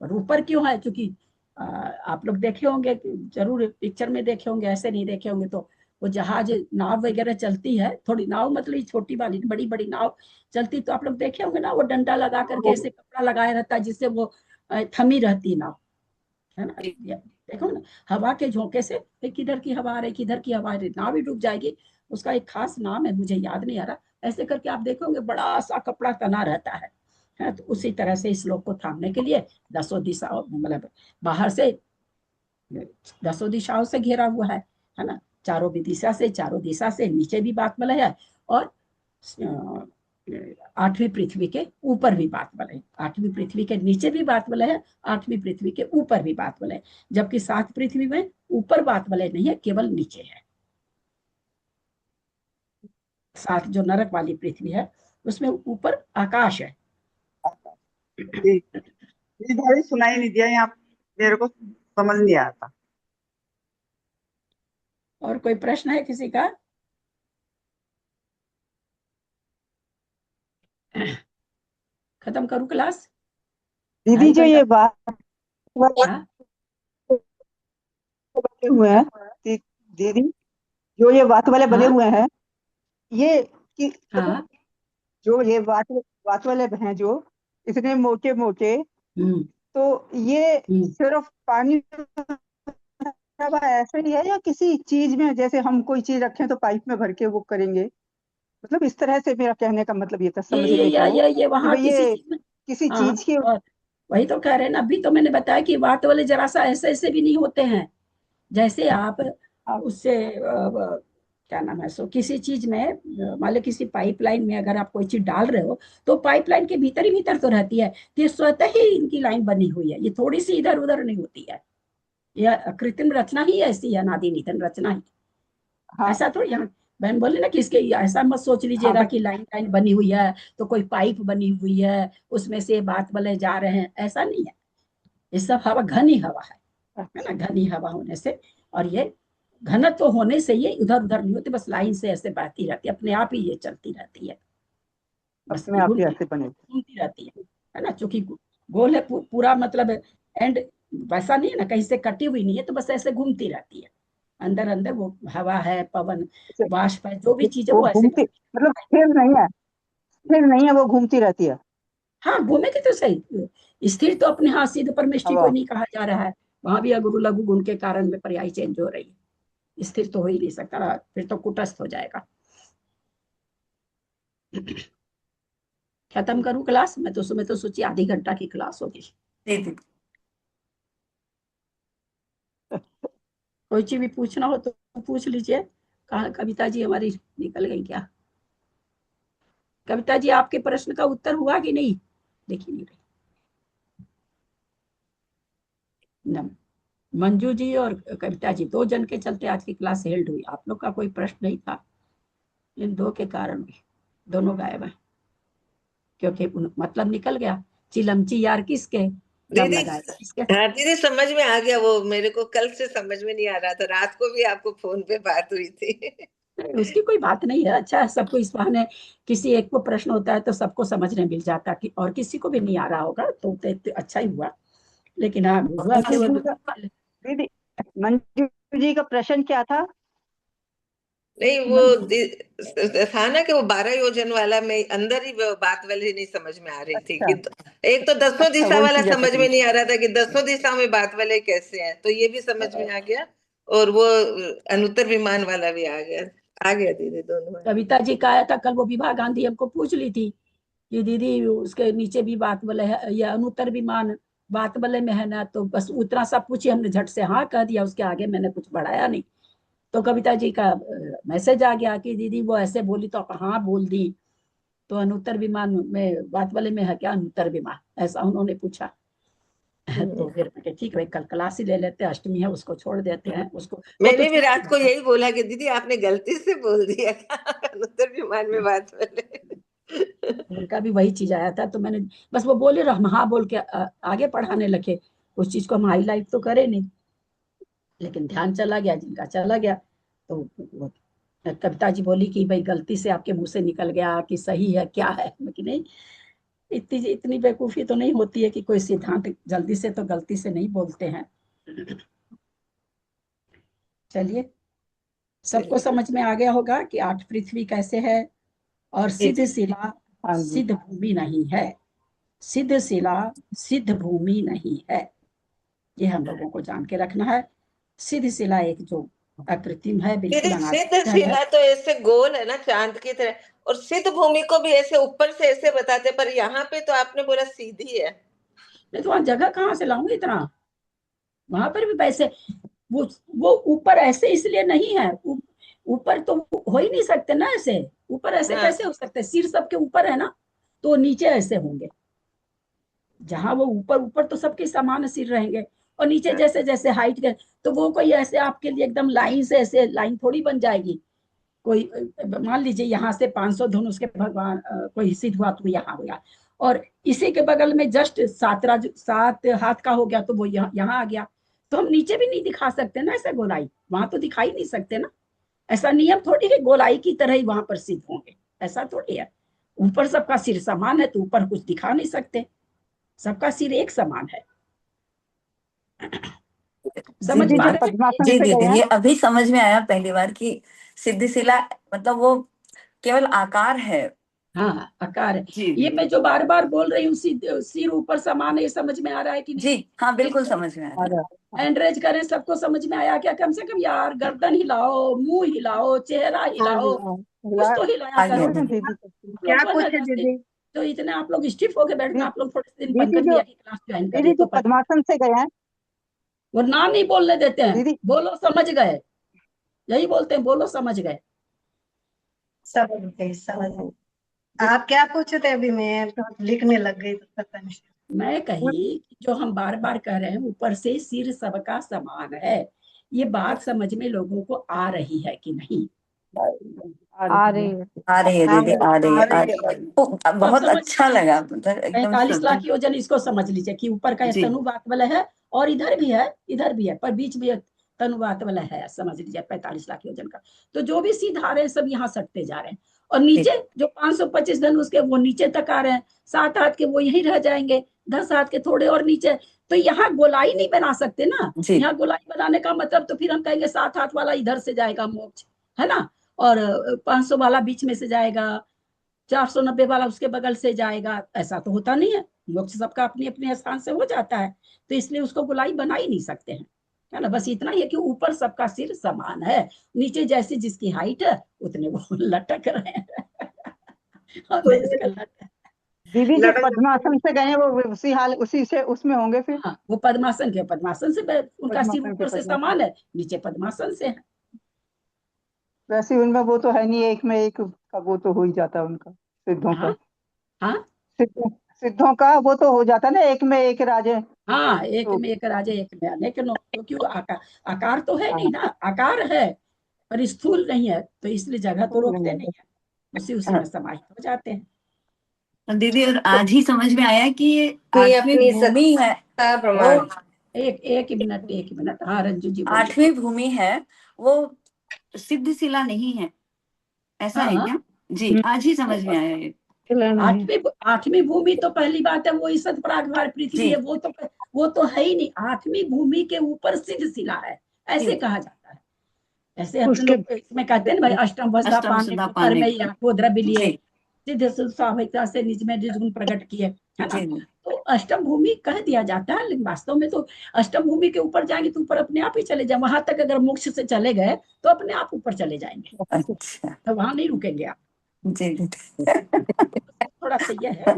C: और ऊपर क्यों है, क्योंकि आप लोग देखे होंगे, जरूर पिक्चर में देखे होंगे, ऐसे नहीं देखे होंगे तो वो जहाज नाव वगैरह चलती है, थोड़ी नाव मतलब छोटी वाली, बड़ी बड़ी नाव चलती तो आप लोग देखे होंगे ना, वो डंडा लगा करके ऐसे कपड़ा लगाया रहता है जिससे वो थमी रहती नाव, है ना। देखो ना, हवा के झोंके से किधर की हवा आ रही, किधर की हवा आ रही, नाव भी डूब जाएगी। उसका एक खास नाम है, मुझे याद नहीं आ रहा। ऐसे करके आप देखोगे बड़ा सा कपड़ा तना रहता है। तो उसी तरह से इस लोग को थामने के लिए 10 दिशाओं मतलब बाहर से 10 दिशाओं से घेरा हुआ है ना। चारों भी दिशा से, चारों दिशा से नीचे भी बात मलय है, और 8वीं पृथ्वी के ऊपर भी बात मलय है। 8वीं पृथ्वी के नीचे भी बात मलय है, 8वीं पृथ्वी के ऊपर भी बात मलय है। जबकि 7 पृथ्वी में ऊपर बात मलय नहीं है, केवल नीचे है। 7 जो नरक वाली पृथ्वी है उसमें ऊपर आकाश है।
D: जी भाई सुनाई नहीं दिया, यहाँ मेरे को समझ नहीं आया था।
C: और कोई प्रश्न है किसी का? खत्म करूं क्लास?
D: दीदी जो ये बात
C: हाँ?
D: बने हुए हैं, दीदी जो ये बात वाले बने
C: हाँ?
D: हुए हैं, ये कि
C: हाँ?
D: जो ये बात वाले हैं जो इतने मोटे मोटे, तो ये सिर्फ पानी हवा ऐसे ही है या किसी चीज में, जैसे हम कोई चीज रखें तो पाइप में भर के वो करेंगे, मतलब इस तरह से मेरा कहने का मतलब ये था, समझने का वो
C: ये
D: कि
C: वहां
D: भाई
C: किसी
D: ये
C: चीज में।
D: किसी
C: हाँ,
D: चीज की।
C: और वही तो कह रहे हैं ना, अभी तो मैंने बताया कि वात वाले जरा सा ऐसे ऐसे भी नहीं होते हैं। जैसे आप उससे क्या नाम है सो किसी चीज में मान लो किसी पाइपलाइन में अगर आप कोई चीज डाल रहे हो तो पाइपलाइन के भीतर ही भीतर तो रहती है, तो ये स्वतः ही इनकी लाइन बनी हुई है, ये थोड़ी सी इधर उधर नहीं होती है। यह कृत्रिम रचना ही ऐसी है, नादी निधन रचना ही। ऐसा तो यहाँ बहन बोले ना कि इसके ऐसा मत सोच लीजिएगा कि लाइन लाइन बनी हुई है तो कोई पाइप बनी हुई है उसमें से बात वाले जा रहे हैं, ऐसा नहीं है। ये सब हवा घनी हवा है ना, घनी हवा होने से, और ये घनत्व तो होने से ये इधर उधर नहीं होती, बस लाइन से ऐसे बहती रहती है, अपने आप ही ये चलती रहती है, बस
D: अपने आप ही ऐसे बने
C: घूमती रहती है ना। चूंकि गोल है पूरा मतलब एंड वैसा नहीं है ना, कहीं से कटी हुई नहीं है, तो बस ऐसे घूमती रहती है। अंदर अंदर वो हवा है, पवन, बाष्प है, जो भी चीज है
D: वो
C: वो ऐसे
D: घूमती, मतलब स्थिर नहीं है, स्थिर नहीं है, वो घूमती रहती है
C: हाँ घूमेगी तो सही। स्थिर तो अपने हाथ सिद्ध परमेष्टि को
D: हवा।
C: नहीं कहा जा रहा है, वहां भी अगुरु लघु गुण के कारण में पर्याय चेंज हो रही है। स्थिर तो हो ही नहीं सकता, फिर तो कुटस्थ हो जाएगा। खत्म करूं क्लास? मैं तो सोची आधी घंटा की क्लास होगी। कोई चीज भी पूछना हो तो पूछ लीजिए। कहा कविता जी हमारी निकल गई क्या? कविता जी आपके प्रश्न का उत्तर हुआ कि नहीं? देखिए नहीं रही। मंजू जी और कविता जी 2 जन के चलते आज की क्लास हेल्ड हुई। आप लोग का कोई प्रश्न नहीं था, इन 2 के कारण भी दोनों गायब है, क्योंकि मतलब निकल गया। चिलमची यार किसके, दम
H: दीदी
C: लगाएगा किसके।
H: हाँ दीदी समझ में आ गया, वो मेरे को कल से समझ में नहीं आ रहा था, रात को भी आपको फोन पे बात हुई थी।
C: उसकी कोई बात नहीं है। अच्छा है, सबको इस बहाने किसी एक को प्रश्न होता है तो सबको समझने मिल जाता कि, और किसी को भी नहीं आ रहा होगा तो अच्छा ही हुआ। लेकिन हाँ हुआ कि वो
D: दीदी मंजू जी का प्रश्न क्या था?
H: नहीं वो था ना कि वो 12 योजन वाला में अंदर ही वो बात वाली नहीं समझ में आ रही थी कि एक तो 10 दिशा वाला समझ में नहीं आ रहा था कि 10 दिशा में बात वाले कैसे हैं, तो ये भी समझ में आ गया, और वो अनुत्तर विमान वाला भी आ गया दीदी दोनों।
C: कविता जी का आया था कल, वो विभा गांधी हमको पूछ ली थी कि दीदी उसके नीचे भी बात वाले है या अनुत्तर विमान बात वाले में है ना, तो बस उतना सब पूछी, हमने झट से हाँ कह दिया, उसके आगे मैंने कुछ बढ़ाया नहीं। तो कविता जी का मैसेज आ गया कि दीदी वो ऐसे बोली तो आप हाँ बोल दी, तो अनुत्तर विमान में बात वाले में है क्या अनुत्तर विमान, ऐसा उन्होंने पूछा। तो फिर ठीक है कल क्लास ही ले लेते हैं, अष्टमी है उसको छोड़ देते हैं उसको।
H: मैंने भी रात को यही बोला कि दीदी आपने गलती से बोल दिया अनुत्तर विमान में बात वाले।
C: उनका भी वही चीज आया था, तो मैंने बस वो बोले हम हाँ बोल के आगे पढ़ाने लगे, उस चीज को हम हाईलाइट तो करे नहीं, लेकिन ध्यान चला गया जिनका चला गया। तो कविता जी बोली कि भाई गलती से आपके मुंह से निकल गया कि सही है क्या है, कि नहीं इतनी बेवकूफी तो नहीं होती है कि कोई सिद्धांत जल्दी से तो गलती से नहीं बोलते हैं। चलिए सबको समझ में आ गया होगा कि 8 पृथ्वी कैसे है, और सिद्ध शिला सिद्ध भूमि नहीं है, सिद्ध शिला सिद्ध भूमि नहीं है, ये हम लोगों को जान के रखना है। सिद्ध शिला एक जो अकृत्रिम है, बिल्कुल
H: सिद्ध शिला तो ऐसे गोल है ना चांद की तरह, और सिद्ध भूमि को भी ऐसे ऊपर से ऐसे बताते, पर यहाँ पे तो आपने बोला सीधी है।
C: नहीं तो वहां जगह कहाँ से लाऊंगी इतना, वहां पर भी वैसे वो ऊपर ऐसे इसलिए नहीं है, ऊपर तो हो ही नहीं सकते ना ऐसे, ऊपर ऐसे कैसे हो सकते, सिर सबके ऊपर है ना, तो नीचे ऐसे होंगे। जहां वो ऊपर ऊपर तो सबके समान सिर रहेंगे, और नीचे जैसे जैसे हाइट के, तो वो कोई ऐसे आपके लिए एकदम लाइन से ऐसे लाइन थोड़ी बन जाएगी। कोई मान लीजिए यहाँ से 500 धुन उसके भगवान कोई सिद्ध हुआ तो यहाँ हुआ, और इसी के बगल में जस्ट 7 हाथ का हो गया तो वो यहाँ आ गया, तो हम नीचे भी नहीं दिखा सकते ना ऐसे गोलाई, वहां तो दिखाई नहीं सकते ना। ऐसा नियम थोड़ी है गोलाई की तरह ही वहां पर सिद्ध होंगे, ऐसा थोड़ी है। ऊपर सबका सिर समान है तो ऊपर कुछ दिखा नहीं सकते, सबका सिर एक समान है। समझ में आ रहा है?
M: जी दीदी ये अभी समझ में आया पहली बार कि सिद्धिशिला मतलब वो केवल आकार है।
C: हाँ आकार है। ये मैं जो बार बार बोल रही हूँ सिर ऊपर समान है, ये समझ में आ रहा है कि नहीं?
M: जी हाँ बिल्कुल समझ में आ रहा है।
C: हैंड रेज करें, सबको समझ में आया क्या? कम से कम यार गर्दन हिलाओ, मुंह हिलाओ, चेहरा हिलाओ, कुछ तो हिलाया करो।
B: क्या पूछे दीदी?
C: तो इतने आप लोग स्टिफ होके बैठना, आप लोग थोड़े दिन पंकज भैया की क्लास ज्वाइन
D: दीदी
C: करिए
D: जो
C: तो
D: पद्मासन से गए हैं,
C: वो नाम नहीं बोलने देते हैं, बोलो समझ गए, यही बोलते हैं बोलो समझ गए।
B: समझ गई समझ गई। आप क्या पूछे थे? अभी मैं तो लिखने लग गई तो पता नहीं।
C: मैं कही जो हम बार बार कह रहे हैं ऊपर से सिर सबका समान है, ये बात समझ में लोगों को आ रही है कि नहीं?
M: आ रही है दीदी आ रही है। बहुत अच्छा लगा, मतलब एकदम
C: 45 लाख योजन इसको समझ लीजिए कि ऊपर का तनु बात वाला है, और इधर भी है पर बीच में तनु बात वाला है, समझ लीजिए 45 लाख योजन का। तो जो भी सीधा रहे हैं सब यहाँ सटते जा रहे हैं, और नीचे जो 525 धन उसके वो नीचे तक आ रहे हैं, 7 हाथ के वो यहीं रह जाएंगे, 10 हाथ के थोड़े और नीचे। तो यहाँ गोलाई नहीं बना सकते ना, यहाँ गोलाई बनाने का मतलब तो फिर हम कहेंगे 7 हाथ वाला इधर से जाएगा मोक्ष, है ना, और 500 वाला बीच में से जाएगा, 490 वाला उसके बगल से जाएगा। ऐसा तो होता नहीं है, मोक्ष सबका अपनी अपने स्थान से हो जाता है, तो इसलिए उसको गोलाई बना ही नहीं सकते हैं, है ना। बस इतना ही है कि ऊपर सबका सिर समान है, नीचे जैसी जिसकी हाइट है उतने वो लटक रहे हैं।
D: दीदी जो पद्मासन से गए वो उसी हाल उसी से उसमें होंगे फिर।
C: हाँ, वो पद्मासन के, पद्मासन से उनका सिर ऊपर से समान है, नीचे पद्मासन से है।
D: वैसे उनमें वो तो है नहीं, एक में एक का वो तो हो ही जाता है उनका, सिद्धों का।
C: हाँ
D: सिद्धों का वो तो हो जाता है ना, एक में एक राजे।
C: हाँ, एक में एक राजे, एक में अनेक नो, क्योंकि वो आकार तो है नहीं ना, आकार है पर स्थूल नहीं है, तो इसलिए जगह तो रोकते नहीं है, उसी में समाहित हो जाते हैं।
M: दीदी और आज ही समझ में आया कि ये आठवीं भूमि है,
C: एक मिनट। हाँ रंजू जी,
M: आठवीं भूमि है, वो सिद्ध शिला नहीं है, ऐसा है क्या? जी, आज ही समझ में आया ये।
C: आठवीं भूमि तो पहली बात है वो ईसत प्रागभार पृथ्वी है, वो तो है ही नहीं। आठवीं भूमि के ऊपर सिद्ध शिला है, ऐसे कहा जाता है। ऐसे अपने लोग इसमें कहते हैं भाई अष्टम वसुधा पाने में आठों द्रव्य लिए सिद्ध स्वाभाविकता से निज में निर्गुण प्रकट किए, है ना। तो अष्टम भूमि कह दिया जाता है, लेकिन वास्तव में तो अष्टम भूमि के ऊपर जाएंगे तो ऊपर अपने आप ही चले जाए, वहां तक अगर मोक्ष से चले गए तो अपने आप ऊपर चले जाएंगे, तो वहां नहीं रुकेंगे आप। थोड़ा सा यह है।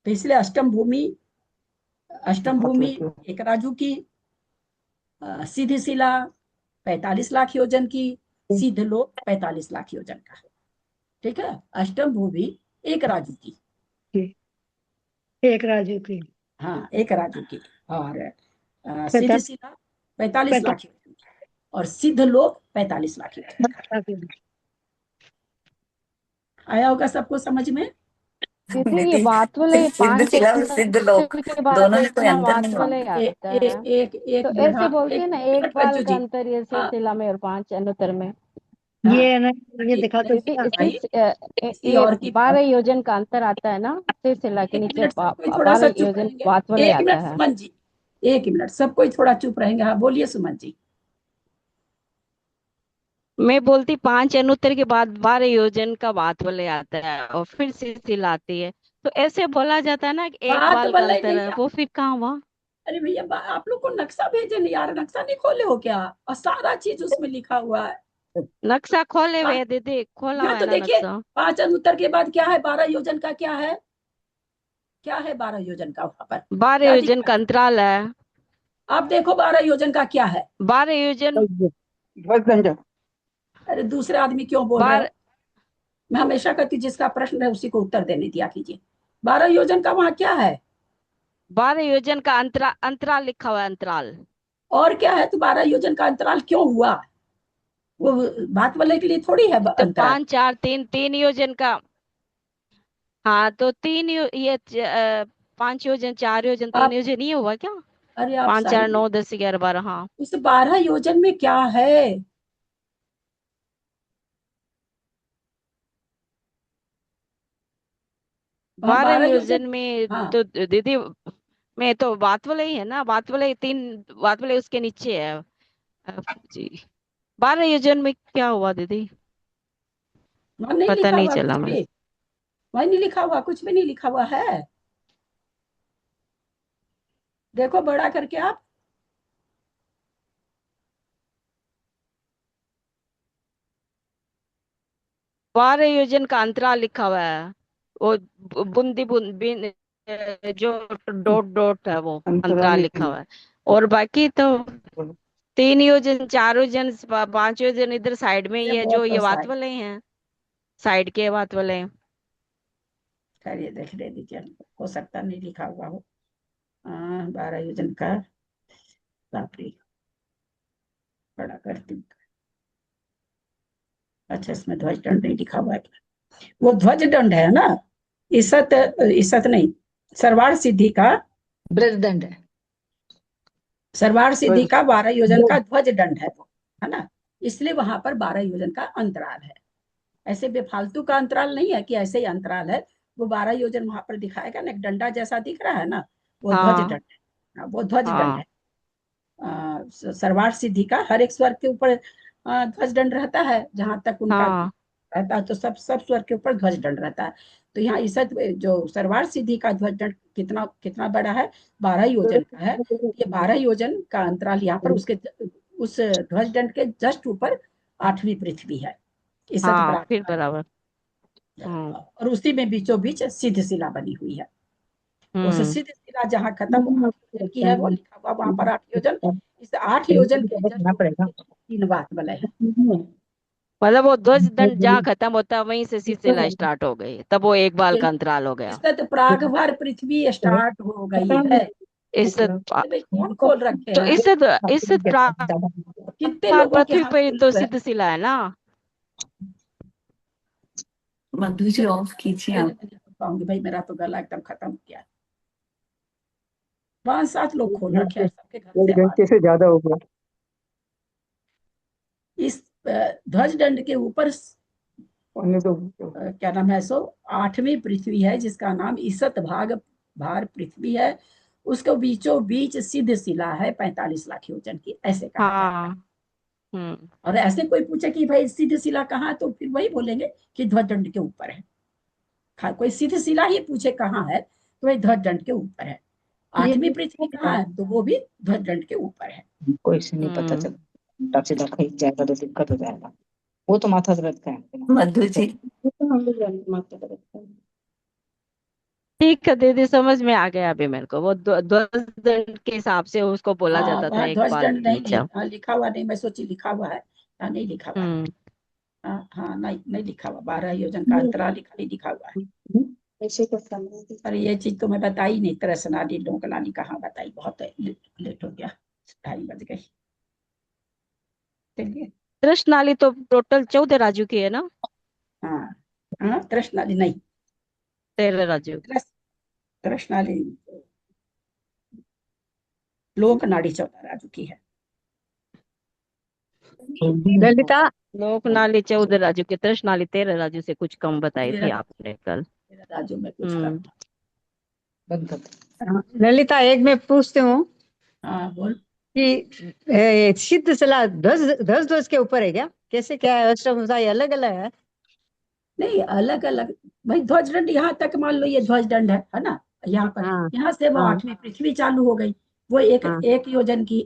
C: तो इसलिए अष्टम भूमि एक राजू की, सीधी शिला 45 लाख योजन की, सिद्ध लोक 45 लाख योजन का, ठीक है। अष्टम भूमि एक राजू की, हाँ एक राजू की, और सिद्ध शिला 45 लाख योजन की, और सिद्ध लोक 45 लाख योजन का। आया होगा सबको समझ में?
P: ये बात बोले
M: सिद्ध लोक दोनों में कोई अंतर नहीं
P: वाले आता है, तो ऐसे बोलते हैं ना, एक बाल का अंतर ये शिला में और 5 अनुत्तर में,
B: ये ना ये दिखा तो
P: 12 योजन का अंतर आता है ना, शिला के नीचे 12 योजन बात वाले आता है।
C: सुमन जी 1 मिनट, सब कोई थोड़ा चुप रहेंगे। हाँ बोलिए सुमन जी।
P: मैं बोलती 5 अनुत्तर के बाद 12 योजन का बात वाले आता है और फिर शिला आती है, तो ऐसे बोला जाता है ना कि एक बाल का अंतर है, वो फिर कहाँ हुआ?
C: अरे भैया आप लोग को नक्शा भेजे नहीं यार, नक्शा नहीं खोले हो क्या? और सारा चीज उसमें लिखा हुआ है।
P: नक्शा खोले हुए दीदी, खोला हुआ
C: तो देखिए 5 अनुत्तर के बाद क्या है, 12 योजन का क्या है, 12 योजन का वहां पर
P: 12 योजन का अंतराल है।
C: आप देखो 12 योजन का क्या है,
P: 12 योजन।
C: अरे दूसरे आदमी क्यों बोल रहे हैं? मैं हमेशा कहती जिसका प्रश्न है उसी को उत्तर देने दिया कीजिए। 12 योजन का वहां क्या है?
P: 12 योजन का अंतराल लिखा हुआ है, अंतराल।
C: और क्या है? तो 12 योजन का अंतराल क्यों हुआ? वो बात वाले के लिए थोड़ी है
P: तो 5 4 3 योजन का, हाँ तो 5 योजन 4 योजन 3 योजन नहीं हुआ क्या?
C: अरे
P: 5 4 9 10 11 12। हाँ
C: उस 12 योजन में क्या है?
P: बारह योजन में तो दीदी में तो बात वाले ही है ना, बात वाले 3 बात वाले उसके नीचे है जी। 12 योजन में क्या हुआ दीदी? पता नहीं चला। मैं
C: वही नहीं लिखा हुआ, कुछ भी नहीं लिखा हुआ है, देखो बड़ा करके आप।
P: बारह योजन का अंतराल लिखा हुआ है, वो बूंदी बूंद जो डॉट डॉट है वो अंतराल लिखा हुआ है, और बाकी तो 3 योजन 4 योजन 5 योजन इधर साइड में ही है, जो ये बात वाले हैं, साइड के बात वाले हैं।
C: खैर देख ले दीजिए, हो सकता नहीं लिखा हुआ हो। 12 योजन का बड़ा करती, अच्छा इसमें ध्वज दंड नहीं लिखा हुआ है, वो ध्वज दंड है ना, ईसत नहीं, सर्वार सिद्धि का
E: ब्रज दंड है,
C: सर्वार सिद्धि का 12 योजन का ध्वज दंड है वो, है ना, इसलिए वहां पर 12 योजन का अंतराल है। ऐसे बेफालतू का अंतराल नहीं है कि ऐसे ही अंतराल है। वो 12 योजन वहां पर दिखाएगा ना, एक डंडा जैसा दिख रहा है ना, वो ध्वज
P: हाँ
C: दंड है। हाँ, वो ध्वज दंड
P: हाँ
C: है। सर्वार्थ सिद्धि का हर एक स्वर के ऊपर ध्वज दंड रहता है, जहां तक उनका
P: हाँ
C: रहता है, तो सब स्वर के ऊपर ध्वज दंड रहता है। तो यहाँ ईसत जो सर्वार्थ सिद्धि का ध्वज दंड कितना कितना बड़ा है, 12 योजन का है। ये 12 योजन का अंतराल यहाँ पर उसके उस ध्वज दंड के जस्ट ऊपर 8वीं पृथ्वी है, ईसत
P: हाँ
C: प्राग।
P: फिर बराबर।
C: और उसी में बीचों बीच सिद्ध शिला बनी हुई है। उस
P: हम्म
C: सिद्ध शिला जहाँ खत्म 8 योजन की है, वो लिखा हुआ वहां पर 8 योजन। इस 8 योजन के जस्ट 3 बात बने हैं।
P: मतलब वो ध्वज दंड जहाँ खत्म होता है वहीं से सिलसिला स्टार्ट हो गई, तब वो एक बाल का अंतराल हो गया।
C: ईसत प्रागभार पृथ्वी स्टार्ट हो गई है।
P: इस
C: भाई कौन खोल रखे
P: तो
C: हैं?
P: इससे
C: कितने लोगों के
P: पृथ्वी
C: हाथ
P: पे
C: में
P: तो
C: है?
P: सिद्ध शिला है ना।
M: मधु जी ऑफ कीजिए आप।
C: पाऊंगी भाई, मेरा तो गला एकदम खत्म हो गया। 5-7 लोग खोल रखे हैं, सबके घर से आवाज।
J: से ज्यादा हो गया।
C: इस ध्वज दंड के ऊपर क्या नाम है, सो 8वीं पृथ्वी है, जिसका नाम ईसत भार पृथ्वी है। उसके बीचों बीच सिद्ध शिला है 45 लाख योजन की, ऐसे कहा जाता है।
P: हाँ
C: और ऐसे कोई पूछे कि भाई सिद्ध शिला कहाँ है, तो फिर वही बोलेंगे कि ध्वज दंड के ऊपर है। कोई सिद्ध शिला ही पूछे कहाँ है, तो वही ध्वज दंड के ऊपर है। 8वीं पृथ्वी कहाँ है, तो वो भी ध्वज दंड के ऊपर है।
Q: कोई से नहीं पता चलता, सीधा खींच जाएगा तो दिक्कत हो जाएगा। वो तो माथा दर्द का है
M: मधु जी।
Q: माथा दर्द का है।
P: ठीक है दीदी, समझ में आ गया अभी मेरे को। वो ध्वज दंड के हिसाब से उसको बोला जाता था
C: वहाँ
P: एक
C: ध्वज
P: बाल
C: दंड नहीं
P: नीचे।
C: लिखा हुआ नहीं, मैं सोची लिखा हुआ है। नहीं लिखा हुआ है। हाँ नहीं लिखा हुआ। 12 योजन का अंतराल खाली लिखा हुआ है।
Q: ऐसे करता है।
C: अरे ये चीज तो मैं बताई नहीं, तरसनाली लोकलानी कहाँ बताई, बहुत लेट हो गया, 2:30 बज गई। चलिए।
P: कृष्णाली तो टोटल 14 राजू की है ना।
C: हाँ तरसनाली नहीं,
P: 13 राजू।
C: तरसनाली लोक नाड़ी 14 राजू की है।
I: ललिता
P: लोकनाली 14 राजू की, कृष्णाली 13 राजू से कुछ कम बताई थी आपने कल।
C: राजू में कुछ कम।
I: ललिता एक मैं पूछती हूँ
C: हाँ बोल।
I: कि सिद्ध शिला ध्वज के ऊपर है क्या? कैसे क्या है? अष्टभुजाएं अलग अलग है?
C: नहीं अलग अलग भाई, ध्वज दंड यहाँ तक मान लो ये ध्वज दंड है ना, यहाँ पर। यहाँ से वो 8वीं पृथ्वी चालू हो गई, वो एक योजन की,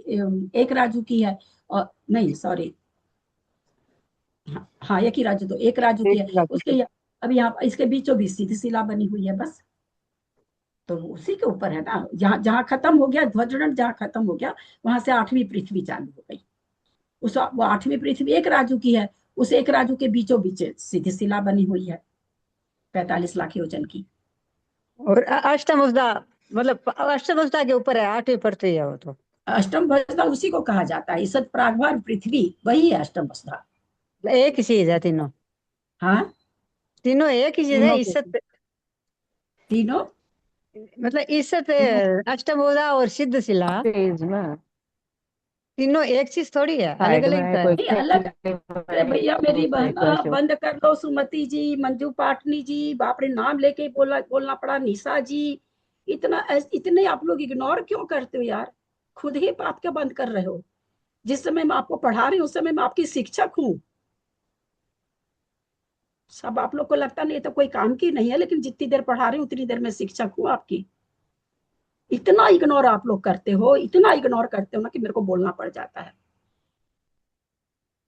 C: 1 राजू की है। और नहीं सॉरी, हाँ 1 ही राजू, तो 1 राजू की है उसके। अब यहाँ इसके बीचों बीच सीधी शिला बनी हुई है बस, तो उसी के ऊपर है ना। जहाँ जहाँ खत्म हो गया ध्वज दंड, जहाँ खत्म हो गया वहां से 8वीं पृथ्वी चालू हो गई। वो 8वीं पृथ्वी 1 राजू की है, उस 1 राजू के बीचों बीच सीधी शिला बनी हुई है 45 लाख योजन की।
I: और अष्टभुजा मतलब अष्टभुजा के ऊपर है 8वीं पृथ्वी है वो तो।
C: अष्टम भुजा उसी को कहा जाता है, ईसत प्रागभार पृथ्वी वही है अष्टम भुजा।
I: एक ही चीज है तीनों।
C: हाँ
I: तीनों एक ही चीज है। ईसत
C: तीनों
I: मतलब ईसत अष्टभुजा और सिद्ध शिला तीनों एक चीज थोड़ी है, अलग अलग है।
C: अलग। अरे भैया मेरी बहन बंद कर लो, सुमति जी, मंजू पाटनी जी, बाप रे नाम लेके बोलना पड़ा, निशा जी। इतने आप लोग इग्नोर क्यों करते हो यार? खुद ही बात का बंद कर रहे हो। जिस समय मैं आपको पढ़ा रही हूँ उस समय मैं आपकी शिक्षक हूँ। सब आप लोग को लगता नहीं तो कोई काम की नहीं है, लेकिन जितनी देर पढ़ा रही हूँ उतनी देर में शिक्षक हूँ आपकी। इतना इग्नोर आप लोग करते हो, इतना इग्नोर करते हो ना कि मेरे को बोलना पड़ जाता है।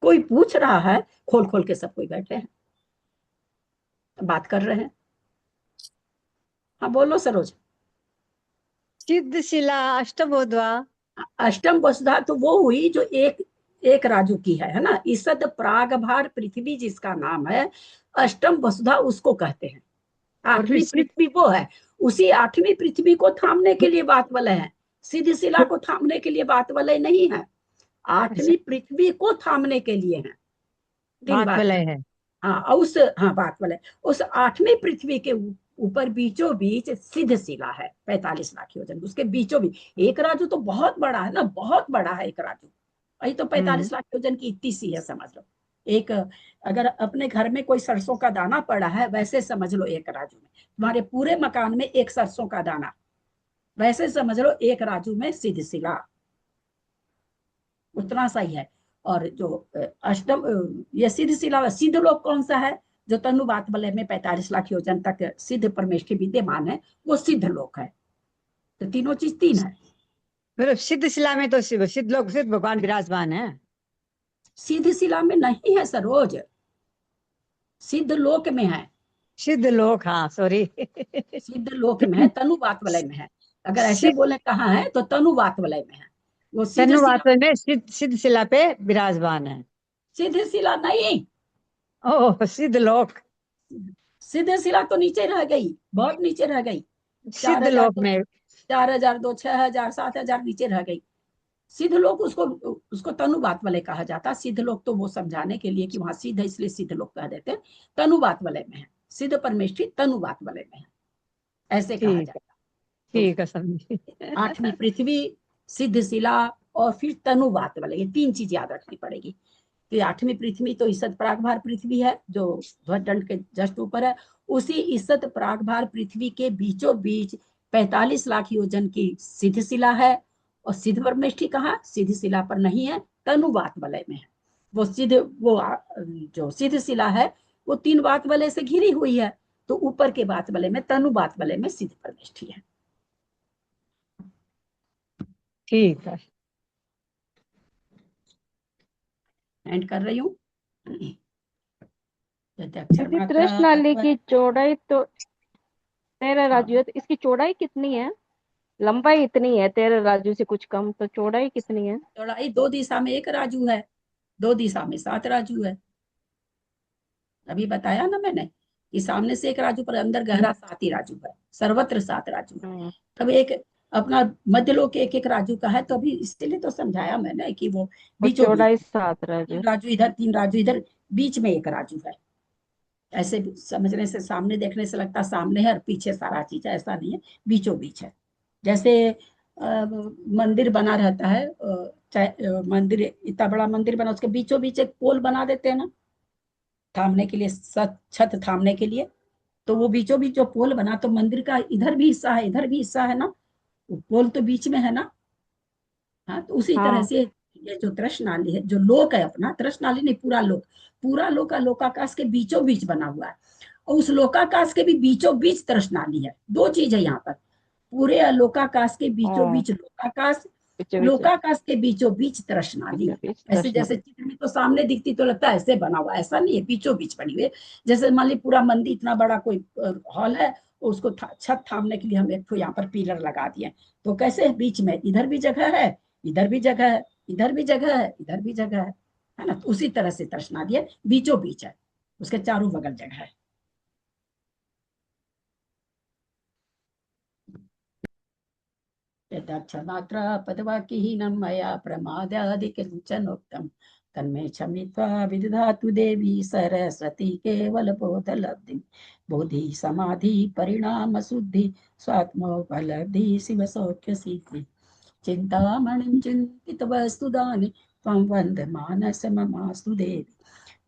C: कोई पूछ रहा है, खोल खोल के सब कोई बैठे हैं, बात कर रहे हैं। हाँ बोलो सरोज।
I: सिद्ध शिला अष्टभुजा।
C: अष्टम वसुधा तो वो हुई जो एक राजू की है ना। ईसद प्रागभार पृथ्वी जिसका नाम है, अष्टम वसुधा उसको कहते हैं। 8वीं पृथ्वी वो है। उसी 8वीं पृथ्वी को थामने के लिए बात वाले हैं, सिद्ध शिला को थामने के लिए बात वाले नहीं है। 8वीं पृथ्वी को थामने के लिए है।
I: बात वाले है।
C: हाँ बात वाले। उस 8वीं पृथ्वी के ऊपर बीचों बीच सिद्ध शिला है 45 लाख योजन, उसके बीचों बीच। 1 राजू तो बहुत बड़ा है ना, बहुत बड़ा है 1 राजू। वही तो 45 लाख योजन की इतनी सी है, समझ लो। एक अगर अपने घर में कोई सरसों का दाना पड़ा है, वैसे समझ लो एक राजू में, तुम्हारे पूरे मकान में एक सरसों का दाना, वैसे समझ लो एक राजू में सिद्ध शिला, उतना सही है। और जो अष्टम ये सिद्ध शिला, सिद्ध लोक कौन सा है? जो तनुवात वलय में 45 लाख योजन तक सिद्ध परमेष्ठी विद्यमान है, वो सिद्ध लोक है। तो तीनों चीज तीन है।
I: मतलब सिद्ध शिला में तो सिद्ध लोग, सिद्ध भगवान विराजमान है।
C: सिद्ध शिला में नहीं है सरोज, सिद्ध लोक में है।
I: सिद्ध लोक, हाँ सॉरी।
C: सिद्ध लोक में है, तनुवात वलय में है। अगर ऐसे बोले कहाँ है, तो तनुवात वलय में है। वो सिद्ध
I: तनुवात
C: शिला,
I: में सिद्ध शिला पे विराजमान है।
C: सिद्ध शिला नहीं,
I: ओह सिद्ध लोक,
C: सिद्ध शिला तो नीचे रह गई, बहुत नीचे रह गई।
I: सिद्ध लोक में
C: 4,002, 6,000, 7,000 नीचे रह गई। सिद्ध लोक उसको उसको तनुवात वलय कहा जाता है। सिद्ध लोक तो वो समझाने के लिए कि वहां सिद्ध है, इसलिए सिद्ध लोक कह देते हैं। तनुवात वलय में है, सिद्ध परमेष्ठी तनुवात वलय में है, ऐसे कहा जाता है।
I: ठीक है, समझी।
C: 8वीं पृथ्वी, सिद्ध शिला और फिर तनुवात वलय, ये 3 चीज याद रखनी पड़ेगी। तो 8वीं पृथ्वी तो ईसत प्रागभार पृथ्वी है, जो ध्वजदंड के जस्ट ऊपर है। उसी ईसत प्रागभार पृथ्वी के बीचों बीच 45 लाख योजन की सिद्ध शिला है। और सिद्ध परमेष्ठी कहाँ? सिद्ध शिला पर नहीं है, तनुवात वलय में है। वो जो सिद्ध शिला है, वो 3 वात वलय से घिरी हुई है। तो ऊपर के वात वलय में, तनुवात वलय में सिद्ध परमेष्ठी है।
I: ठीक है,
C: एंड कर रही हूँ।
P: दीदी कृष्ण नाली की चौड़ाई तो 13 राजू है, तो इसकी चौड़ाई कितनी है? लंबाई इतनी है 13 राजू से कुछ कम, तो चौड़ाई कितनी है?
C: चौड़ाई 2 दिशा में 1 राजू है, 2 दिशा में 7 राजू है। अभी बताया ना मैंने कि सामने से 1 राजू पर अंदर गहरा 7 ही राजू है, सर्वत्र 7 राजू है। तब एक अपना मध्य लोक 1-1 राजू का है। तो अभी इसलिए तो समझाया मैंने कि वो बीचों
P: चौड़ाई
C: बीच
P: 7 राजू,
C: 3 राजू इधर, 3 राजू इधर, बीच में 1 राजू है। ऐसे समझने से, सामने देखने से लगता सामने है और पीछे सारा चीज है, ऐसा नहीं है, बीचों बीच है। जैसे मंदिर बना रहता है, चाहे मंदिर इतना बड़ा मंदिर बना, उसके बीचों बीच एक पोल बना देते हैं ना, थामने के लिए, छत थामने के लिए। तो वो बीचों बीच जो पोल बना, तो मंदिर का इधर भी हिस्सा है, इधर भी हिस्सा है ना, पोल तो बीच में है ना। हाँ, तो उसी तरह से ये जो तृष्णाली है, जो लोक है अपना, तृष्णाली नहीं, पूरा लोक, पूरा लोक लोकाकाश के बीचों बीच बना हुआ है। और उस लोकाकाश के भी बीचों बीच तृष्णाली है। 2 चीज है यहाँ पर, पूरे लोकाकाश के बीचों बीच लोकाकाश, लोकाकाश के बीचों बीच तृष्णाली। ऐसे जैसे चित्र में तो सामने दिखती तो लगता है ऐसे बना हुआ, ऐसा नहीं है, बीचों बीच बनी हुई है। जैसे मान ली पूरा मंदिर इतना बड़ा कोई हॉल है, उसको छत थामने के लिए हम एक तो यहाँ पर पिलर लगा दिए, तो कैसे बीच में, इधर भी जगह है, इधर भी जगह है, इधर भी जगह है, इधर भी जगह है ना। तो उसी तरह से तृष्णाली है, बीचों बीच है, उसके चारों बगल जगह है। यदक्षमात्रा पदवाक्यहीनं मया प्रमादादिकिञ्चनोक्तं तन्मे क्षमित्वा विदधातु देवी सरस्वती केवलबोधलब्धिं। बोधि समाधि परिणाम शुद्धि स्वात्मोपलब्धि शिव सौख्य सिद्धि। चिंतामणिं चिन्तितवस्तुदानि त्वं वन्दमानस ममास्तु देवी।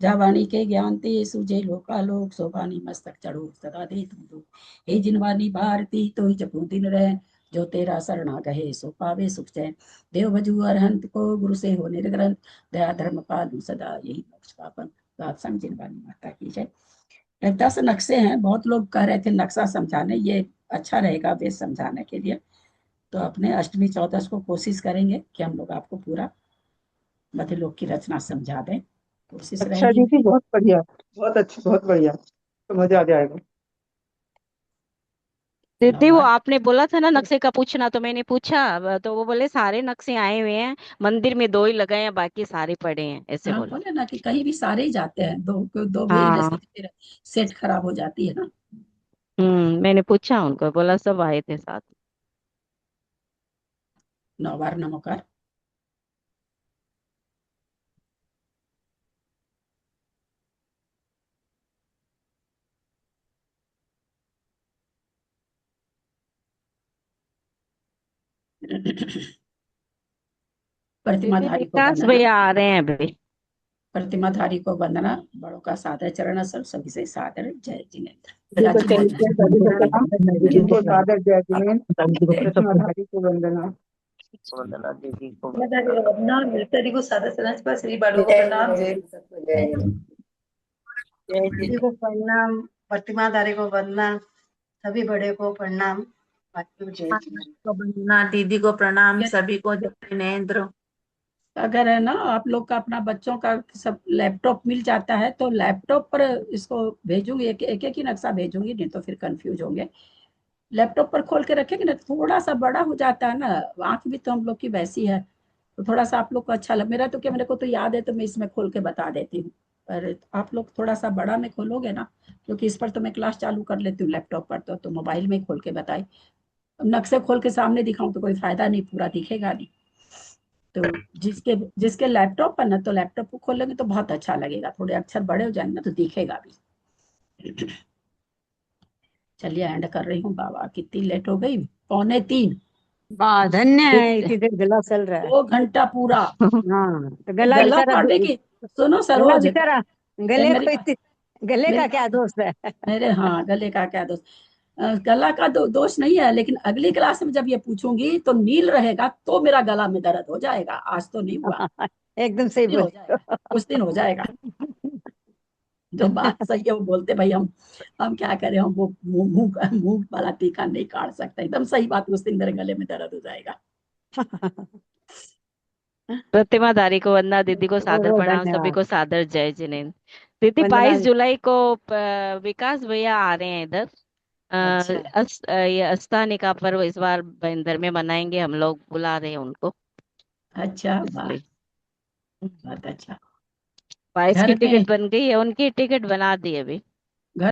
C: जावाणी के ज्ञान ते सुजे लोकालोक शोभानी मस्तक चढ़ो सदा दे तुम दो। हे जिनवानी भारती तो ही जपू दिन रहे, जो तेरा शरणा गहे सो पावे सुख चैन। देव भजू अरहंत को गुरु से हो निर्ग्रंथ, दया धर्म पालू सदा यही मोक्ष पापन। तो आप समझ जिनवानी माता की जय। 10 नक्शे हैं, बहुत लोग कह रहे थे नक्शा समझाने, ये अच्छा रहेगा बेस समझाने के लिए। तो अपने अष्टमी 14 को कोशिश करेंगे कि हम लोग आपको पूरा मध्य लोक की रचना समझा दें, कोशिश
D: अच्छा
C: रहेगी।
D: दीदी, बहुत बढ़िया, बहुत अच्छा, बहुत बढ़िया, तो मजा आ जाएगा।
P: दीदी वो आपने बोला था ना नक्शे का पूछना, तो मैंने पूछा, तो वो बोले सारे नक्शे आए हुए हैं, मंदिर में 2 ही लगाए हैं, बाकी सारे पड़े हैं, ऐसे बोला।
C: बोले ना कि कहीं भी सारे ही जाते हैं, 2 भेजने
P: हाँ,
C: से फिर सेट खराब हो जाती है ना।
P: मैंने पूछा उनको, बोला सब आए थे साथ।
C: 9 बार नमोकार। प्रतिमाधारी को
P: विकास
C: वंदना।
P: भैया आ रहे हैं अभी।
C: प्रतिमाधारी को वंदना, बड़ों का सादर चरण असर, सभी से सादर जय जिनेन्द्र।
D: दीदी को
C: राजीव
D: चैत्र सभी को प्रणाम, दीदी को सादर जय जिनेन्द्र, प्रतिमाधारी को वंदना।
Q: वंदना दीदी को
G: वंदना, मिलिट्री को सादर सलाम पर श्री बाबू को प्रणाम।
B: दीदी को प्रणाम, प्रतिमाधारी को वंदना, सभी बड़े को प्रणाम। जय
R: को वंदना, दीदी को प्रणाम, सभी को जय जिनेन्द्र।
C: अगर है ना आप लोग का अपना बच्चों का सब लैपटॉप मिल जाता है तो लैपटॉप पर इसको भेजूंगी, एक एक ही नक्शा भेजूंगी, नहीं तो फिर कंफ्यूज होंगे। लैपटॉप पर खोल के रखेंगे ना, थोड़ा सा बड़ा हो जाता है ना, आंख भी तो हम लोग की वैसी है, तो थोड़ा सा आप लोग को अच्छा लग, मेरा तो क्या, मेरे को तो याद है तो मैं इसमें खोल के बता देती हूँ, पर आप लोग थोड़ा सा बड़ा में खोलोगे ना, क्योंकि इस पर तो मैं क्लास चालू कर लेती हूँ लैपटॉप पर, तो मोबाइल में खोल के बताई। नक्शे खोल के सामने दिखाऊं तो कोई फायदा नहीं, पूरा दिखेगा नहीं। तो जिसके जिसके लैपटॉप पर ना, तो लैपटॉप को खोलेंगे तो बहुत अच्छा लगेगा, थोड़े अक्षर बड़े हो जाएंगे ना तो दिखेगा भी। चलिए एंड कर रही हूँ बाबा, कितनी लेट हो गई, 2:45।
I: वाह धन्य है, इतनी देर गला चल रहा है।
C: 2 घंटा पूरा।
I: हाँ तो गला
C: गला
I: बेचारा,
C: काटने की, सुनो
I: गला
C: सरोज,
I: बेचारा, गले
C: मेरी
I: को गले का क्या दोष है।
C: मेरे, हाँ गले का क्या दोष, गला का दोष नहीं है, लेकिन अगली क्लास में जब ये पूछूंगी तो नील रहेगा तो मेरा गला में दर्द हो जाएगा, आज तो नहीं हुआ।
I: एकदम सही
C: दिन हो
I: बोले।
C: जाएगा, कुछ दिन हो जाएगा। जो बात सही है वो बोलते भाई, हम क्या करें, हम वो मुंह वाला टीका नहीं काट सकते, एकदम सही बात, उस दिन मेरे गले में दर्द हो जाएगा।
P: प्रतिमाधारी को वंदना, दीदी को सादर प्रणाम, सभी
I: धन्यवाद।
P: को सादर जय जिनेन्द्र। दीदी
I: वंदना
P: 22 जुलाई को विकास भैया आ रहे हैं इधर।
C: अच्छा।
P: ये अस्थानी का पर्व इस बार बंदर में मनाएंगे, हम लोग बुला रहे हैं उनको।
C: अच्छा, वाह,
P: इसलिए
C: बहुत अच्छा।
P: 22 की
C: घर में
P: टिकट बन गई है, उनकी टिकट बना दी अभी।